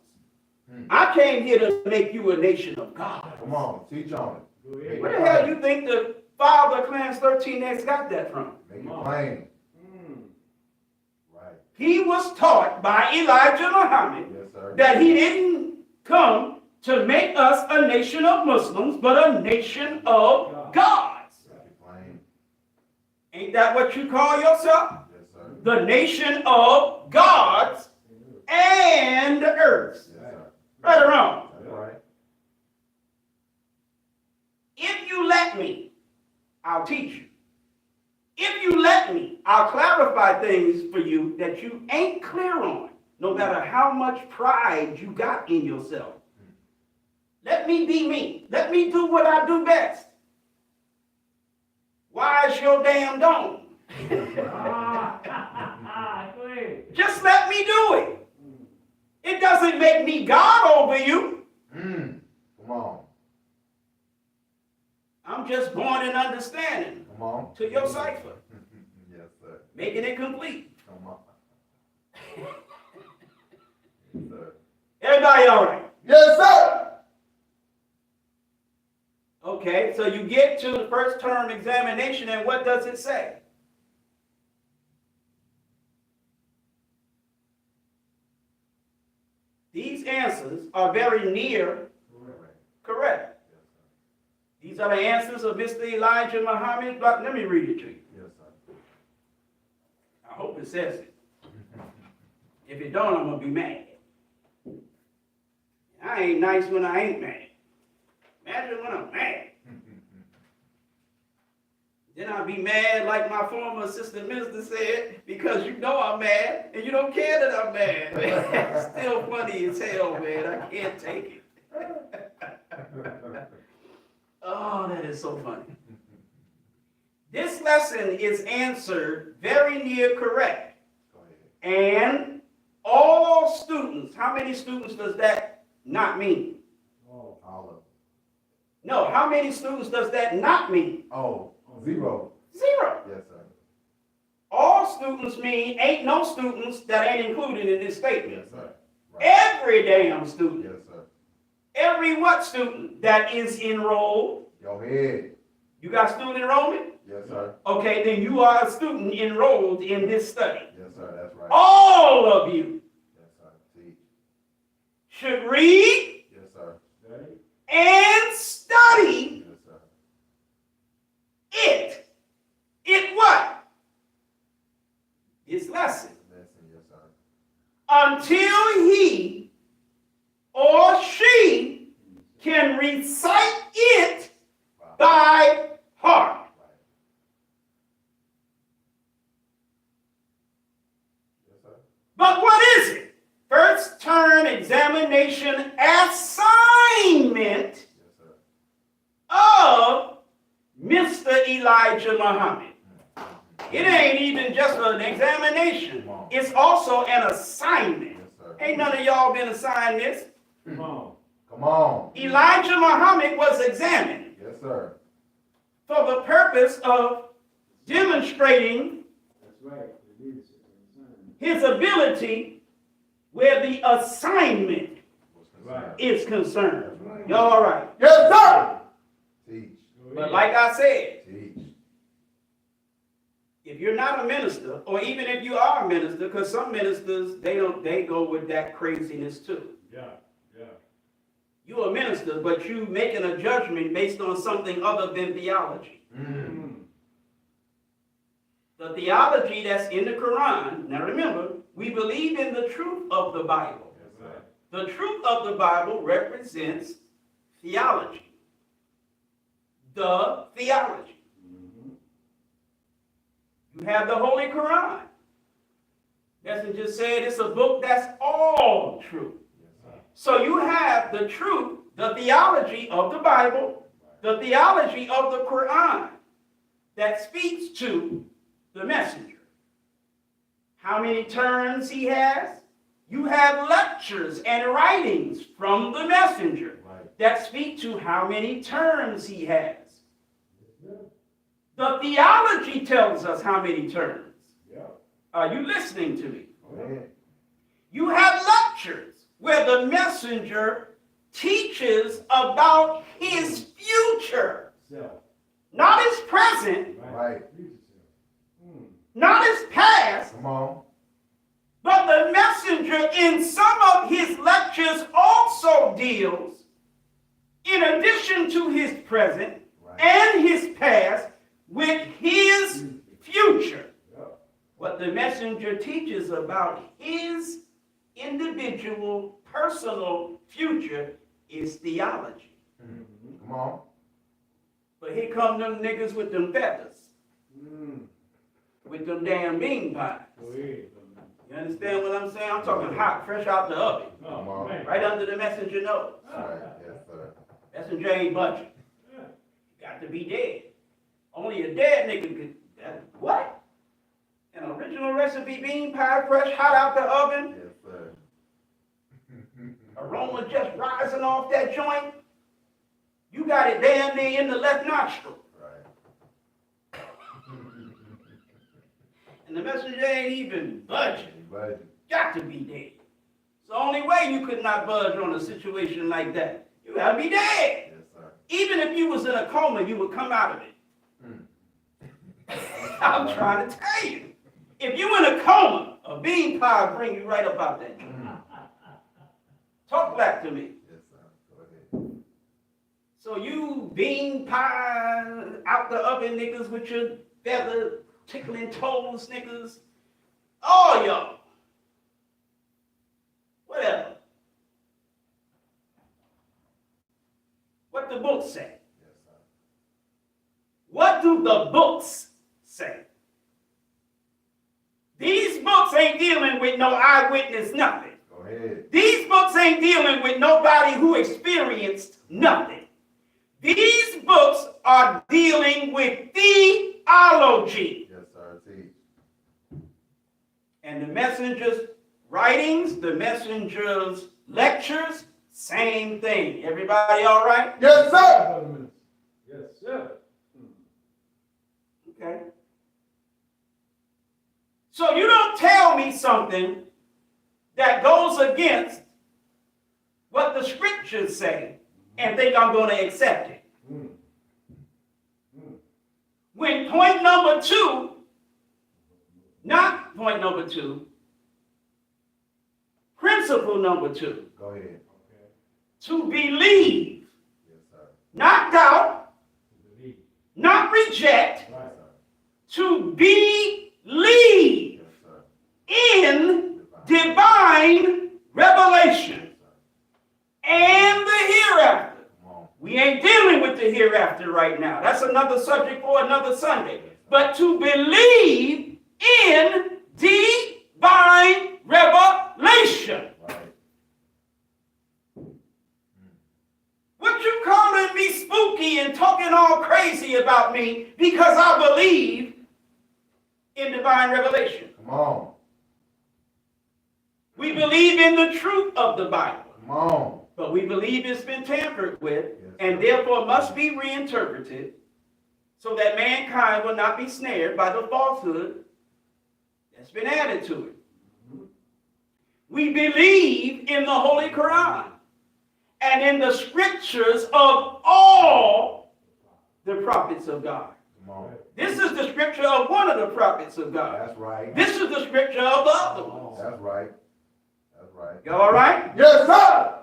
I came here to make you a nation of God. Come on. Teach on it. Go ahead. Where the hell you think the father of Clans 13X got that from? Make it plain. Mm. Right. He was taught by Elijah Muhammad Yes, sir. that he didn't come to make us a nation of Muslims, but a nation of gods. Make it plain. Ain't that what you call yourself? Yes, sir. The nation of gods and the earth. Yes, sir. Right or wrong? That's right. If you let me, I'll teach you. If you let me, I'll clarify things for you that you ain't clear on, no matter how much pride you got in yourself. Let me be me. Let me do what I do best. Why is your damn dome? Go ahead. Just let me do it. It doesn't make me God over you. Come on. I'm just born in understanding Come on. to your cipher, Yes, sir. making it complete. Come on. Yes, sir. Everybody all right? Yes, sir. Okay, so you get to the first term examination, and what does it say? These answers are very near correct. Yes, sir. These are the answers of Mr. Elijah Muhammad. But let me read it to you. Yes, sir. I hope it says it. If it don't, I'm going to be mad. I ain't nice when I ain't mad. Imagine when I'm mad. Then I'll be mad like my former assistant minister said, because you know I'm mad and you don't care that I'm mad. It's still funny as hell, man. I can't take it. Oh, that is so funny. This lesson is answered very near correct. Go ahead. And all students, how many students does that not mean? All of them. No, how many students does that not mean? Oh, 0. 0. Yes, sir. All students mean ain't no students that ain't included in this statement. Yes, sir. Every damn student. Yes, sir. Every what student that is enrolled? Go ahead. You got student enrollment? Yes, sir. Okay, then you are a student enrolled in this study. Yes, sir. That's right. All of you Yes, sir. Teach. should read Yes, sir. and study Yes, sir. it. It what? This lesson. Listen, yes, sir. Until he or she can recite it Wow. by heart. Right. Yes, sir. But what is it? First term examination assignment Yes, sir. of Mr. Elijah Muhammad. It ain't even just an examination. It's also an assignment. Yes, sir. Ain't none of y'all been assigned this. Come on. Come on. Elijah Muhammad was examined Yes, sir. for the purpose of demonstrating That's right. his ability where the assignment Was concerned. is concerned. That's right. Y'all all right? Yes, sir. Teach. But like I said, Teach. if you're not a minister, or even if you are a minister, because some ministers, they go with that craziness too. Yeah. You're a minister, but you making a judgment based on something other than theology. The theology that's in the Quran, now remember, we believe in the truth of the Bible. Yes, sir. The truth of the Bible represents theology. The theology. You have the Holy Quran. Messenger said it's a book that's all true. Yes, sir. So you have the truth, the theology of the Bible, the theology of the Quran that speaks to the messenger. How many terms he has? You have lectures and writings from the messenger Right. that speak to how many terms he has. The theology tells us how many terms. Yeah. Are you listening to me? Go ahead. You have lectures where the messenger teaches about his future, Self. not his present, Right. not his past, Come on. but the messenger in some of his lectures also deals, in addition to his present Right. and his past, with his future. Yeah. What the messenger teaches about his individual, personal future is theology. Come on. But here come them niggas with them feathers, with them damn bean pies. You understand what I'm saying? I'm talking hot, fresh out the oven, Come on. right under the messenger nose. Right. Yes, sir. Messenger ain't budging. Got to be dead. Only a dead nigga could. What? An original recipe bean pie, fresh, hot out the oven. Yes, sir. Aroma just rising off that joint. You got it damn near in the left nostril. Right. And the messenger ain't even budging. Anybody? Got to be dead. It's the only way you could not budge on a situation like that. You gotta be dead. Yes, sir. Even if you was in a coma, you would come out of it. I'm trying to tell you. If you in a coma, a bean pie will bring you right up out that joint. Talk back to me. Yes, sir. Go ahead. So you bean pie out the oven niggas with your feather tickling toes niggas, all y'all, whatever. What the books say? Yes, sir. What do the books say? These books ain't dealing with no eyewitness nothing. Go ahead. These books ain't dealing with nobody who experienced nothing. These books are dealing with theology. Yes, sir. Teach. And the messenger's writings, the messenger's lectures, same thing. Everybody all right? Yes, sir. Yes, sir. Okay. So you don't tell me something that goes against what the scriptures say and think I'm going to accept it. When point number two, not point number two, principle number two, Go ahead. to believe, Yes, sir. not doubt, not reject, Yes, sir. to believe Yes, sir. in divine revelation and the hereafter. Come on. We ain't dealing with the hereafter right now. That's another subject for another Sunday. But to believe in divine revelation. Right. What you calling me spooky and talking all crazy about me because I believe in divine revelation? Come on. We believe in the truth of the Bible, Come on. but we believe it's been tampered with Yes, and sir. therefore must be reinterpreted so that mankind will not be snared by the falsehood that's been added to it. We believe in the Holy Quran and in the scriptures of all the prophets of God. Come on. This is the scripture of one of the prophets of God. That's right. This is the scripture of the other ones. That's right. That's right. Y'all all right? Yes, sir.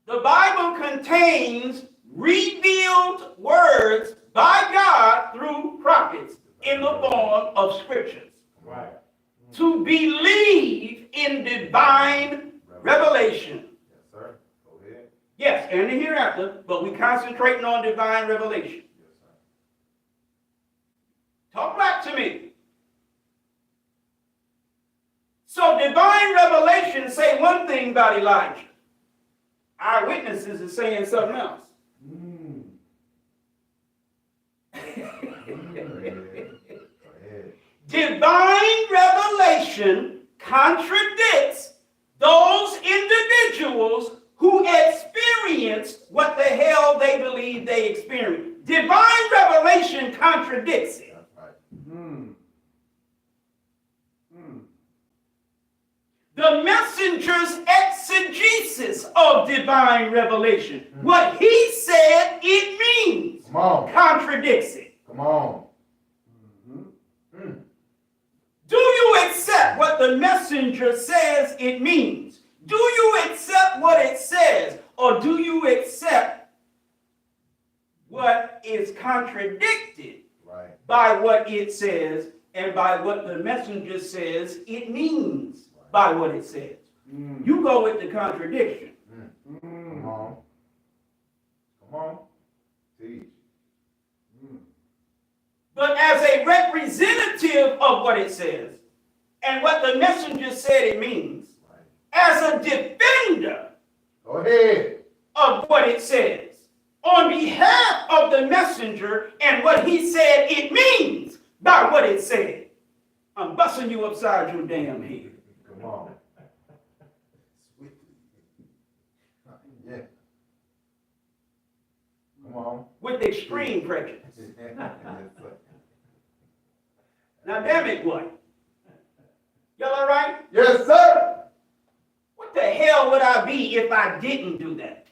The Bible contains revealed words by God through prophets in the form of scriptures. Right. To believe in divine revelation. Yes, sir. Go ahead. Yes, and the hereafter, but we concentrating on divine revelation. Yes, sir. Talk back to me. So divine revelation say one thing about Elijah. Eyewitnesses is saying something else. Go ahead. Divine revelation contradicts those individuals who experienced what the hell they believe they experienced. Divine revelation contradicts it. That's right. The messenger's exegesis of divine revelation, what he said it means, Come on. contradicts it. Come on. Do you accept what the messenger says it means? Do you accept what it says? Or do you accept what is contradicted Right. by what it says and by what the messenger says it means by what it says? You go with the contradiction. Come on. Come on. Teach. But as a representative of what it says and what the messenger said it means, Right. as a defender Go ahead. of what it says, on behalf of the messenger and what he said it means by what it said, I'm busting you upside your damn head. Come on. Yeah. Come on. With extreme prejudice. Yes, sir. Now, damn it, what? Y'all all right? Yes, sir. What the hell would I be if I didn't do that?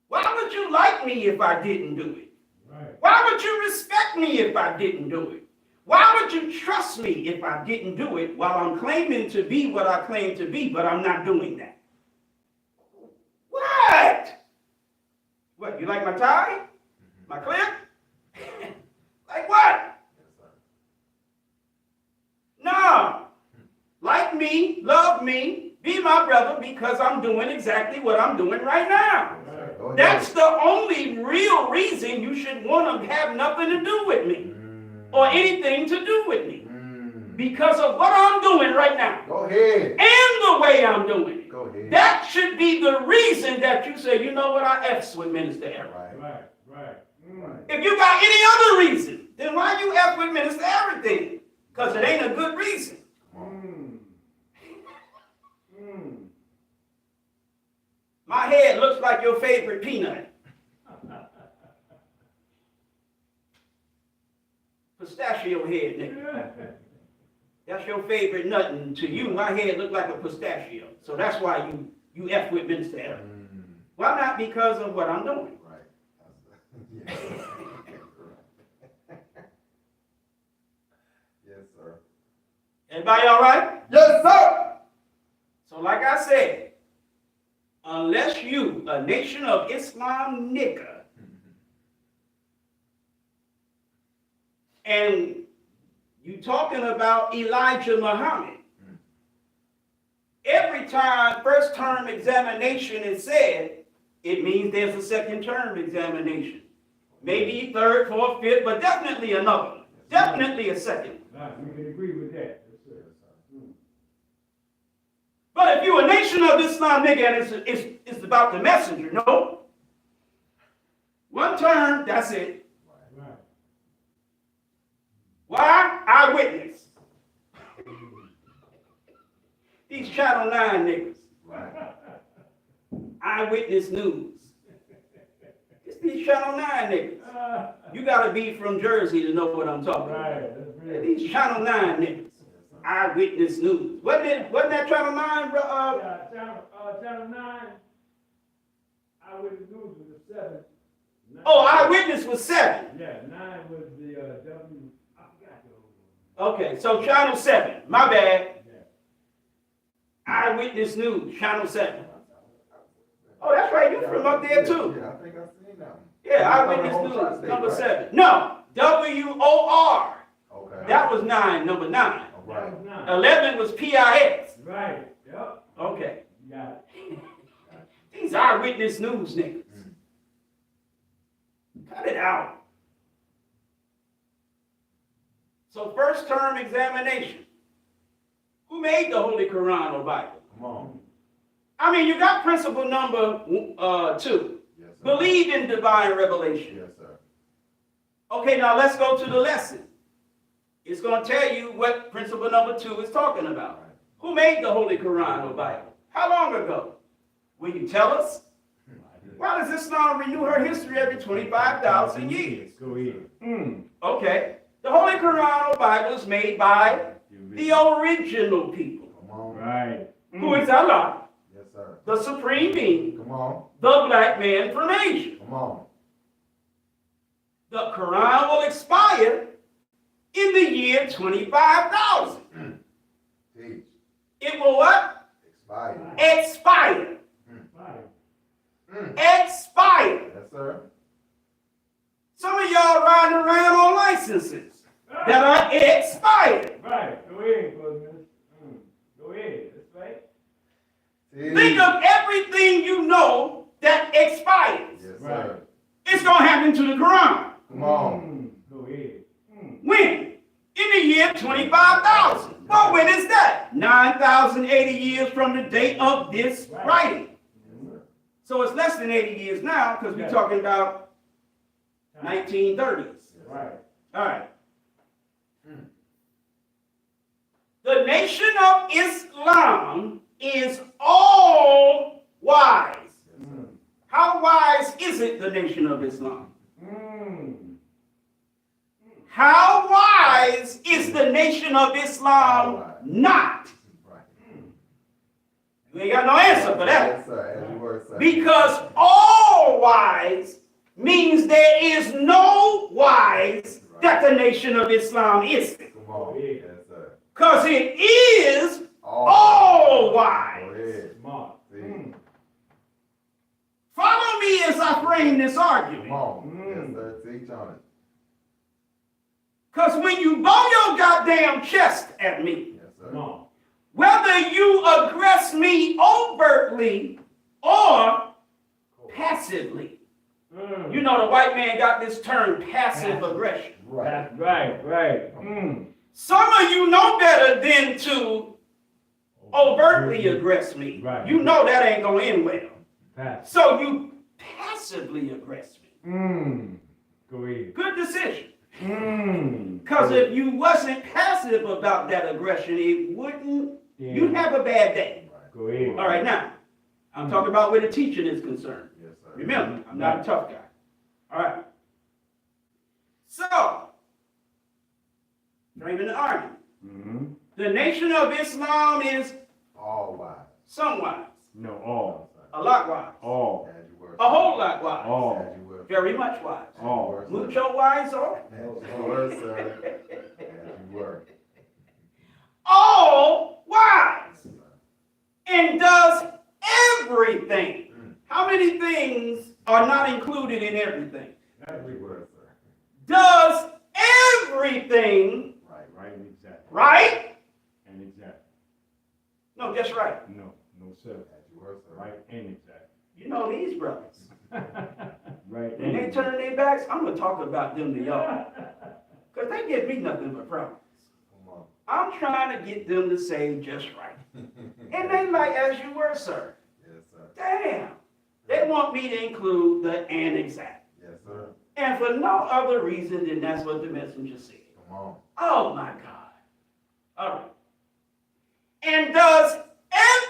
Why would you like me if I didn't do it? Why would you respect me if I didn't do it? Why would you trust me if I didn't do it while I'm claiming to be what I claim to be, but I'm not doing that? What? What, you like my tie? My clip? Like what? Yes, sir. No. Like me, love me, be my brother because I'm doing exactly what I'm doing right now. Yes, sir. Go ahead. That's the only real reason you should want to have nothing to do with me or anything to do with me. Because of what I'm doing right now Go ahead. and the way I'm doing it. Go ahead. That should be the reason that you say, you know what, I F's with Minister Aaron. Right. Right. If you got any other reason then why you F with Minister Everything? Because it ain't a good reason. My head looks like your favorite peanut. Pistachio head, nigga. That's your favorite nut, and to you, my head look like a pistachio. So that's why you F with Minister Everything. Why not? Because of what I'm doing. Right. Yes. Yes, sir. Everybody all right? Yes, sir. So like I said, unless you, a Nation of Islam nigga, and you talking about Elijah Muhammad, every time first term examination is said, it means there's a second term examination. Maybe third, fourth, fifth, but definitely another one. Definitely a second. We can agree with that. Yes, sir. But if you're a Nation of Islam nigga and it's about the messenger, no. One term, that's it. Right. Why? Eyewitness. These Channel 9 niggas. Right. Eyewitness news. It's these Channel 9 niggas. You gotta be from Jersey to know what I'm talking about. Right, that's real. These Channel 9 niggas. Eyewitness news. Wasn't that Channel 9, bro? Channel 9, Eyewitness News was the 7. Oh, Eyewitness was 7. Yeah, 9 was the W. I forgot the old one. Okay, so Channel 7. My bad. Yeah. Eyewitness news, Channel 7. Oh, that's right. You from up there too. Yeah, I think I've seen that one. Yeah, Eyewitness news, number 7. No, WOR. Okay. That was 9, number 9. All right. That was 9. 11 was PIS. Right, yep. Okay. You got it. These Eyewitness news niggas. Cut it out. So first term examination. Who made the Holy Quran or Bible? Come on. I mean, you got principle number 2. Yes, sir. Believe in divine revelation. Yes, sir. Okay, now let's go to the lesson. It's going to tell you what principle number 2 is talking about. Right. Who made the Holy Quran or Bible? How long ago? Will you tell us? Why does Islam renew her history every 25,000 years? Go ahead. Okay. The Holy Quran or Bible is made by the original people. Come on. Right. Who is Allah, Yes, sir. the supreme being, Come on. the black man from Asia. Come on. The Quran will expire in the year 25,000. Teach. It will what? Expired. Expire. Expire. Yes, sir. Some of y'all riding around on licenses that are expired. Right. Go ahead, brother. Go ahead. That's right. Teach. Think of everything you know that expires. Yes, Right. sir. It's going to happen to the Quran. Come on. Go ahead. When? In the year 25,000. Well, when is that? 9,080 years from the date of this writing. Yes, sir. So it's less than 80 years now because we're talking about 1930s. Right. All right. The Nation of Islam is all wise. How wise is it, the Nation of Islam? How wise is the Nation of Islam not? Right. You ain't got no answer for that. Yes, sir. As you were, sir. Because all wise means there is no wise that the Nation of Islam is. Come on. Yes, sir. Because it is all Go wise. ahead. Smart. See. Follow me as I frame this Come argument. on. Yes, sir. Teach on it. Because when you bow your goddamn chest at me, Yes, sir. Come on. whether you aggress me overtly or passively. You know the white man got this term, passive aggression. Right. Right. Some of you know better than to overtly aggress me. Right. You know that ain't going to end well. Pass. So you passively aggress me. Go ahead. Good decision. Because if you wasn't passive about that aggression, it wouldn't, you'd have a bad day. Go ahead. All right, now, I'm talking about where the teaching is concerned. Yes, sir. Remember, I'm not a tough guy. All right. So, framing the argument. The Nation of Islam is All wise. some wise, No, all. a lot wise, All. As you were. a whole lot wise, All. As you were. very much wise. All. Mucho wise, or As you were, sir. As you were. all wise, and does everything. How many things are not included in everything? As you were, sir. Does everything Right and exact. right? And exact. No, just right. No sir. As you were, sir. Right and exact. You know these brothers. Right When they turn their backs, I'm going to talk about them to y'all. Because they give me nothing but problems. Come on. I'm trying to get them to say just right. And they like, as you were, sir. Yes, sir. Damn. They want me to include the and exact. Yes, sir. And for no other reason than that's what the messenger said. Come on. Oh my God. All right. And does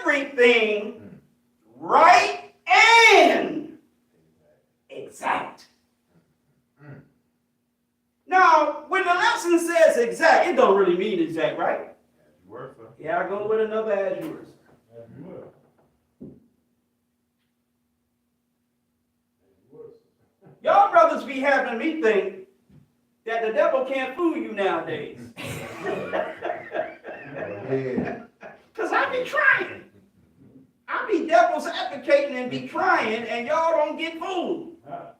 everything right and exact. Now, when the lesson says exact, it don't really mean exact, right? As you were, sir. Yeah, I go with another as yours. As you were. Y'all brothers be having me think that the devil can't fool you nowadays. Go ahead. Because I be trying. I be devil's advocating and be trying, and y'all don't get fooled.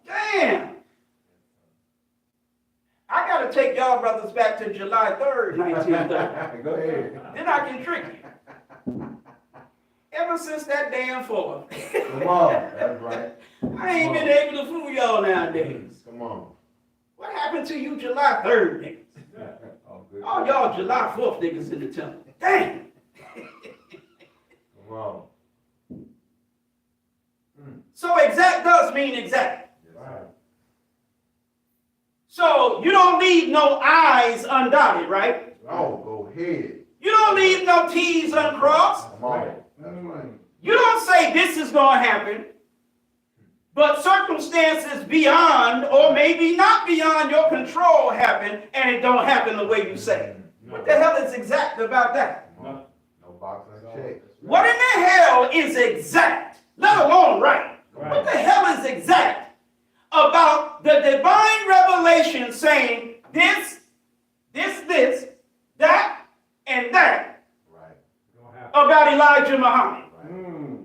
Damn. I got to take y'all brothers back to July 3rd, 1930. Go ahead. Then I can trick you. Ever since that damn 4th, Come on. That's right. I ain't been able to fool y'all nowadays. Come on. What happened to you July 3rd niggas? All good. All y'all July 4th niggas in the temple. Damn. Come on. So exact does mean exact. Yes, sir. So you don't leave no I's undotted, right? Oh, go ahead. You don't leave no T's uncrossed. Come on. That's right. You don't say this is going to happen, but circumstances beyond or maybe not beyond your control happen, and it don't happen the way you say. What the hell is exact about that? Come on. No boxing check. What in the hell is exact, let alone right? What the hell is exact about the divine revelation saying this, that, and that Right. about Elijah Muhammad? Right.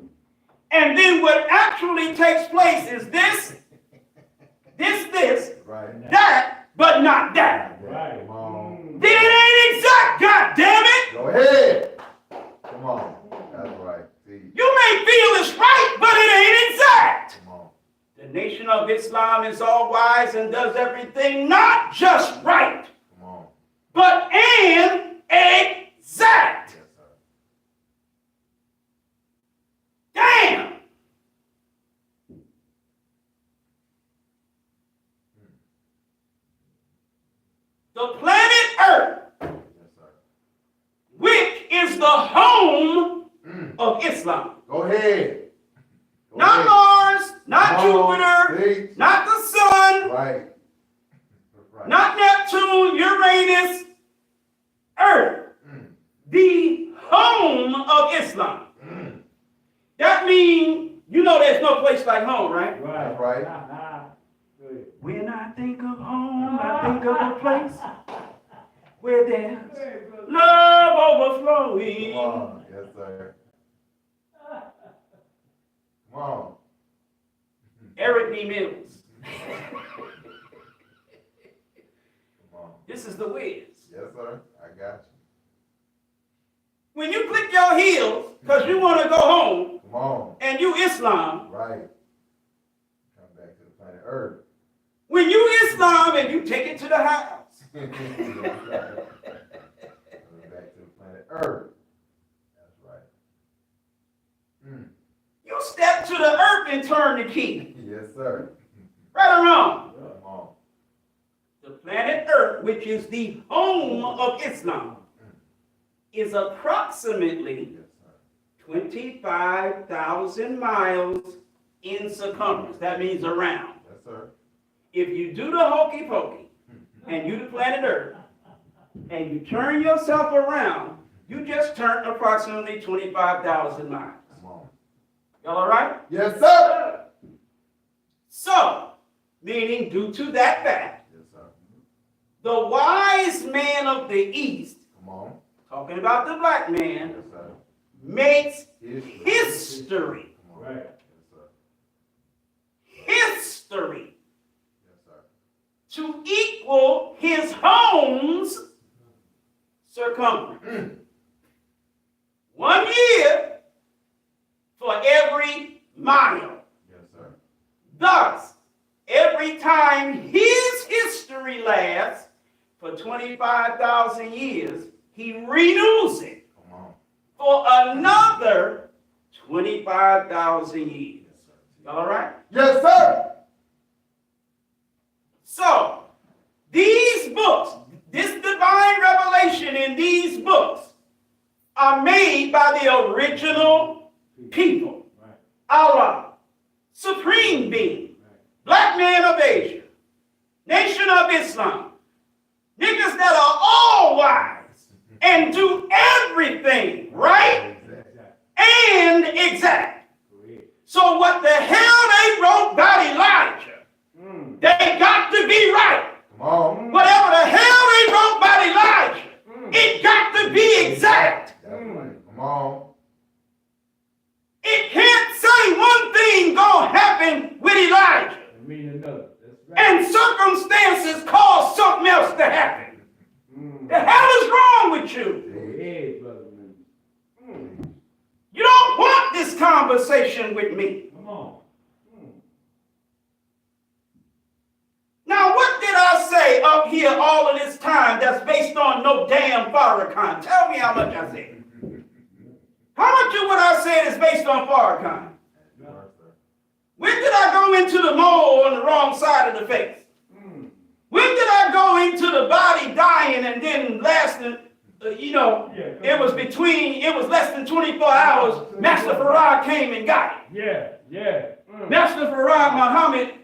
And then what actually takes place is this, Right. that, but not that. Right. Come on. Then it ain't exact, god damn it! Go ahead. Come on. That's right. See. You may feel it's right, but it ain't exact. Come on. The Nation of Islam is all wise and does everything not just right, Come on. but and exact. Yes, sir. Damn! The planet Earth, Yes, sir. which is the home of Islam. Go ahead. Go Not ahead. Mars, not Come on. Jupiter, See? not the sun, Right. Right. not Neptune, Uranus, Earth, the home of Islam. That means, you know there's no place like home, right? That's right. When I think of home, I think of a place where there's love overflowing. Come on. Yes, sir. Come on. Eric B. Mills. Come on. This is the Wiz. Yes, sir. I got you. When you click your heels because you want to go home Come on. and you Islam, Right. Come back to the planet Earth. when you Islam and you take it to the house, Coming back to the planet Earth. That's right. you step to the earth and turn the key. Yes, sir. Right or wrong? Come on. The planet Earth which is the home of Islam, is approximately Yes, sir. 25,000 miles in circumference. That means around. Yes, sir. If you do the hokey pokey and you the planet Earth and you turn yourself around, you just turned approximately 25,000 miles. Come on. Y'all all right? Yes, sir. So, meaning due to that fact, Yes, sir. the wise man of the East, Come on. talking about the black man, Yes, sir. makes History. history. Come on. Right. Yes, sir. History Yes, sir. to equal his home's circumference. 1 year for every mile. Yes, sir. Thus, every time his history lasts for 25,000 years, he renews it Come on. for another 25,000 years. Yes, sir. Y'all all right? Yes, sir. So, these books, this divine revelation in these books are made by the original people. Right. Allah, Supreme Being, Black Man of Asia, Nation of Islam, niggas that are all wise and do everything right and exact. So what the hell they wrote about Elijah, they got to be right. Come on. Whatever the hell they wrote about Elijah, it got to be exact. That's right. Come on. It can't say one thing gonna happen with Elijah I mean another. That's right. and circumstances cause something else to happen. The hell is wrong with you? Go ahead, brother man. You don't want this conversation with me. Come on. Now, what did I say up here all of this time that's based on no damn Farrakhan? Tell me how much I said. How much of what I said is based on Farrakhan? Yes, sir. When did I go into the mole on the wrong side of the face? When did I go into the body dying and then lasting, it was less than 24 hours, Master Farad came and got it. Yeah. Master Farad Muhammad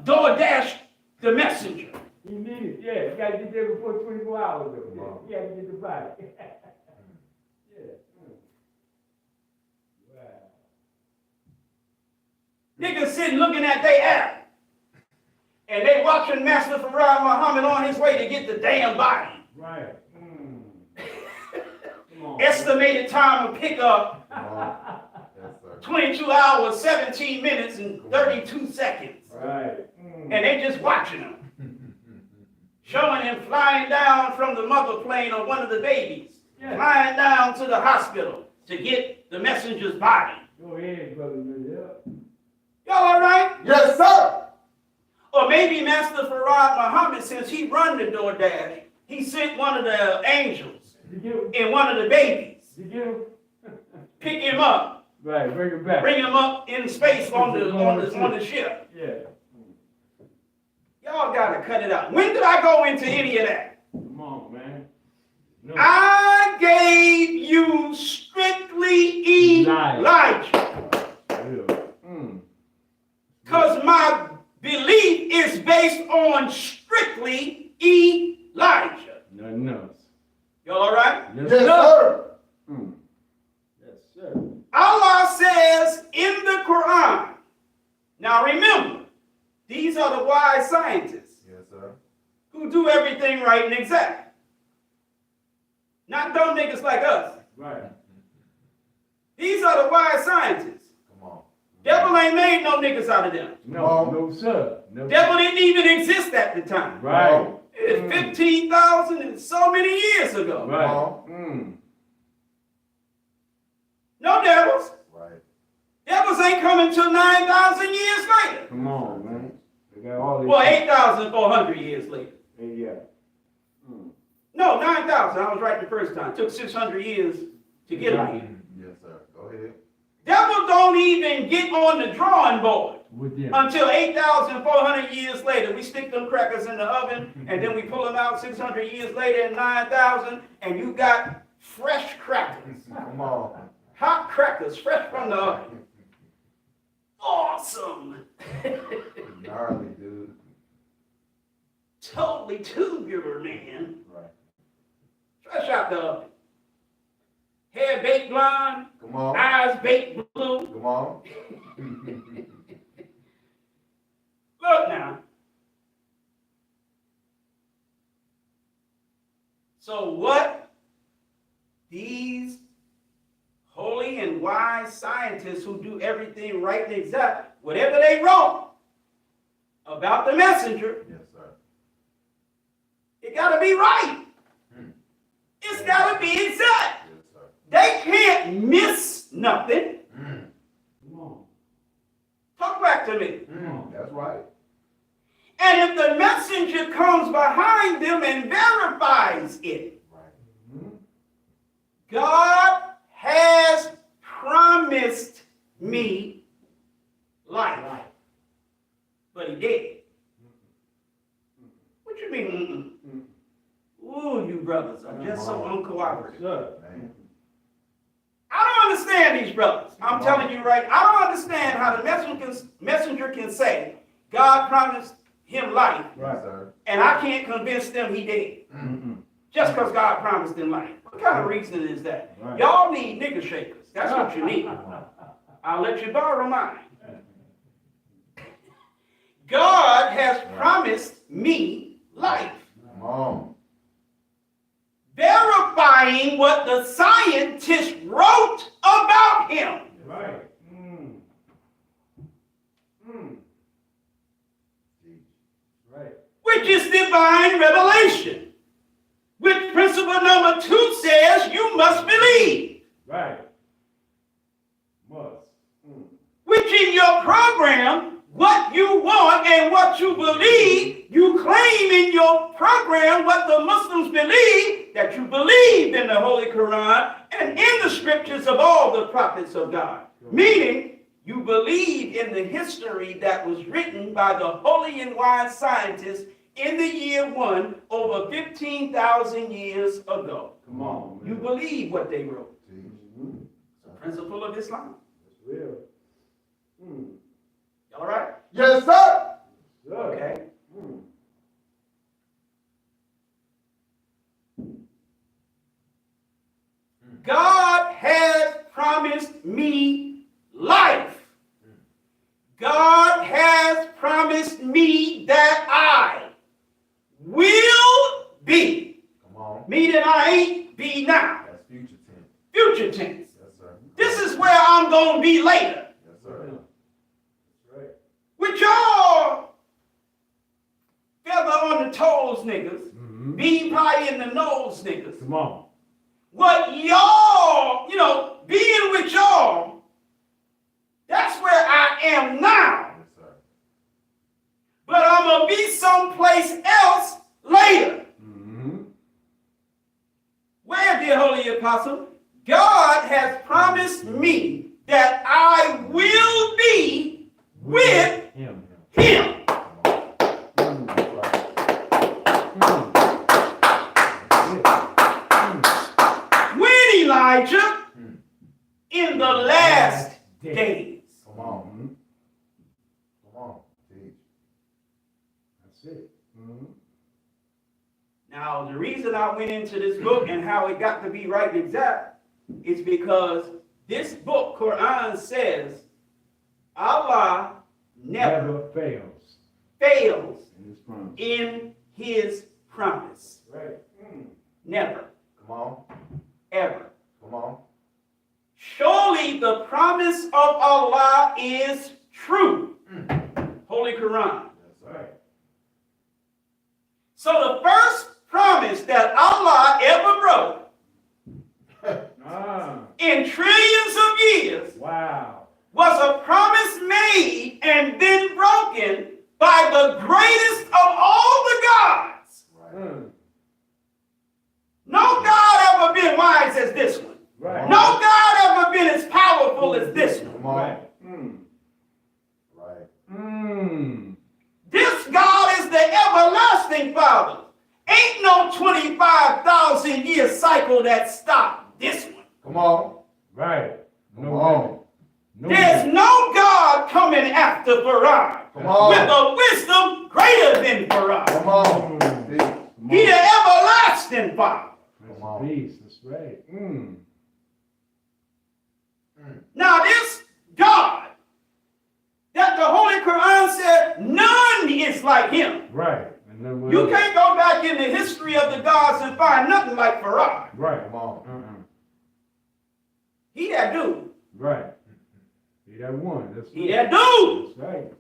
DoorDash the messenger. You need it. Yeah, you gotta get there before 24 hours though. Yeah. You gotta get the body. Yeah. Wow. Niggas sitting looking at their app. And they watching Master Farad Muhammad on his way to get the damn body. Right. Come on. Estimated time of pickup, Come on. Yes, sir. 22 hours, 17 minutes, and 32 seconds. Right. And they just watching him. Showing him flying down from the mother plane on one of the babies. Yeah. Flying down to the hospital to get the messenger's body. Go ahead, brother. Yeah. Y'all all right? Yes, sir. Or maybe Master Farad Muhammad, since he run the DoorDash, he sent one of the angels You get him? and one of the babies. You get him? Pick him up, Right. Bring him back. bring him up in space on the ship. Yeah. Y'all gotta cut it out. When did I go into any of that? Come on, man. No. I gave you strictly Elijah. Because my belief is based on strictly Elijah. Nothing else. Y'all all right? Yes, sir. Yes, sir. Allah says in the Quran, now remember, these are the wise scientists Yes, sir. who do everything right and exact. Not dumb niggas like us. Right. These are the wise scientists. Come on. Devil ain't made no niggas out of them. No, no, sir. No. Devil didn't even exist at the time. Right. It's 15,000 and so many years ago. Right. Come No devils. Right. Devils ain't coming till 9,000 years later. Come on, man. They got all this. Well, 8,400 years later. Yeah. No, 9,000. I was right the first time. It took 600 years to get here. Yes, sir. Go ahead. Devil don't even get on the drawing board With them. until 8,400 years later. We stick them crackers in the oven, and then we pull them out 600 years later in 9,000, and you got fresh crackers. Come on. Hot crackers, fresh from the oven. Awesome. Gnarly, dude. Totally tubular, man. Right. Fresh out the oven. Hair baked blonde, Come on. eyes baked blue. Come on. Look now. So what these holy and wise scientists who do everything right and exact, whatever they wrote about the messenger, Yes, sir. it got to be right. It's got to be exact. Yes, sir. They can't miss nothing. Come on. Talk back to me. That's right. And if the messenger comes behind them and verifies it, Right. God has promised me life. But he did. What you mean? Ooh, you brothers are just so uncooperative. Sir. Man. I don't understand these brothers. I'm telling you right, I don't understand how the messenger can say God promised him life, Right. Yes, sir. and I can't convince them he did. Just because God promised them life. What kind of reasoning is that? Right. Y'all need nigger shakers. That's what you need. I'll let you borrow mine. God has promised me life. Come on. Verifying what the scientists wrote about him. Right. Right. Which is divine revelation. Which principle number 2 says you must believe. Right. Must. Which in your program, what you want and what you believe, you claim in your program what the Muslims believe, that you believe in the Holy Quran and in the scriptures of all the prophets of God. Meaning, you believe in the history that was written by the holy and wise scientists in the year 1 over 15,000 years ago. Come on. You believe what they wrote. Teach. It's a principle of Islam. That's real. All right? Yes, sir. Sir. Okay. God has promised me life. God has promised me that I will be. Come on. Meaning I ain't be now. That's future tense. Future tense. Yes, sir. This is where I'm going to be later. Yes, sir. That's right. With y'all feather on the toes niggas, bean pie in the nose niggas. Come on. What y'all, being with y'all, that's where I am now. Yes, sir. But I'm going to be someplace else later. Where, dear Holy Apostle? God has promised me that I will be with Him. him. When, Elijah? In the last days. Come on. Come on. Teach. That's it. Now, the reason I went into this book and how it got to be right and exact is because this book, Quran, says Allah never fails. fails In His promise. in his promise. Right. Never, Come on. ever. Come on. Surely the promise of Allah is true. Holy Quran. Yes, Right. So the first promise that Allah ever wrote in trillions of years Wow. was a promise made and then broken by the greatest of all the gods. Right. No God ever been wise as this one. Right. No God ever been as powerful as this able to stop this one. Come on. Right. Come No on. limit. No There's limit. no God coming after Farad Come with on. a wisdom greater than Farad. Come on. Teach. Come He the on. everlasting Father. That's Come on. a beast. That's right. Now this God that the Holy Quran said none is like him. Right. And then You can't go back in the history of the gods and find nothing like Farad. Right. Come on. He that do. Right. He that one. That's He that do. That's right.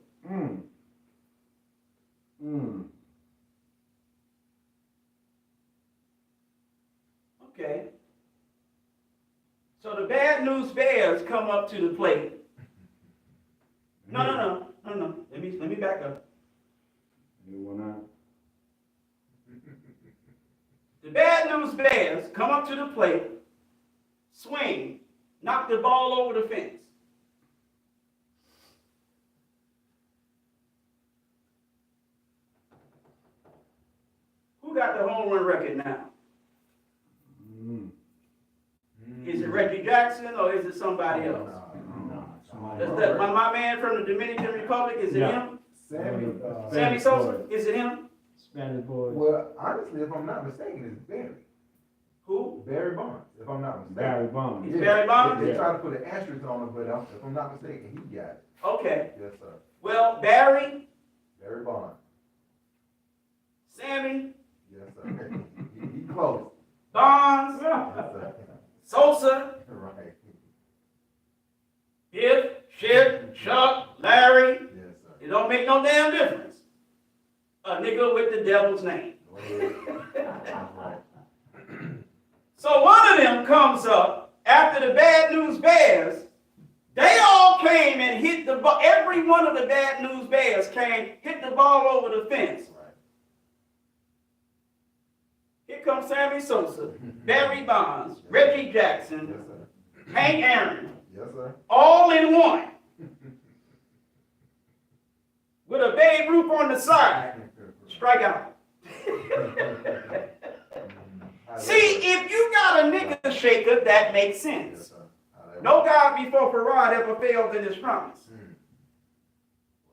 Okay. So the bad news bears come up to the plate. No. Let me back up. You wanna? The bad news bears come up to the plate, swing, knock the ball over the fence. Who got the home run record now? Is it Reggie Jackson or is it somebody else? Is that my man from the Dominican Republic? Is it Yeah. him? Sammy. Sammy Sosa? Is it him? Spanish boys. Well, honestly, if I'm not mistaken, it's Barry. Who? Barry Bonds, if I'm not mistaken. Barry Bonds. It's Barry Bonds? They Yeah. try to put an asterisk on it, but if I'm not mistaken, he got it. Okay. Yes, sir. Well, Barry, Barry Bonds. Sammy, Yes, sir. he close. Bonds, Yes, sir. Sosa, Right. Biff, Ship, Chuck, Larry. Yes, sir. It don't make no damn difference. A nigga with the devil's name. Go ahead. That's right. So one of them comes up after the bad news bears. They all came and hit the ball. Every one of the bad news bears came, hit the ball over the fence. Right. Here comes Sammy Sosa, Barry Bonds, Reggie Yes, Jackson, sir. Hank Aaron, Yes, sir. all in one. With a Babe Ruth on the side. Strike out. See, if you got a nigga shaker, that makes Yes, sense. sir. How that No God before Farad ever failed in his promise.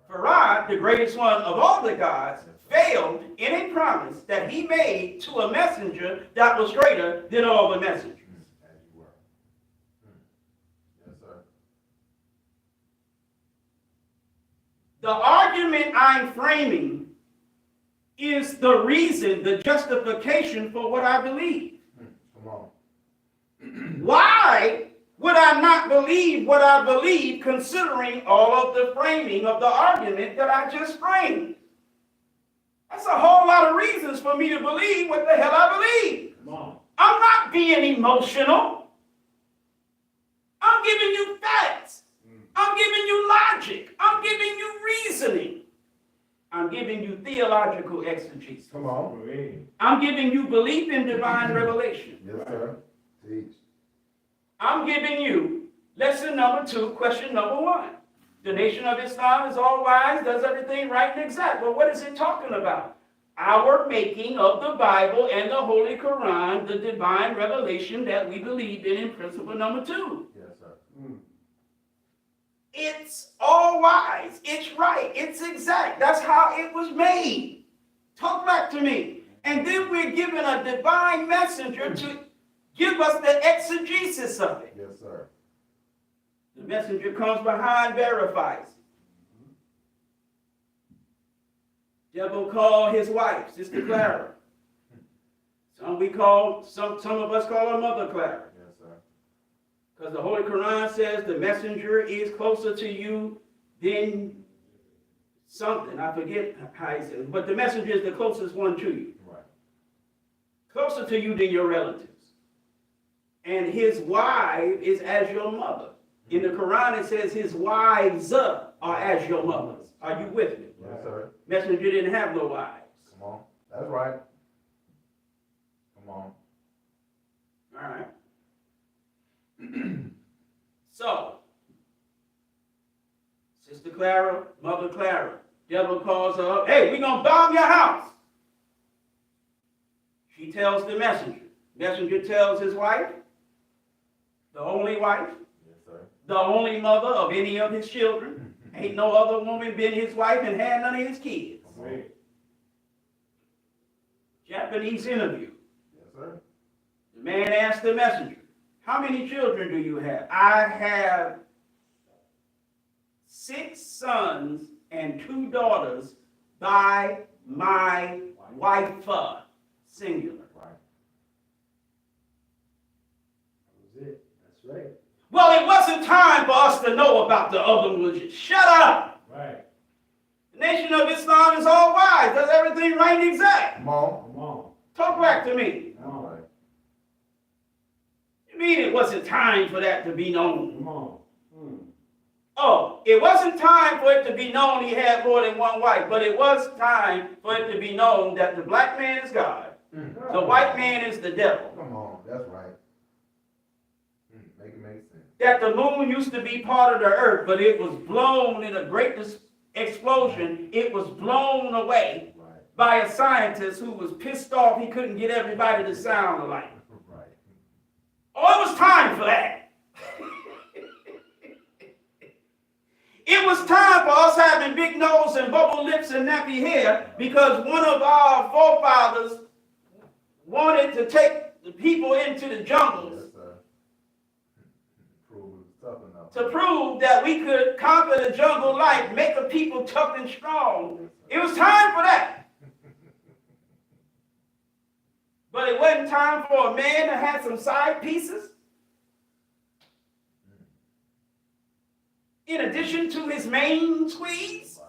Farad, the greatest one of all the gods, failed in a promise that he made to a messenger that was greater than all the messengers. As you were. Yes, sir. The argument I'm framing is the reason, the justification for what I believe. Come on. Why would I not believe what I believe, considering all of the framing of the argument that I just framed? That's a whole lot of reasons for me to believe what the hell I believe. Come on. I'm not being emotional. I'm giving you facts. I'm giving you logic. I'm giving you reasoning. I'm giving you theological exegesis. Come on. I'm giving you belief in divine revelation. Yes, sir. Teach. I'm giving you lesson number 2, question number 1. The nation of Islam is all wise, does everything right and exact. But what is it talking about? Our making of the Bible and the Holy Quran, the divine revelation that we believe in principle number 2. Yes, sir. It's all wise. It's right. It's exact. That's how it was made. Talk back to me. And then we're given a divine messenger to give us the exegesis of it. Yes, sir. The messenger comes behind, verifies. Devil called his wife, Sister Clara. Some of us call her Mother Clara. Yes, sir. Because the Holy Quran says the messenger is closer to you than something. I forget how he says it. But the messenger is the closest one to you. Right. Closer to you than your relatives. And his wife is as your mother. In the Quran it says his wives are as your mothers. Are you with me? Yes, sir. Messenger didn't have no wives. Come on. That's right. Come on. All right. So, Sister Clara, Mother Clara, devil calls her up, hey, we're going to bomb your house. She tells the messenger, Messenger tells his wife, the only wife, Yes, sir. the only mother of any of his children. Ain't no other woman been his wife and had none of his kids. Wait. Japanese interview. Yes, sir. The man asked the messenger, how many children do you have? I have 6 sons and 2 daughters by my wife, singular. Right. That was it. That's right. Well, it wasn't time for us to know about the other religions. Shut up! Right. The Nation of Islam is all wise, does everything right and exact. Come on. Come on. Talk back to me. That's right. You mean it wasn't time for that to be known? Come on. Oh, it wasn't time for it to be known he had more than one wife, but it was time for it to be known that the black man is God, the white man is the devil, Come on. That's right. Make it make sense. that the moon used to be part of the earth, but it was blown in a great explosion. It was blown away Right. by a scientist who was pissed off he couldn't get everybody to sound alike. Right. Oh, it was time for that. It was time for us having big nose and bubble lips and nappy hair because one of our forefathers wanted to take the people into the jungles Yes, sir. Prove it was tough enough. to prove that we could conquer the jungle life, make a people tough and strong. It was time for that. But it wasn't time for a man to have some side pieces. In addition to his main squeeze,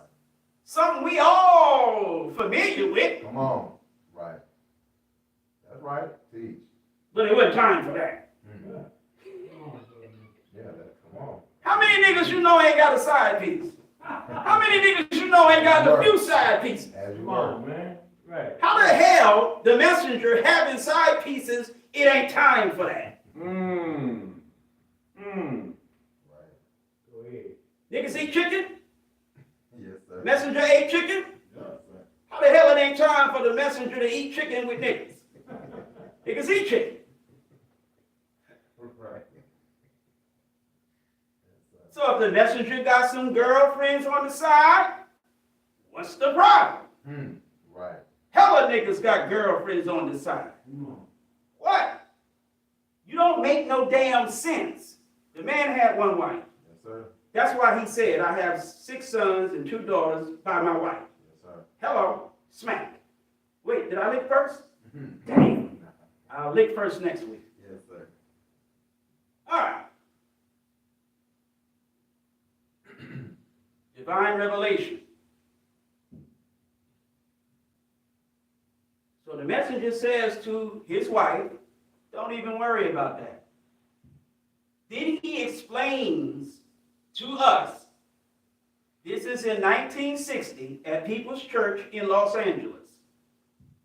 something we all familiar with, Come on. Right. That's right. Teach. but it wasn't time for that. Yeah, come on. How many niggas you know ain't got a side piece? How many niggas you know ain't got a few side pieces? As you Come were. on, man. Right. How the hell the messenger having side pieces, it ain't time for that? Right. Go ahead. Niggas eat chicken? Yes, sir. Messenger ate chicken? Yes, sir. How the hell it ain't time for the messenger to eat chicken with niggas? Niggas eat chicken. Right. So if the messenger got some girlfriends on the side, what's the problem? Right. Hella niggas got girlfriends on the side. Come on. What? You don't make no damn sense. The man had one wife. Yes, sir. That's why he said, I have 6 sons and 2 daughters by my wife. Yes, sir. Hello, smack. Wait, did I lick first? Damn. I'll lick first next week. Yes, sir. All right. Divine revelation. So the messenger says to his wife, don't even worry about that. Then he explains to us, this is in 1960 at People's Church in Los Angeles.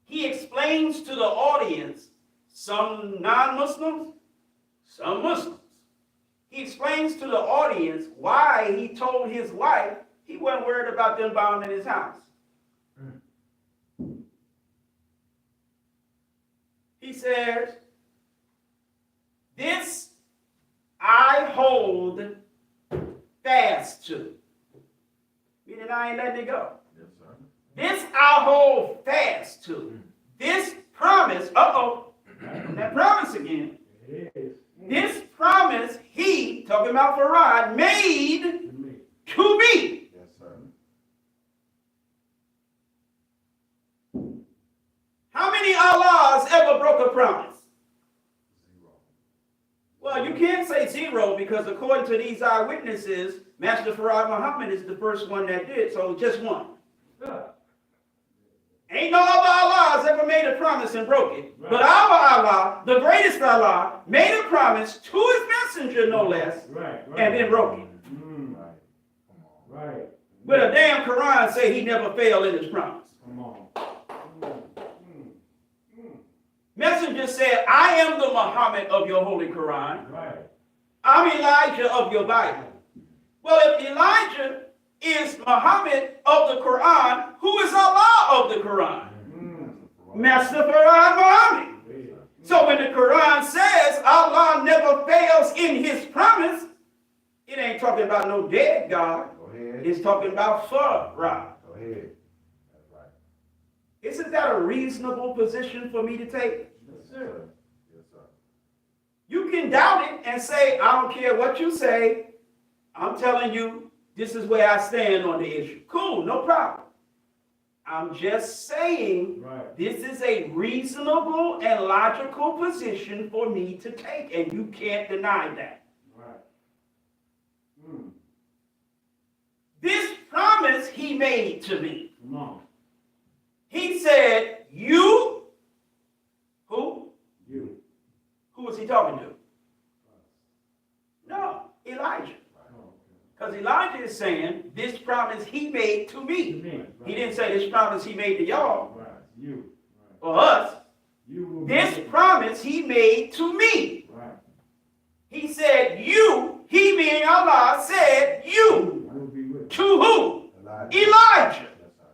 He explains to the audience, some non-Muslims, some Muslims. He explains to the audience why he told his wife he wasn't worried about them bombing his house. He says, this I hold fast to. Meaning I ain't letting it go. Yes, sir. This I hold fast to. This promise, that promise again. It is. This promise he, talking about Farad, made to me. Yes, sir. How many Allahs ever broke a promise? 0. Well, you can't say 0 because according to these eyewitnesses, Master Farad Muhammad is the first one that did, so just one. Ain't no other Allahs ever made a promise and broke it. Right. But our Allah, the greatest Allah, made a promise to his messenger, no less, Right. and then broke it. Right. Come on. Right. But a damn Quran say he never failed in his promise. Come on. Messenger said, I am the Muhammad of your holy Quran. Right. I'm Elijah of your Bible. Well, if Elijah is Muhammad of the Quran, who is Allah of the Quran? Master Farad Muhammad. So when the Quran says Allah never fails in his promise, it ain't talking about no dead God. Go ahead. It's talking about Ra. Go ahead. That's right. Isn't that a reasonable position for me to take? Yes, sir. Yes, sir. You can doubt it and say, I don't care what you say. I'm telling you, this is where I stand on the issue. Cool, no problem. I'm just saying Right. this is a reasonable and logical position for me to take, and you can't deny that. Right. Mm. This promise he made to me. Come on. He said, you, who? You. Who was he talking to? No, Elijah. Oh, okay. Because Elijah is saying, this promise he made to To me. me. Right. He didn't say this promise he made to y'all Right. You. Right. or us. You will This be. promise he made to me. Right. He said, you, he being Allah, said, you. I will be with To who? Elijah. Elijah. Yes, sir.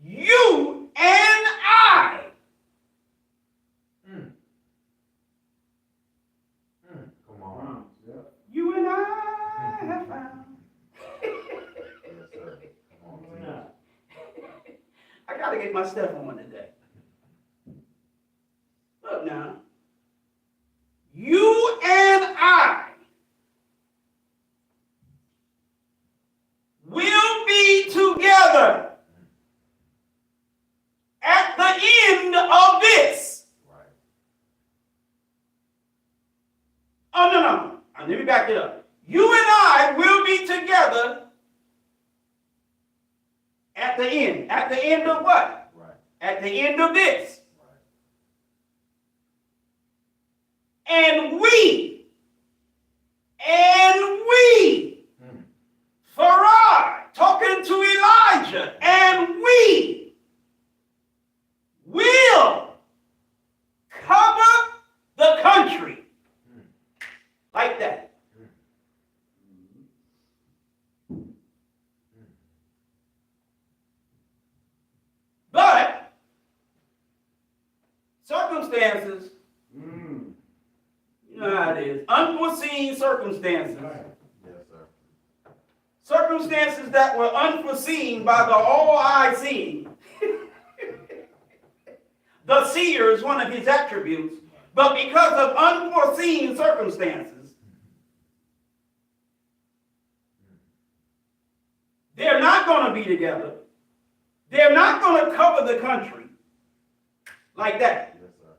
You and I. Come on. Promise. Yep. You and I have found. Yes, sir. Come on. Why teach. not? I got to get my stuff on today. Look now. You and I will be together at the end of this. Right. Oh, no. Let me back it up. You and I will be together at the end. At the end of what? Right. At the end of this. Right. And we, Farad, talking to Elijah, and we will cover the country. Like that. But circumstances, Mm. you know how it is, unforeseen circumstances. Right. Yes, sir. Circumstances that were unforeseen by the all-eye-seeing. The seer is one of his attributes, but because of unforeseen circumstances, they're not going to be together. They're not going to cover the country like that. Yes, sir.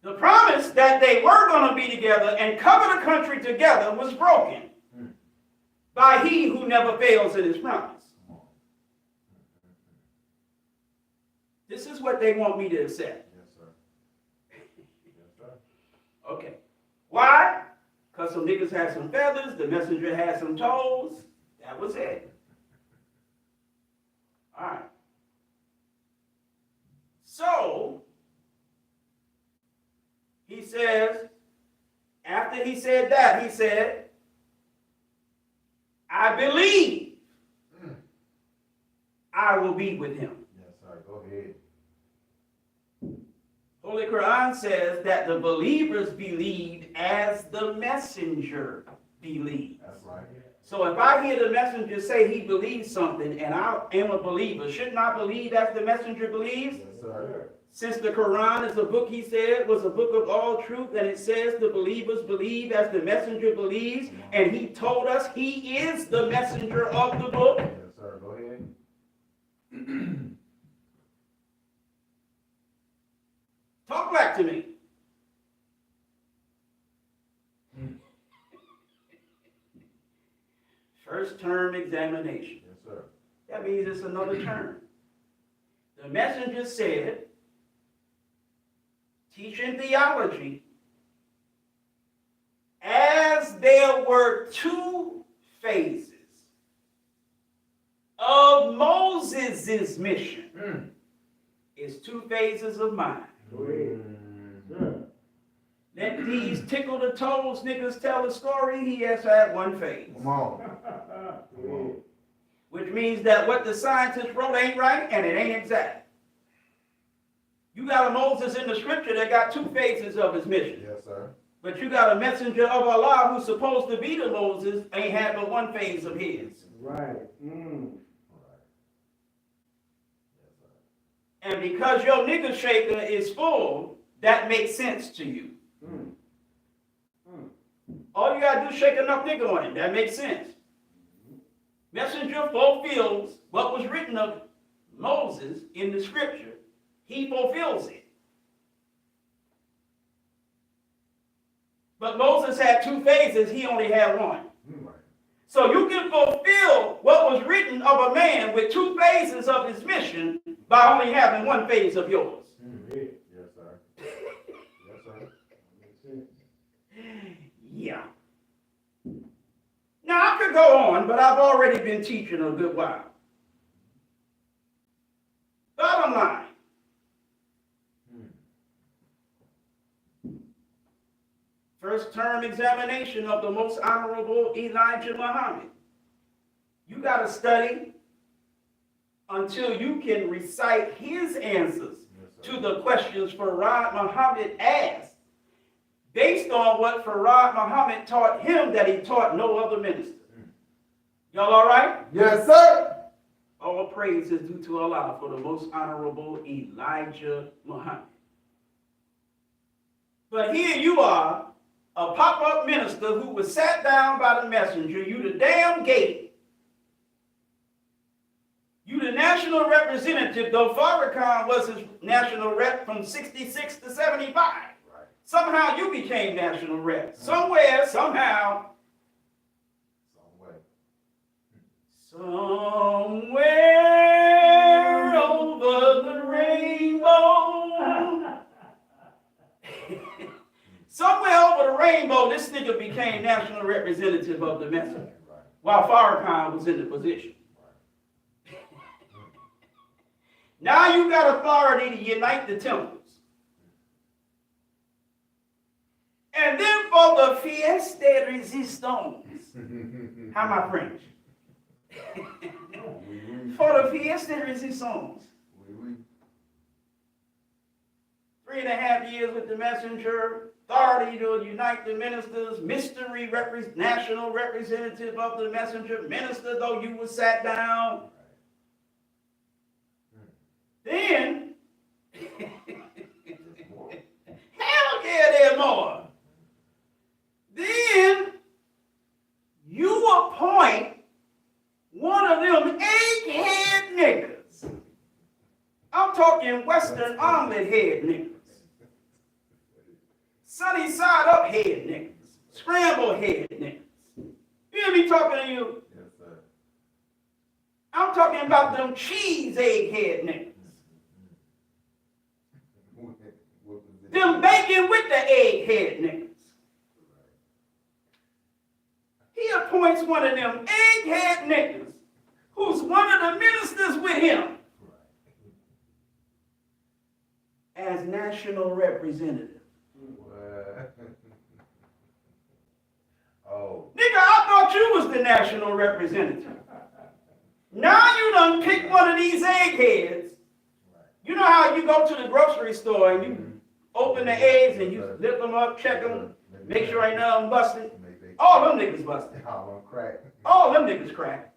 The promise that they were going to be together and cover the country together was broken by he who never fails in his promise. Come on. This is what they want me to accept. Yes, sir. Yes, sir. Okay. Why? Because some niggas had some feathers, the messenger had some toes. That was it. All right. So, he says, after he said that, he said, I believe I will be with him. Yes, sir. Go ahead. Holy Quran says that the believers believed as the messenger believed. That's right. So if I hear the messenger say he believes something and I am a believer, shouldn't I believe as the messenger believes? Yes, sir. Since the Quran is a book, he said, was a book of all truth, and it says the believers believe as the messenger believes, and he told us he is the messenger of the book. Yes, sir. Go ahead. Talk back to me. First term examination. Yes, sir. That means it's another term. The messenger said, teaching theology, as there were two phases of Moses' mission, it's two phases of mine. Go ahead. Sure. Let these tickle the toes niggas tell the story, he has had one phase. Come on. Go ahead. Which means that what the scientists wrote ain't right and it ain't exact. You got a Moses in the scripture that got 2 phases of his mission. Yes, sir. But you got a messenger of Allah who's supposed to be the Moses, ain't had but 1 phase of his. Right. And because your nigga shaker is full, that makes sense to you. All you gotta do is shake enough nigga on it. That makes sense. Messenger fulfills what was written of Moses in the scripture. He fulfills it. But Moses had 2 phases, he only had 1. Right. So you can fulfill what was written of a man with 2 phases of his mission by only having 1 phase of yours. Yes, sir. Yes, sir. Makes sense. Yeah. Now I could go on, but I've already been teaching a good while. Bottom line. First term examination of the Most Honorable Elijah Muhammad. You got to study until you can recite his answers to the questions Farad Muhammad asked, based on what Farad Muhammad taught him that he taught no other minister. Y'all all right? Yes, sir. All praise is due to Allah for the Most Honorable Elijah Muhammad. But here you are, a pop-up minister who was sat down by the messenger. You the damn gate. You the national representative, though Farrakhan was his national rep from 66 to 75. Right. Somehow you became national rep. Somewhere, somehow. Somewhere over the rainbow. Somewhere over the rainbow, this nigga became national representative of the message while Farrakhan was in the position. Now you got authority to unite the temples. And then for the fiesta de resistance. How my French? For the fiesta de resistance. 3.5 years with the messenger, authority to unite the ministers, mystery national representative of the messenger, minister though you were sat down. Then, hell yeah, there's more. Then, you appoint one of them egghead niggas. I'm talking Western omelet head niggas. Sunny side up head niggas. Scramble head niggas. You hear me talking to you? Yes, sir. I'm talking about them cheese egg head niggas. Them bacon with the egg head niggas. He appoints one of them egghead niggas who's one of the ministers with him as national representative. Oh. Nigga, I thought you was the national representative. Now you done pick one of these eggheads. You know how you go to the grocery store and you open the eggs and you lift them up, check them, make sure ain't none busted. All them niggas busted. All on crack. All them niggas crack.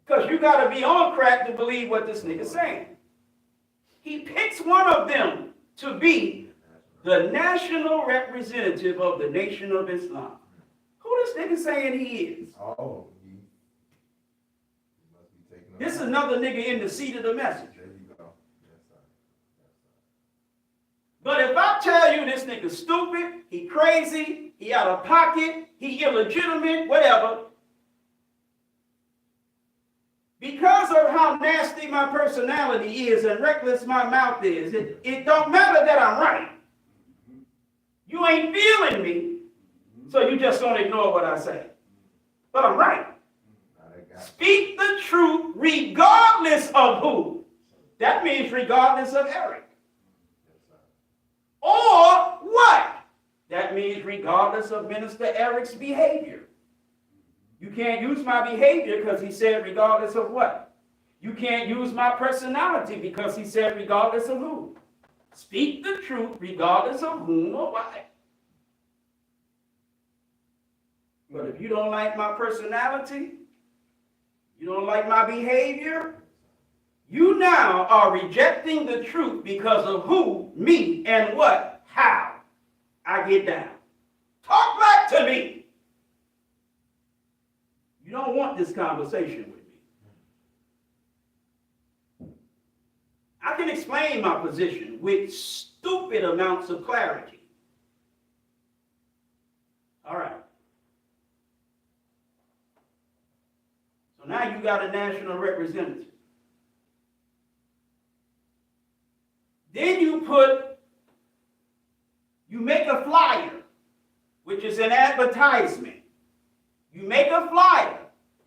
Because you got to be on crack to believe what this nigga's saying. He picks one of them to be the national representative of the Nation of Islam. Who this nigga saying he is? Oh, he must be taking This is another nigga in the seat of the message. There you go. Yes, sir. But if I tell you this nigga stupid, he crazy, he out of pocket, he illegitimate, whatever, because of how nasty my personality is and reckless my mouth is, it don't matter that I'm right. You ain't feeling me, so you just gonna ignore what I say. But I'm right. Speak the truth regardless of who. That means regardless of Eric. Or what? That means regardless of Minister Eric's behavior. You can't use my behavior because he said regardless of what? You can't use my personality because he said regardless of who. Speak the truth regardless of whom or what. But if you don't like my personality, you don't like my behavior, you now are rejecting the truth because of who, me, and what, how I get down. Talk back to me. You don't want this conversation with me. I can explain my position with stupid amounts of clarity. All right. So now you got a national representative. Then you make a flyer, which is an advertisement. You make a flyer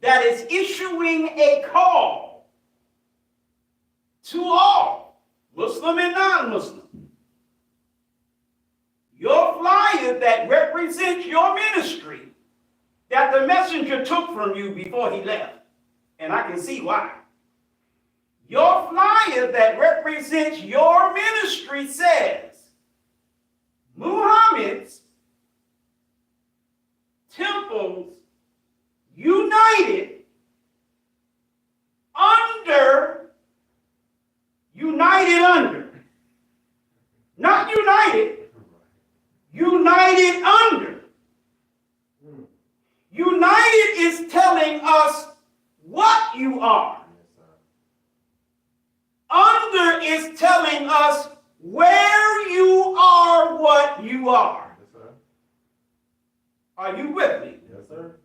that is issuing a call to all, Muslim and non-Muslim. Your flyer that represents your ministry that the messenger took from you before he left. And I can see why. Your flyer that represents your ministry says, Muhammad's temples united under, not united, united under. United is telling us what you are. Under is telling us where you are, what you are. Yes, sir. Are you with me? Yes, sir.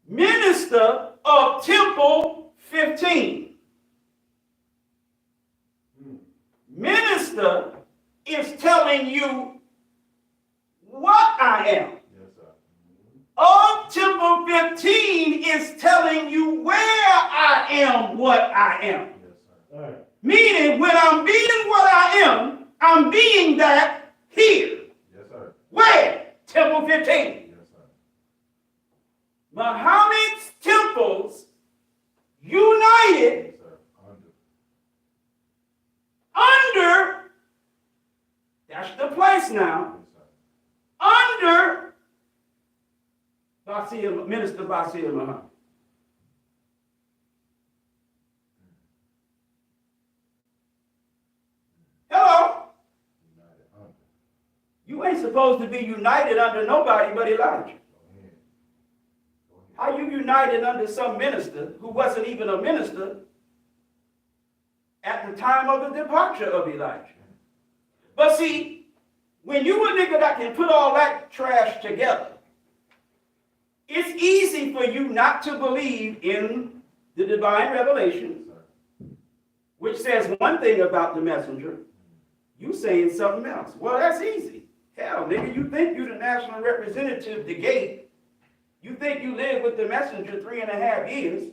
Minister of Temple 15. Minister is telling you what I am. Yes, sir. Of Temple 15 is telling you where I am, what I am. Yes, sir. All right. Meaning, when I'm being what I am, I'm being that here. Yes, sir. Where? Temple 15. Yes, sir. Muhammad's temples united Yes, sir. Under. under, that's the place now, Yes, sir. under Minister Basir Muhammad. Hello? United under. You ain't supposed to be united under nobody but Elijah. Go ahead. Go ahead. How you united under some minister who wasn't even a minister at the time of the departure of Elijah? But see, when you a nigga that can put all that trash together, it's easy for you not to believe in the divine revelation, which says one thing about the messenger, you saying something else. Well, that's easy. Hell, nigga, you think you the national representative, the gate. You think you live with the messenger 3.5 years.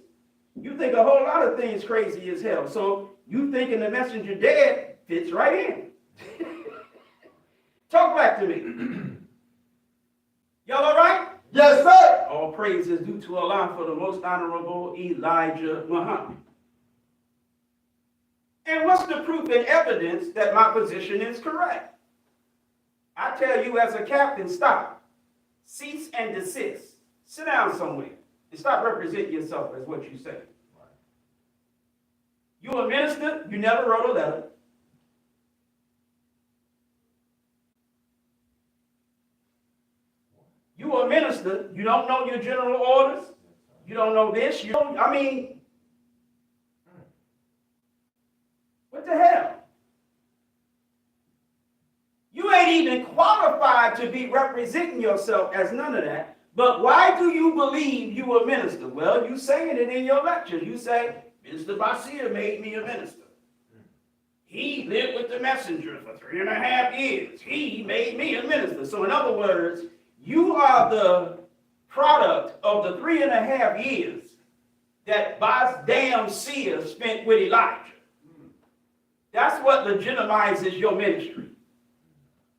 You think a whole lot of things crazy as hell. So you thinking the messenger dead fits right in. Talk back to me. Y'all all right? Yes, sir. All praise is due to Allah for the most honorable Elijah Muhammad. And what's the proof and evidence that my position is correct? I tell you as a captain, stop. Cease and desist. Sit down somewhere and stop representing yourself as what you say. You a minister, you never wrote a letter. You a minister, you don't know your general orders. You don't know this, you don't, what the hell? You ain't even qualified to be representing yourself as none of that. But why do you believe you a minister? Well, you saying it in your lectures. You say, Mr. Basir made me a minister. He lived with the messenger for 3.5 years. He made me a minister. So in other words, you are the product of the 3.5 years that Bas damn seer spent with Elijah. That's what legitimizes your ministry.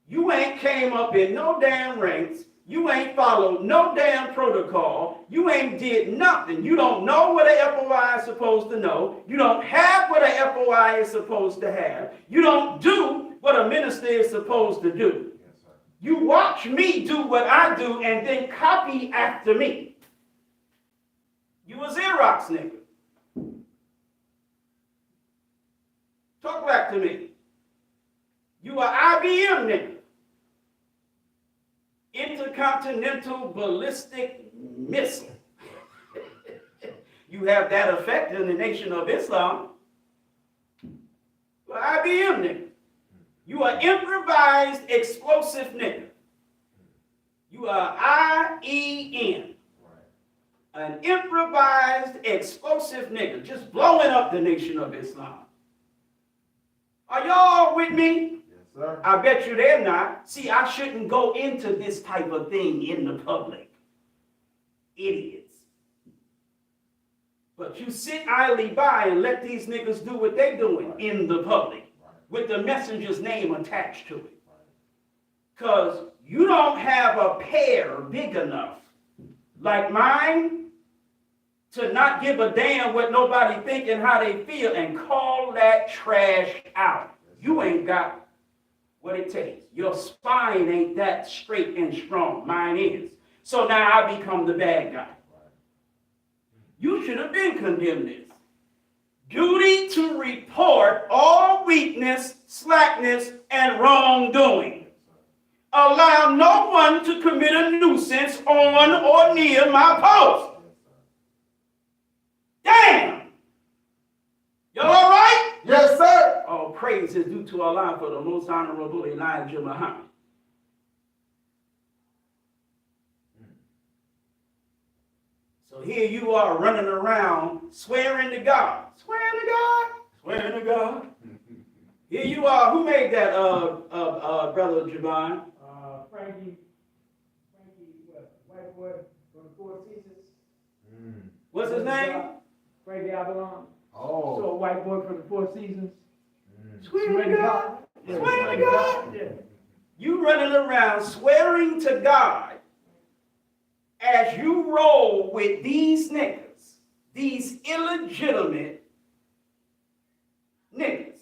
You ain't came up in no damn ranks You ain't followed no damn protocol. You ain't did nothing. You don't know what a FOI is supposed to know. You don't have what a FOI is supposed to have. You don't do what a minister is supposed to do. Yes, sir. You watch me do what I do and then copy after me. You a Xerox nigga. Talk back to me. You a IBM nigga. Intercontinental ballistic missile. You have that effect in the Nation of Islam. You're an IBM nigga. You are improvised explosive nigga. You are IEN. An improvised explosive nigga, just blowing up the Nation of Islam. Are y'all with me? Yes, sir. I bet you they're not. See, I shouldn't go into this type of thing in the public. Idiots. But you sit idly by and let these niggas do what they doing in the public with the messenger's name attached to it. Because you don't have a pair big enough like mine to not give a damn what nobody think and how they feel and call that trash out. You ain't got what it takes. Your spine ain't that straight and strong. Mine is. So now I become the bad guy. You should have been condemned this. Duty to report all weakness, slackness, and wrongdoing. Allow no one to commit a nuisance on or near my post. Damn! Y'all all right? Yes, sir. All praise is due to Allah for the most honorable Elijah Muhammad. So here you are running around swearing to God. Swearing to God? Swearing to God. Here you are. Who made that, Brother Javon? Frankie, what, white boy from the Four Seasons? What's his name? Frankie Avalon. Oh. So a white boy from the Four Seasons. Swearing to God. Yeah. Swearing to God. Yeah. You running around swearing to God as you roll with these niggas, these illegitimate niggas.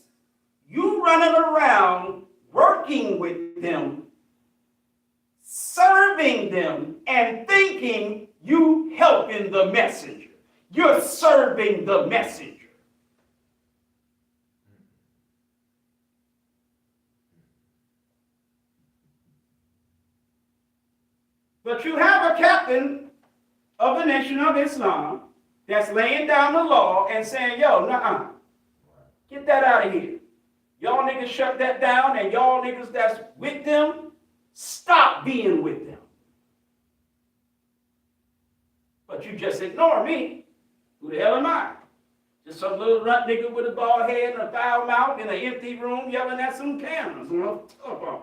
You running around working with them, serving them, and thinking you helping the messenger. You're serving the messenger. But you have a captain of the Nation of Islam that's laying down the law and saying, yo, nuh-uh, get that out of here. Y'all niggas shut that down, and y'all niggas that's with them, stop being with them. But you just ignore me. Who the hell am I? Just some little runt nigga with a bald head and a foul mouth in an empty room yelling at some cameras on a telephone.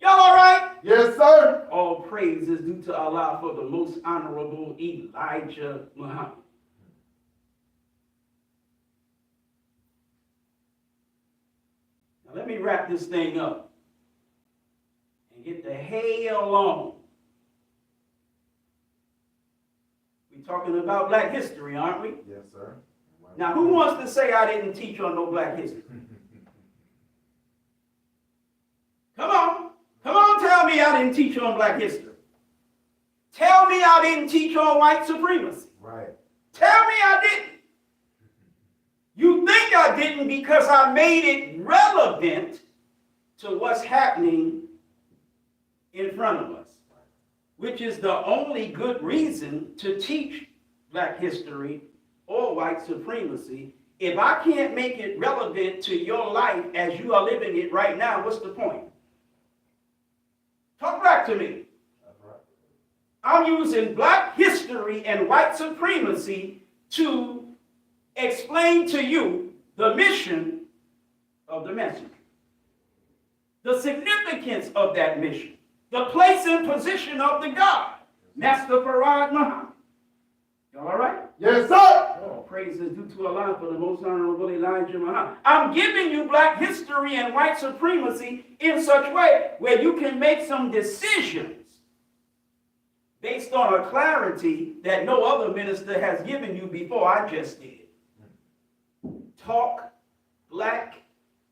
Y'all all right? Yes, sir. All praise is due to Allah for the most honorable Elijah Muhammad. Now let me wrap this thing up and get the hell on. We're talking about black history, aren't we? Yes, sir. Now who wants to say I didn't teach on no black history? Come on. Come on, tell me I didn't teach on black history. Tell me I didn't teach on white supremacy. Right. Tell me I didn't. You think I didn't because I made it relevant to what's happening in front of us, which is the only good reason to teach black history or white supremacy. If I can't make it relevant to your life as you are living it right now, what's the point? Talk back to me. That's right. I'm using black history and white supremacy to explain to you the mission of the messenger, the significance of that mission, the place and position of the God, Master Farad Muhammad. Y'all all right? Yes, sir. All praise is due to Allah for the most honorable Elijah Muhammad. I'm giving you black history and white supremacy in such a way where you can make some decisions based on a clarity that no other minister has given you before I just did. Talk black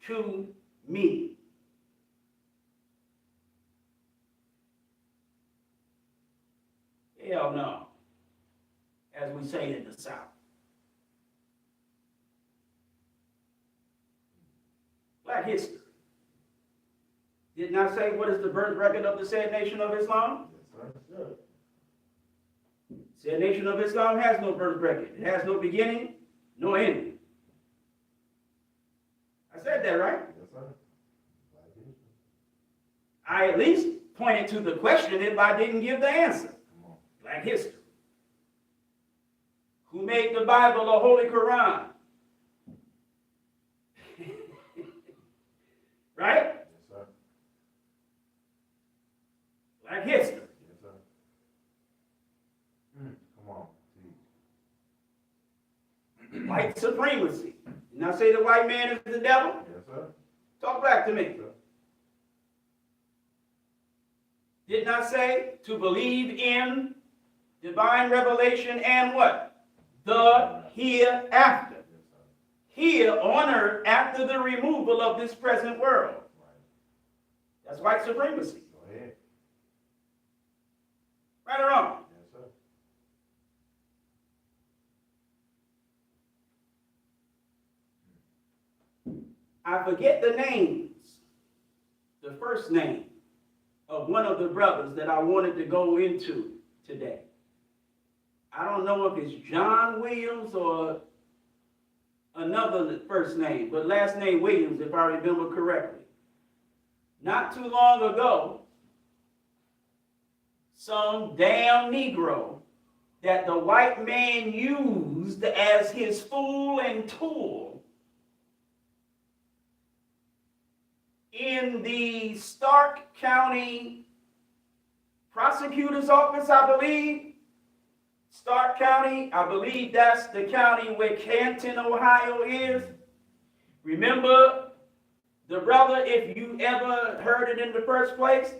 to me. Hell no, as we say in the South. Black history. Did not say what is the birth record of the said nation of Islam? Yes, sir. Said nation of Islam has no birth record. It has no beginning, no ending. I said that, right? Yes, sir. I at least pointed to the question if I didn't give the answer. Black history. Who made the Bible a Holy Quran? Right? Yes, sir. Black history. Yes, sir. Come on. White supremacy. Did not say the white man is the devil? Yes, sir. Talk back to me. Yes, sir. Did not say to believe in divine revelation and what? The hereafter. Yes, sir. Here on earth after the removal of this present world. Right. That's white supremacy. Go ahead. Right or wrong? Yes, sir. I forget the names, the first name of one of the brothers that I wanted to go into today. I don't know if it's John Williams or another first name, but last name Williams, if I remember correctly. Not too long ago, some damn Negro that the white man used as his fool and tool in the Stark County prosecutor's office, I believe. Stark County, I believe that's the county where Canton, Ohio is. Remember the brother, if you ever heard it in the first place,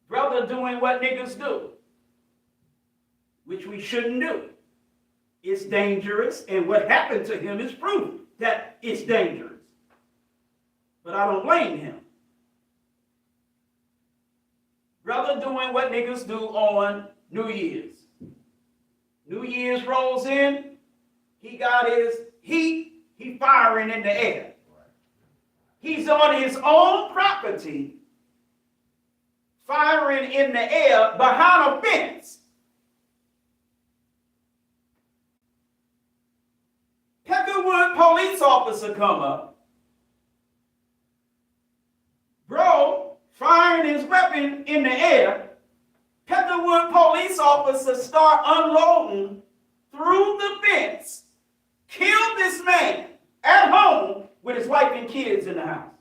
brother doing what niggas do, which we shouldn't do. It's dangerous, and what happened to him is proof that it's dangerous. But I don't blame him. Brother doing what niggas do on New Year's. New Year's rolls in, he got his heat, he firing in the air. He's on his own property, firing in the air behind a fence. Peckerwood police officer come up. Bro, firing his weapon in the air. Peckerwood police officer start unloading through the fence, killed this man at home with his wife and kids in the house.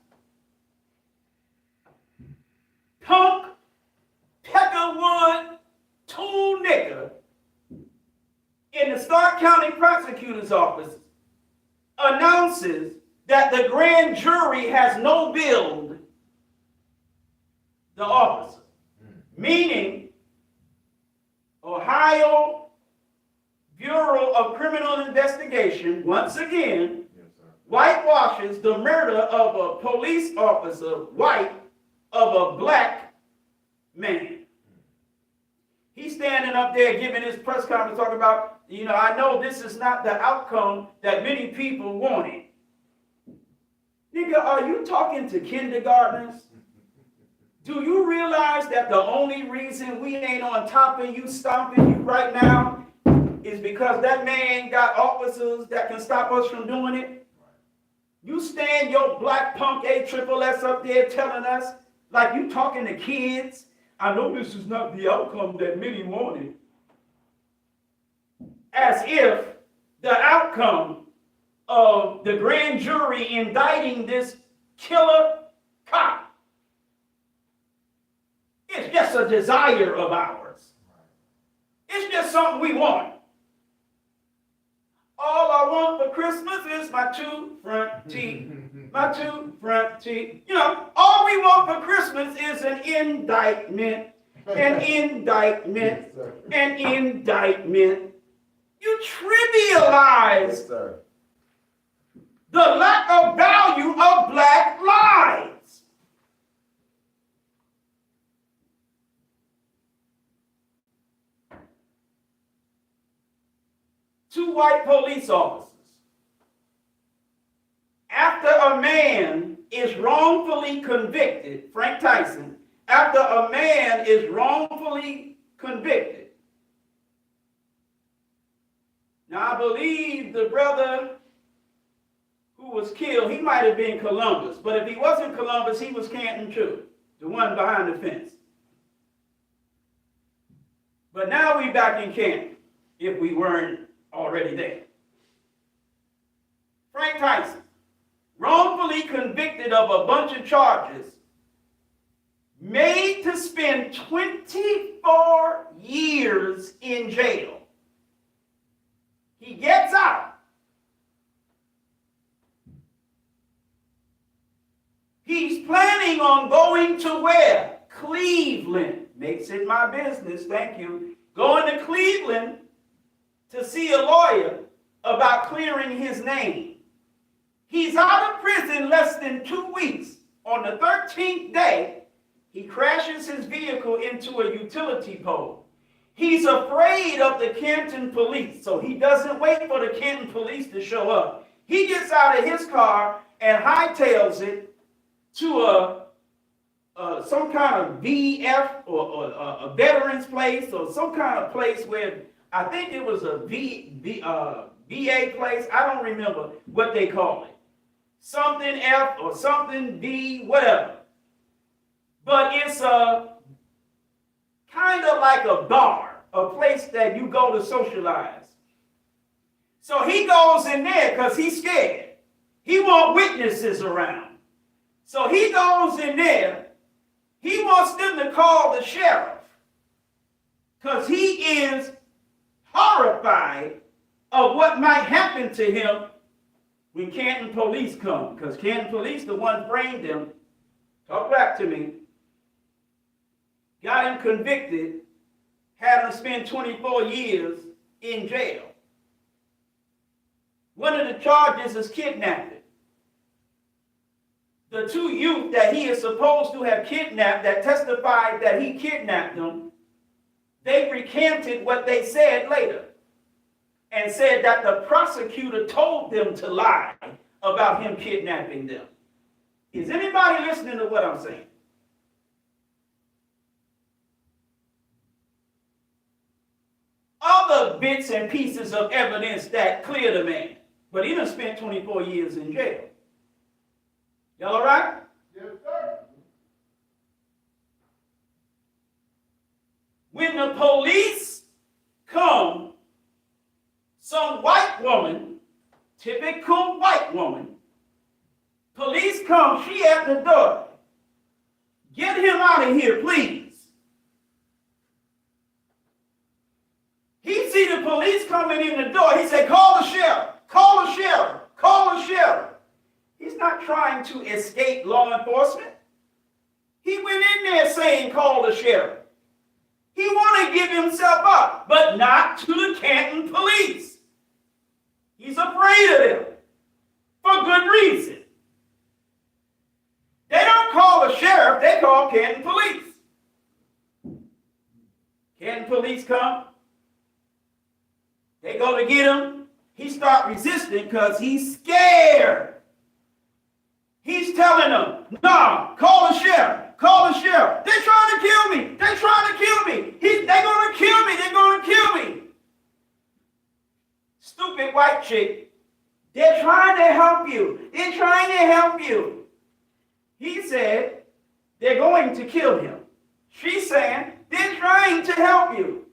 Punk, Peckerwood, tool nigger in the Stark County prosecutor's office announces that the grand jury has no billed the officer, meaning Ohio Bureau of Criminal Investigation, once again, whitewashes the murder of a police officer, white, of a black man. He's standing up there giving his press conference talking about, I know this is not the outcome that many people wanted. Nigga, are you talking to kindergartners? Do you realize that the only reason we ain't on top of you, stomping you right now, is because that man got officers that can stop us from doing it? You stand your black punk ASSS up there telling us, like you talking to kids, I know this is not the outcome that many wanted. As if the outcome of the grand jury indicting this killer cop is just a desire of ours. It's just something we want. All I want for Christmas is my two front teeth. My two front teeth. You know, all we want for Christmas is an indictment. An indictment. Yes, sir. An indictment. You trivialize Yes, sir. the lack of value of black lives. Two white police officers. After a man is wrongfully convicted, Frank Tyson, after a man is wrongfully convicted. Now, I believe the brother who was killed, he might have been Columbus, but if he wasn't Columbus, he was Canton too, the one behind the fence. But now we back in Canton, if we weren't already there. Frank Tyson, wrongfully convicted of a bunch of charges, made to spend 24 years in jail. He gets out. He's planning on going to where? Cleveland. Makes it my business, thank you. Going to Cleveland to see a lawyer about clearing his name. He's out of prison less than 2 weeks. On the 13th day, he crashes his vehicle into a utility pole. He's afraid of the Canton police, so he doesn't wait for the Canton police to show up. He gets out of his car and hightails it to some kind of VF or a veterans place or some kind of place where I think it was a VA place. I don't remember what they call it. Something F or something V, whatever. But it's a kind of like a bar, a place that you go to socialize. So he goes in there because he's scared. He wants witnesses around. So he goes in there. He wants them to call the sheriff because he is horrified of what might happen to him when Canton police come, because Canton police, the one framed him, talk back to me, got him convicted, had him spend 24 years in jail. One of the charges is kidnapping. The two youth that he is supposed to have kidnapped, that testified that he kidnapped them, they recanted what they said later and said that the prosecutor told them to lie about him kidnapping them. Is anybody listening to what I'm saying? Other bits and pieces of evidence that clear the man, but he done spent 24 years in jail. Y'all all right? Yes, sir. When the police come, some white woman, typical white woman, police come, she at the door. Get him out of here, please. He see the police coming in the door. He said, call the sheriff, call the sheriff, call the sheriff. He's not trying to escape law enforcement. He went in there saying, call the sheriff. He wanted to give himself up, but not to the Canton police. He's afraid of them for good reason. They don't call the sheriff, they call Canton police. Canton police come. They go to get him. He start resisting because he's scared. He's telling them, nah, call the sheriff, call the sheriff. They're trying to kill me. They're trying to kill me. They're going to kill me. They're going to kill me. Stupid white chick. They're trying to help you. They're trying to help you. He said, they're going to kill him. She's saying, they're trying to help you.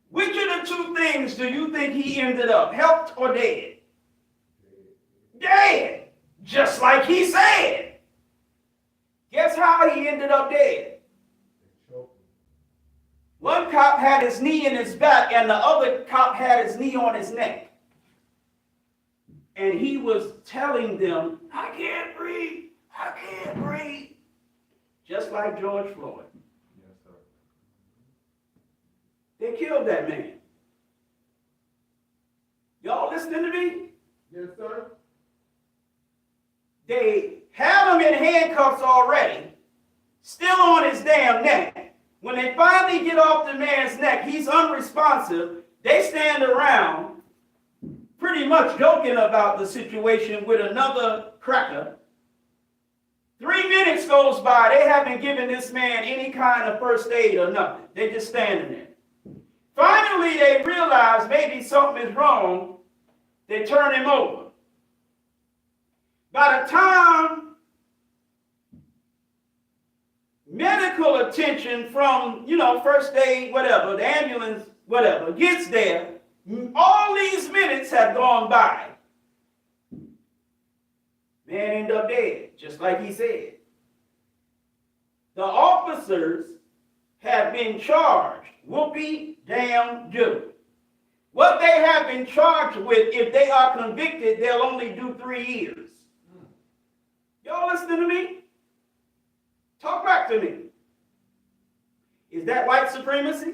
Which of the two things do you think he ended up, helped or dead? Dead. Just like he said. Guess how he ended up dead? One cop had his knee in his back and the other cop had his knee on his neck. And he was telling them, I can't breathe, I can't breathe. Just like George Floyd. Yes, sir. They killed that man. Y'all listening to me? Yes, sir. They have him in handcuffs already, still on his damn neck. When they finally get off the man's neck, he's unresponsive. They stand around pretty much joking about the situation with another cracker. 3 minutes goes by. They haven't given this man any kind of first aid or nothing. They just standing there. Finally, they realize maybe something is wrong. They turn him over. By the time medical attention from, first aid, whatever, the ambulance, whatever, gets there, all these minutes have gone by. Man ended up dead, just like he said. The officers have been charged. Whoopee damn do. What they have been charged with, if they are convicted, they'll only do 3 years. Y'all listening to me? Talk back to me. Is that white supremacy?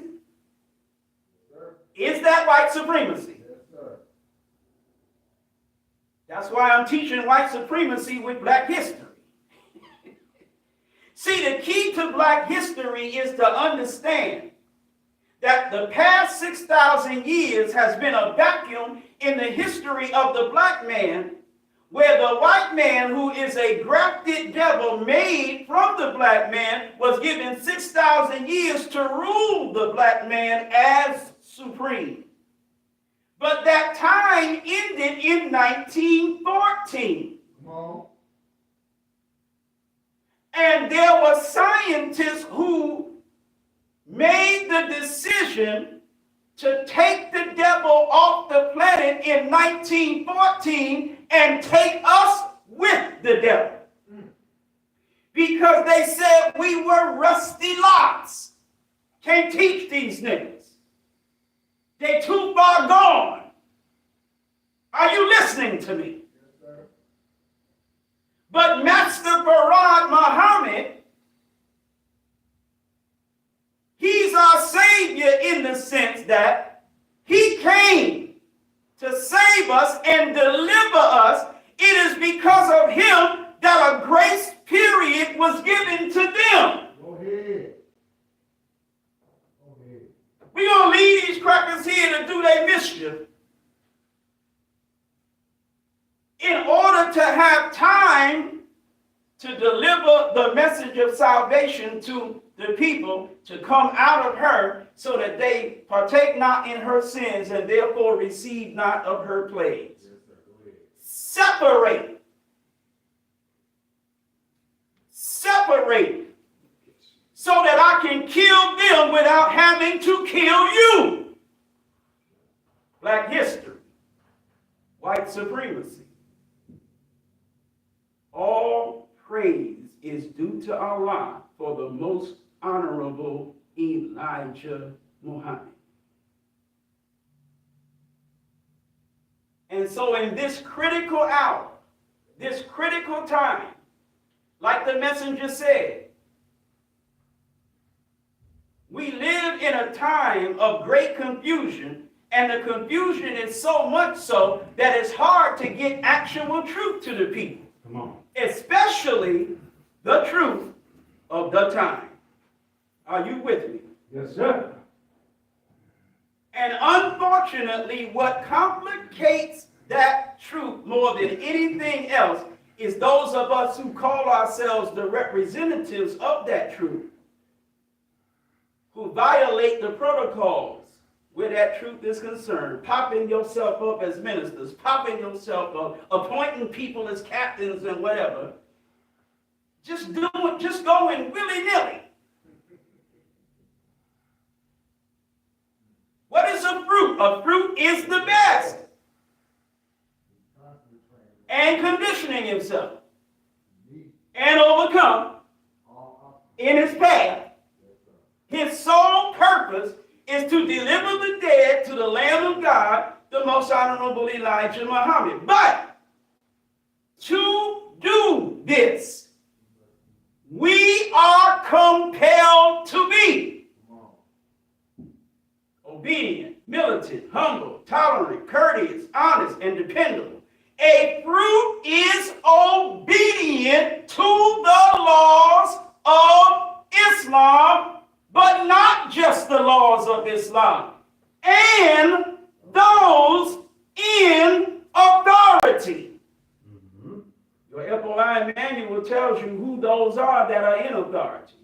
Sir. Is that white supremacy? Yes, sir. That's why I'm teaching white supremacy with black history. See, the key to black history is to understand that the past 6,000 years has been a vacuum in the history of the black man, where the white man, who is a grafted devil made from the black man, was given 6,000 years to rule the black man as supreme. But that time ended in 1914. Come on. And there were scientists who made the decision to take the devil off the planet in 1914 and take us with the devil. Because they said we were rusty lots. Can't teach these niggas. They too far gone. Are you listening to me? Yes, sir. But Master Farad Muhammad, he's our savior in the sense that he came to save us and deliver us. It is because of him that a grace period was given to them. Go ahead. Go ahead. We're going to leave these crackers here to do their mischief in order to have time to deliver the message of salvation to the people, to come out of her, so that they partake not in her sins and therefore receive not of her plagues. Yes, sir. Go ahead. Separate, so that I can kill them without having to kill you. Black history, white supremacy. All praise is due to Allah for the most honorable Elijah Muhammad. And so in this critical hour, this critical time, like the messenger said, we live in a time of great confusion, and the confusion is so much so that it's hard to get actual truth to the people. Come on. Especially the truth of the time. Are you with me? Yes, sir. And unfortunately, what complicates that truth more than anything else is those of us who call ourselves the representatives of that truth, who violate the protocols where that truth is concerned, popping yourself up as ministers, popping yourself up, appointing people as captains and whatever, just going willy-nilly. What is a fruit? A fruit is the best. And conditioning himself and overcome in his path. His sole purpose is to deliver the dead to the Lamb of God, the most honorable Elijah Muhammad. But obedient, militant, humble, tolerant, courteous, honest, and dependable. A fruit is obedient to the laws of Islam, but not just the laws of Islam, and those in authority. Your FOI manual tells you who those are that are in authority.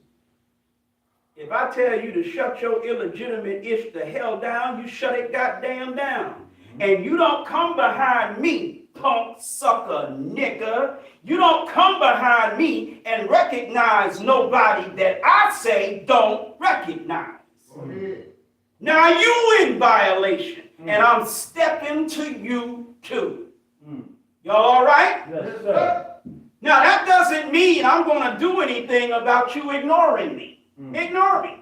If I tell you to shut your illegitimate ish the hell down, you shut it goddamn down. And you don't come behind me, punk sucker nigga. You don't come behind me and recognize nobody that I say don't recognize. Go ahead. Now you in violation, and I'm stepping to you too. Y'all all right? Yes, sir. Now that doesn't mean I'm going to do anything about you ignoring me. Ignore me.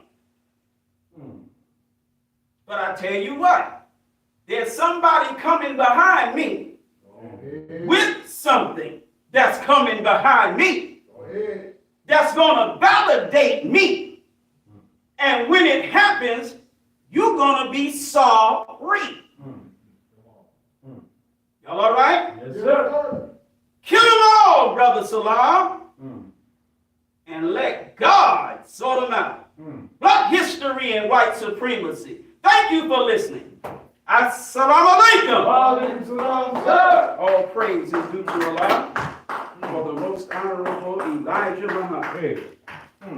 But I tell you what, there's somebody coming behind me with something that's coming behind me Go ahead. that's going to validate me. And when it happens, you're going to be sorry. Y'all all right? Yes, Yes, sir. sir. Kill them all, Brother Salam, and let God sort them out. Black history and white supremacy. Thank you for listening. Assalamu alaikum. Walaikum salam, sir. All praise is due to Allah for the most honorable Elijah Muhammad. Hey.